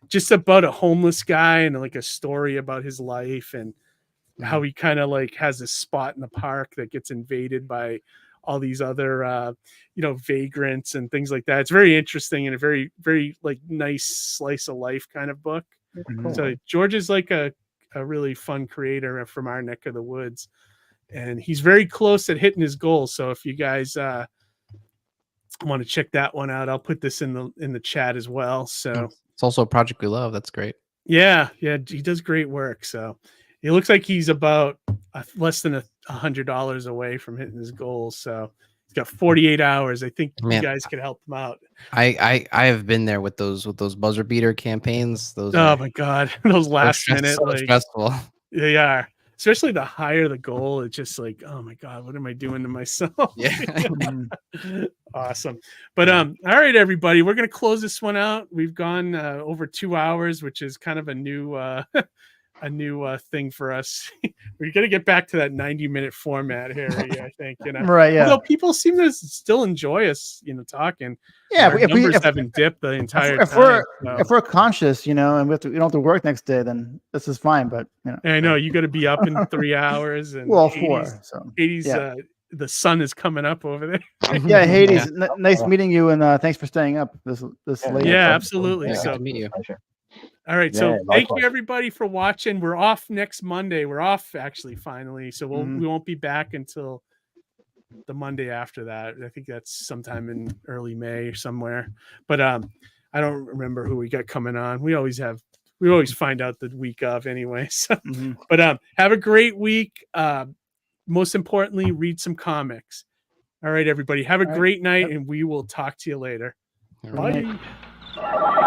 just about a homeless guy and like a story about his life and how he kind of like has a spot in the park that gets invaded by all these other vagrants and things like that. It's very interesting and a very, very like nice slice of life kind of book. So George is like a really fun creator from our neck of the woods, and he's very close at hitting his goals. So if you guys want to check that one out, I'll put this in the chat as well. So It's also a project we love. That's great. yeah, he does great work. So it looks like he's about less than $100 away from hitting his goals. So he's got 48 hours. I think you guys could help him out. I have been there with those buzzer beater campaigns. Those my God, those last minute, so like stressful. they are. Especially the higher the goal, it's just like, oh my God, what am I doing to myself? Yeah. Awesome. But all right, everybody, we're gonna close this one out. We've gone over 2 hours, which is kind of a new thing for us. We're gonna get back to that 90-minute format, Harry. I think, Right, yeah. Although people seem to still enjoy us, talking. Yeah, Our numbers haven't dipped the entire if time. if we're conscious, and we don't have to work next day, then this is fine. But I know you got to be up in 3 hours, and well, 80s, 4. So 80s. yeah. The sun is coming up over there. Yeah, Hades, nice meeting you, and thanks for staying up this late. Yeah, absolutely. Yeah, So good to meet you. all right, Yeah, so thank likewise. you everybody for watching. We're off next Monday. We're off actually finally, so we won't be back until the Monday after that. I think that's sometime in early May or somewhere. But I don't remember who we got coming on. We always find out the week of anyway. So, but have a great week. Most importantly, read some comics. All right, everybody, have a great night, and we will talk to you later. All right. Bye.